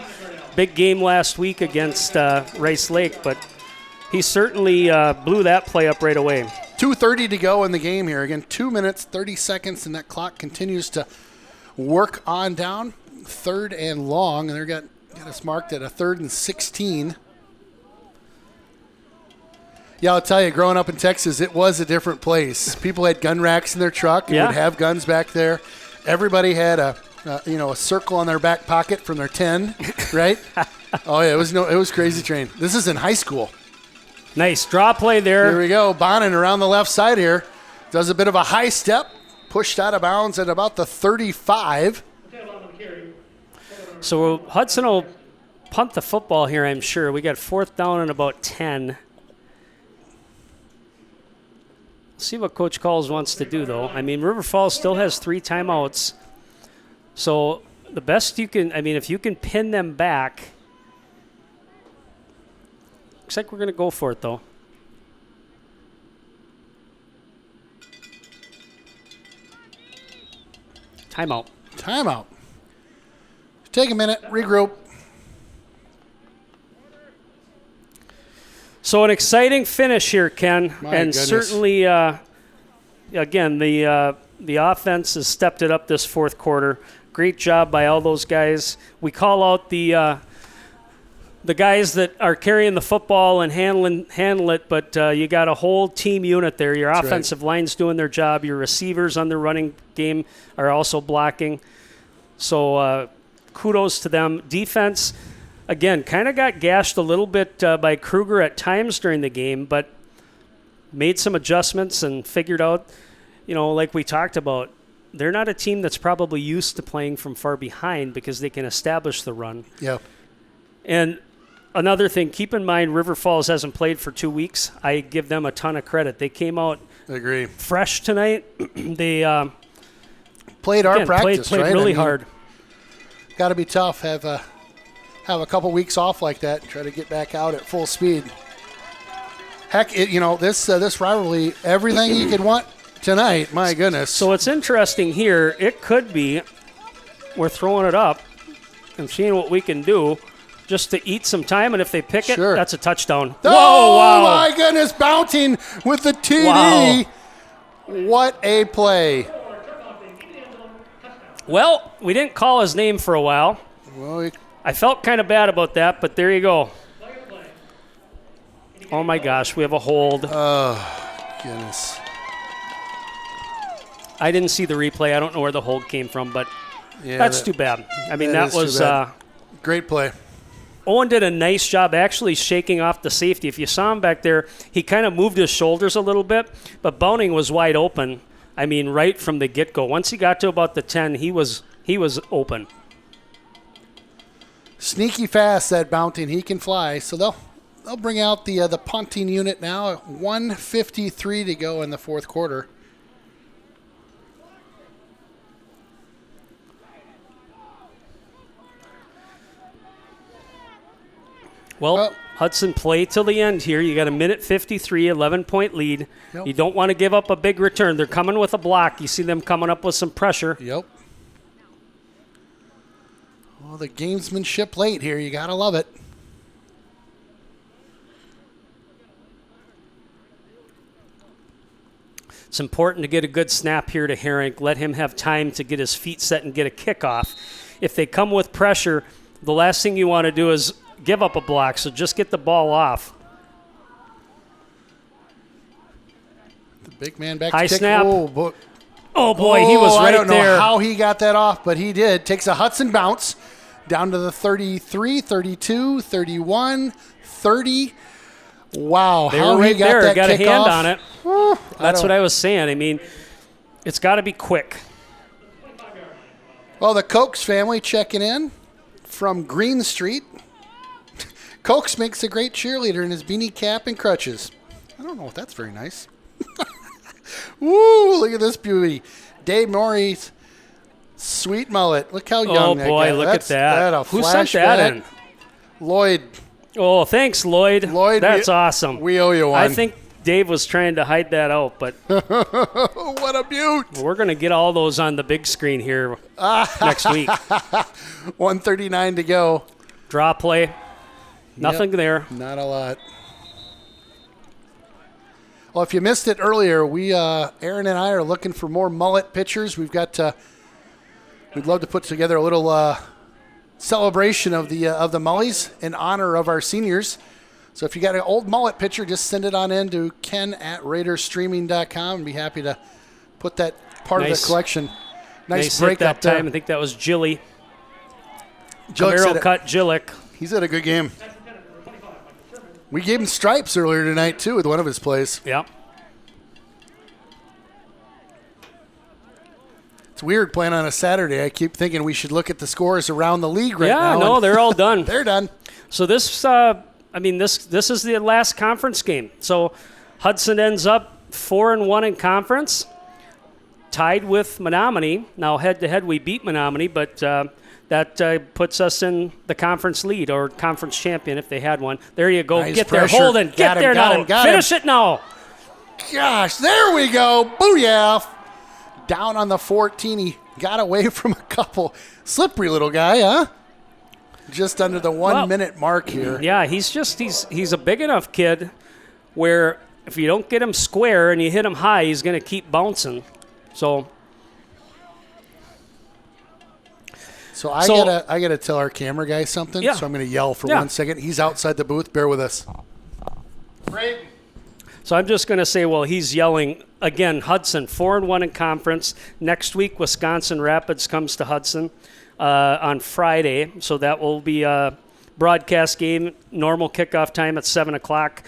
Big game last week against Rice Lake, but he certainly blew that play up right away. 2:30 to go in the game here. Again, 2 minutes, 30 seconds, and that clock continues to work on down. 3rd and long, and they're got us marked at a 3rd and 16. Yeah, I'll tell you, growing up in Texas, it was a different place. People had gun racks in their truck and Yeah. would have guns back there. Everybody had a circle on their back pocket from their 10, right? Oh yeah, it was crazy train. This is in high school. Nice draw play Here there. we go. Bonin around the left side here. Does a bit of a high step. Pushed out of bounds at about the 35. So Hudson will punt the football here, I'm sure. We got 4th down and about 10. See what Coach Calls wants to do, though. I mean, River Falls still has 3 timeouts. So the best you can, if you can pin them back. Looks like we're going to go for it, though. Timeout. Timeout. Take a minute, regroup. So an exciting finish here, Ken, My and goodness. certainly, again, the offense has stepped it up this fourth quarter. Great job by all those guys. We call out the guys that are carrying the football and handle it, but you got a whole team unit there. Your That's offensive line's doing their job. Your receivers on the running game are also blocking. So kudos to them. Defense, again, kind of got gashed a little bit by Kruger at times during the game, but made some adjustments and figured out, like we talked about, they're not a team that's probably used to playing from far behind because they can establish the run. Yeah. And another thing, keep in mind, River Falls hasn't played for 2 weeks. I give them a ton of credit. They came out Agree. fresh tonight. They Played our practice, played right? really hard. Got to be tough. Have a couple weeks off like that and try to get back out at full speed. Heck, this rivalry, everything you could want tonight. My goodness. So it's interesting here. It could be we're throwing it up and seeing what we can do just to eat some time, and if they pick it, Sure. that's a touchdown. Oh, Whoa, wow. my goodness, bouncing with the TD. Wow. What a play. Well, we didn't call his name for a while. Well, I felt kind of bad about that, but there you go. Oh, my gosh, we have a hold. goodness. I didn't see the replay. I don't know where the hold came from, but Yeah, that's too bad. I mean, that that is was too bad. Great play. Owen did a nice job actually shaking off the safety. If you saw him back there, he kind of moved his shoulders a little bit, but Bounting was wide open. I mean, right from the get-go. Once he got to about the 10, he was open. Sneaky fast, that Bouncing. He can fly. So they'll bring out the punting unit now. 1:53 to go in the fourth quarter. Well, Hudson play till the end here. You got a minute 53, 11-point lead. Yep. You don't want to give up a big return. They're coming with a block. You see them coming up with some pressure. Yep. Well, the gamesmanship late here. You got to love it. It's important to get a good snap here to Herring. Let him have time to get his feet set and get a kickoff. If they come with pressure, the last thing you want to do is give up a block, so just get the ball off. The big man back High to kick. snap. Oh, boy, he was right I don't there. know how he got that off, but he did. Takes a Hudson bounce down to the 33, 32, 31, 30. Wow, They how were right he got there. that Got a kickoff. hand on it. Whew, That's what I was saying. I mean, it's got to be quick. Well, the Cokes family checking in from Green Street. Cokes makes a great cheerleader in his beanie cap and crutches. I don't know if that's very nice. Woo, look at this beauty. Dave Norrie's sweet mullet. Look how young that guy. Oh, boy, look at that. A Who sent that flashback. in? Lloyd. Oh, thanks, Lloyd. Lloyd, That's awesome. We owe you one. I think Dave was trying to hide that out, but What a beaut. we're going to get all those on the big screen here next week. 1:39 to go. Draw play. Nothing Yep, there. Not a lot. Well, if you missed it earlier, Aaron and I are looking for more mullet pitchers. We'd love to put together a little celebration of the Mullies in honor of our seniors. So if you got an old mullet pitcher, just send it on in to ken@raiderstreaming.com and be happy to put that part of Nice. the collection. Nice hit break that up there. time. I think that was Jilly. Gillick said Camaro it. cut Jillick. He's had a good game. We gave him stripes earlier tonight, too, with one of his plays. Yep. It's weird playing on a Saturday. I keep thinking we should look at the scores around the league right now. Yeah, no, and they're all done. they're done. So this is the last conference game. So Hudson ends up 4-1 in conference, tied with Menominee. Now head-to-head we beat Menominee, but that puts us in the conference lead or conference champion if they had one. There you go. Nice Get pressure. there, Holden. Got Get him, there got now. him, got Finish him. it now. Gosh, there we go. Booyah. Down on the 14. He got away from a couple. Slippery little guy, huh? just under the 1 minute mark here. Yeah, he's a big enough kid where if you don't get him square and you hit him high, he's going to keep bouncing. So I gotta tell our camera guy something. Yeah. So I'm gonna yell for 1 second. He's outside the booth. Bear with us. Braden. So I'm just going to say, well, he's yelling again. Hudson 4-1 in conference. Next week, Wisconsin Rapids comes to Hudson on Friday. So that will be a broadcast game. Normal kickoff time at 7:00.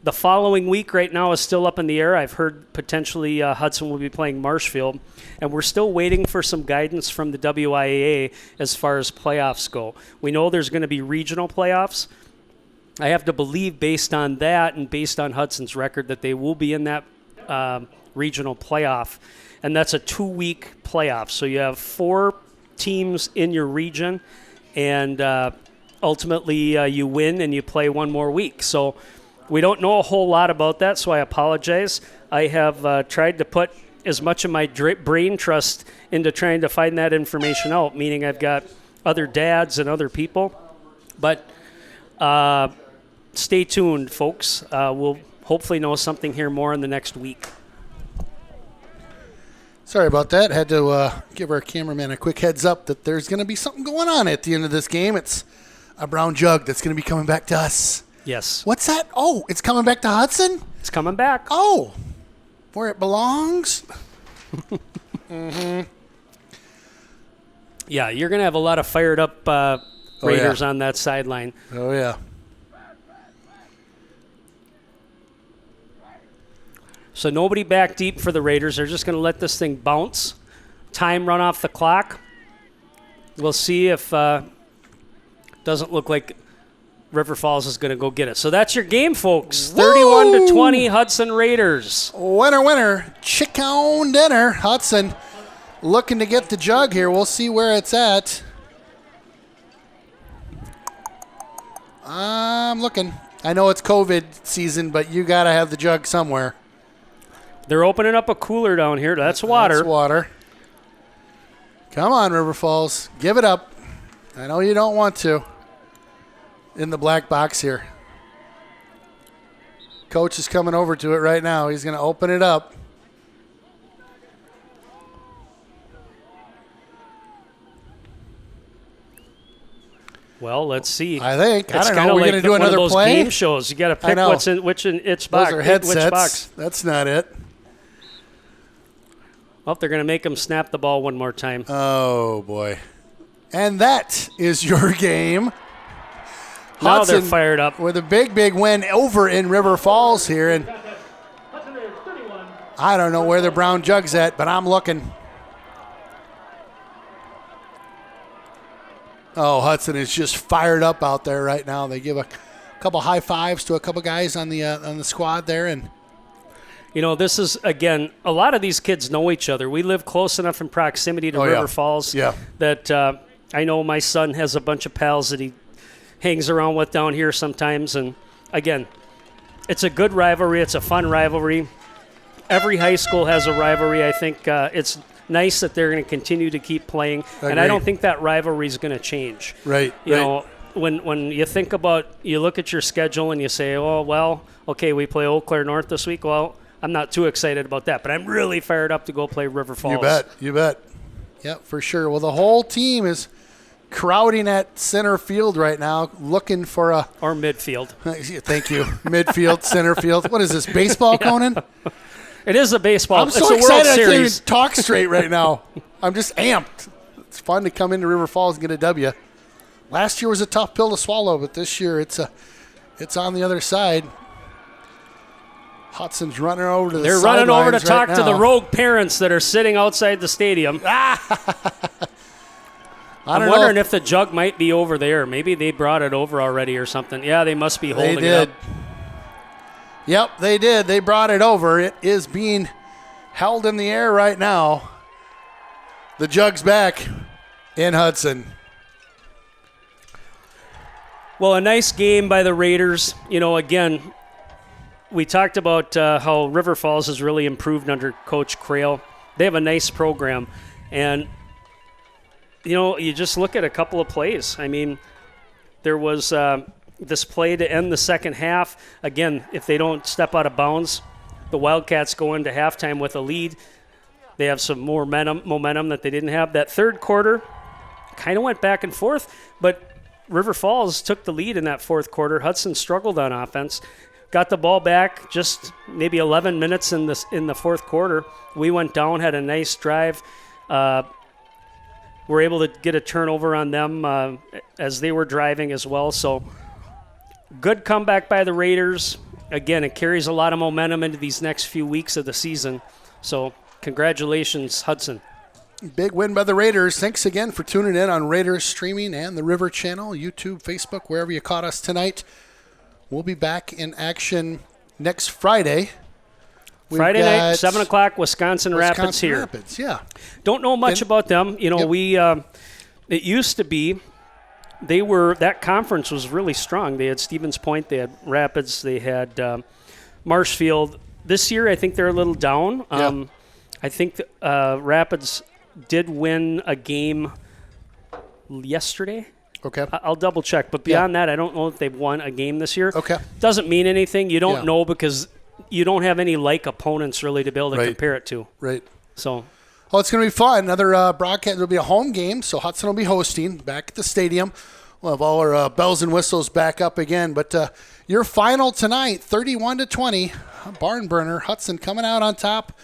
The following week right now is still up in the air. I've heard potentially Hudson will be playing Marshfield, and we're still waiting for some guidance from the WIAA as far as playoffs go. We know there's going to be regional playoffs. I have to believe based on that and based on Hudson's record that they will be in that regional playoff, and that's a 2-week playoff. So you have 4 teams in your region, and ultimately you win and you play one more week. So we don't know a whole lot about that, so I apologize. I have tried to put as much of my brain trust into trying to find that information out, meaning I've got other dads and other people. But stay tuned, folks. We'll hopefully know something here more in the next week. Sorry about that. Had to give our cameraman a quick heads up that there's going to be something going on at the end of this game. It's a brown jug that's going to be coming back to us. Yes. What's that? Oh, it's coming back to Hudson? It's coming back. Oh, where it belongs? Mm-hmm. Yeah, you're going to have a lot of fired up Raiders on that sideline. Oh, yeah. So nobody back deep for the Raiders. They're just going to let this thing bounce. Time run off the clock. We'll see if doesn't look like River Falls is going to go get it. So that's your game, folks. 31-20 Hudson Raiders. Winner, winner. Chicken dinner. Hudson looking to get the jug here. We'll see where it's at. I'm looking. I know it's COVID season, but you got to have the jug somewhere. They're opening up a cooler down here. That's water. That's water. Come on, River Falls. Give it up. I know you don't want to. In the black box here. Coach is coming over to it right now. He's going to open it up. Well, let's see. I think. It's I don't know. We're like going to do one another of those play. game shows. You got to pick what's in which box. Those are headsets. Which box. That's not it. Well, they're going to make him snap the ball one more time. Oh, boy. And that is your game. Now Hudson they're fired up. with a big, big win over in River Falls here. And I don't know where the brown jug's at, but I'm looking. Oh, Hudson is just fired up out there right now. They give a couple high fives to a couple guys on the squad there. And you know, this is, again, a lot of these kids know each other. We live close enough in proximity to River Falls that I know my son has a bunch of pals that he hangs around with down here sometimes. And, again, it's a good rivalry. It's a fun rivalry. Every high school has a rivalry. I think it's nice that they're going to continue to keep playing. And I don't think that rivalry is going to change. Right. You know, when you think about, you look at your schedule and you say, oh, well, okay, we play Eau Claire North this week. Well, I'm not too excited about that, but I'm really fired up to go play River Falls. You bet. Yeah, for sure. Well, the whole team is crowding at center field right now, looking for a... Or midfield. Thank you. Midfield, center field. What is this, baseball, Conan? It is a baseball. I'm so excited I can't even talk straight right now. I'm just amped. It's fun to come into River Falls and get a W. Last year was a tough pill to swallow, but this year it's on the other side. Hudson's running over to the sidelines. They're running over to talk right to the now. rogue parents that are sitting outside the stadium. I'm know wondering if the jug might be over there. Maybe they brought it over already or something. Yeah, they must be holding it up. Yep, they did. They brought it over. It is being held in the air right now. The jug's back in Hudson. Well, a nice game by the Raiders. You know, again, we talked about how River Falls has really improved under Coach Crail. They have a nice program. And, you know, you just look at a couple of plays. I mean, there was this play to end the second half. Again, if they don't step out of bounds, the Wildcats go into halftime with a lead. They have some more momentum that they didn't have. That third quarter kind of went back and forth, but River Falls took the lead in that fourth quarter. Hudson struggled on offense. Got the ball back just maybe 11 minutes in the fourth quarter. We went down, had a nice drive. Were able to get a turnover on them as they were driving as well. So good comeback by the Raiders. Again, it carries a lot of momentum into these next few weeks of the season. So congratulations, Hudson. Big win by the Raiders. Thanks again for tuning in on Raiders Streaming and the River Channel, YouTube, Facebook, wherever you caught us tonight. We'll be back in action next Friday. Friday night, 7 o'clock, Wisconsin Rapids here. Rapids, yeah. Don't know much about them. You know, it used to be that conference was really strong. They had Stevens Point, they had Rapids, they had Marshfield. This year, I think they're a little down. I think Rapids did win a game yesterday. Okay. I'll double check. But beyond that, I don't know if they've won a game this year. Okay. Doesn't mean anything. You don't know because you don't have any like opponents really to be able to compare it to. Right. So. Well, it's going to be fun. Another broadcast. It'll be a home game, so Hudson will be hosting back at the stadium. We'll have all our bells and whistles back up again. But your final tonight, 31-20, barn burner. Hudson coming out on top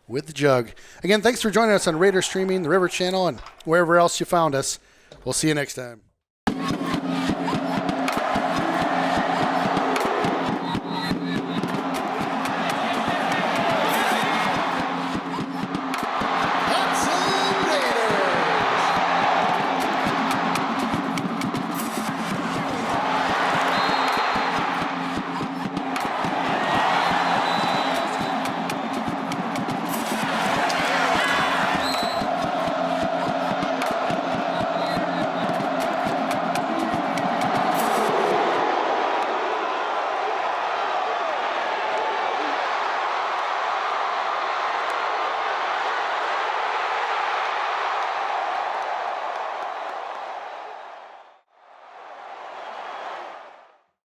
with the jug. Again, thanks for joining us on Raiders Streaming, the River Channel, and wherever else you found us. We'll see you next time.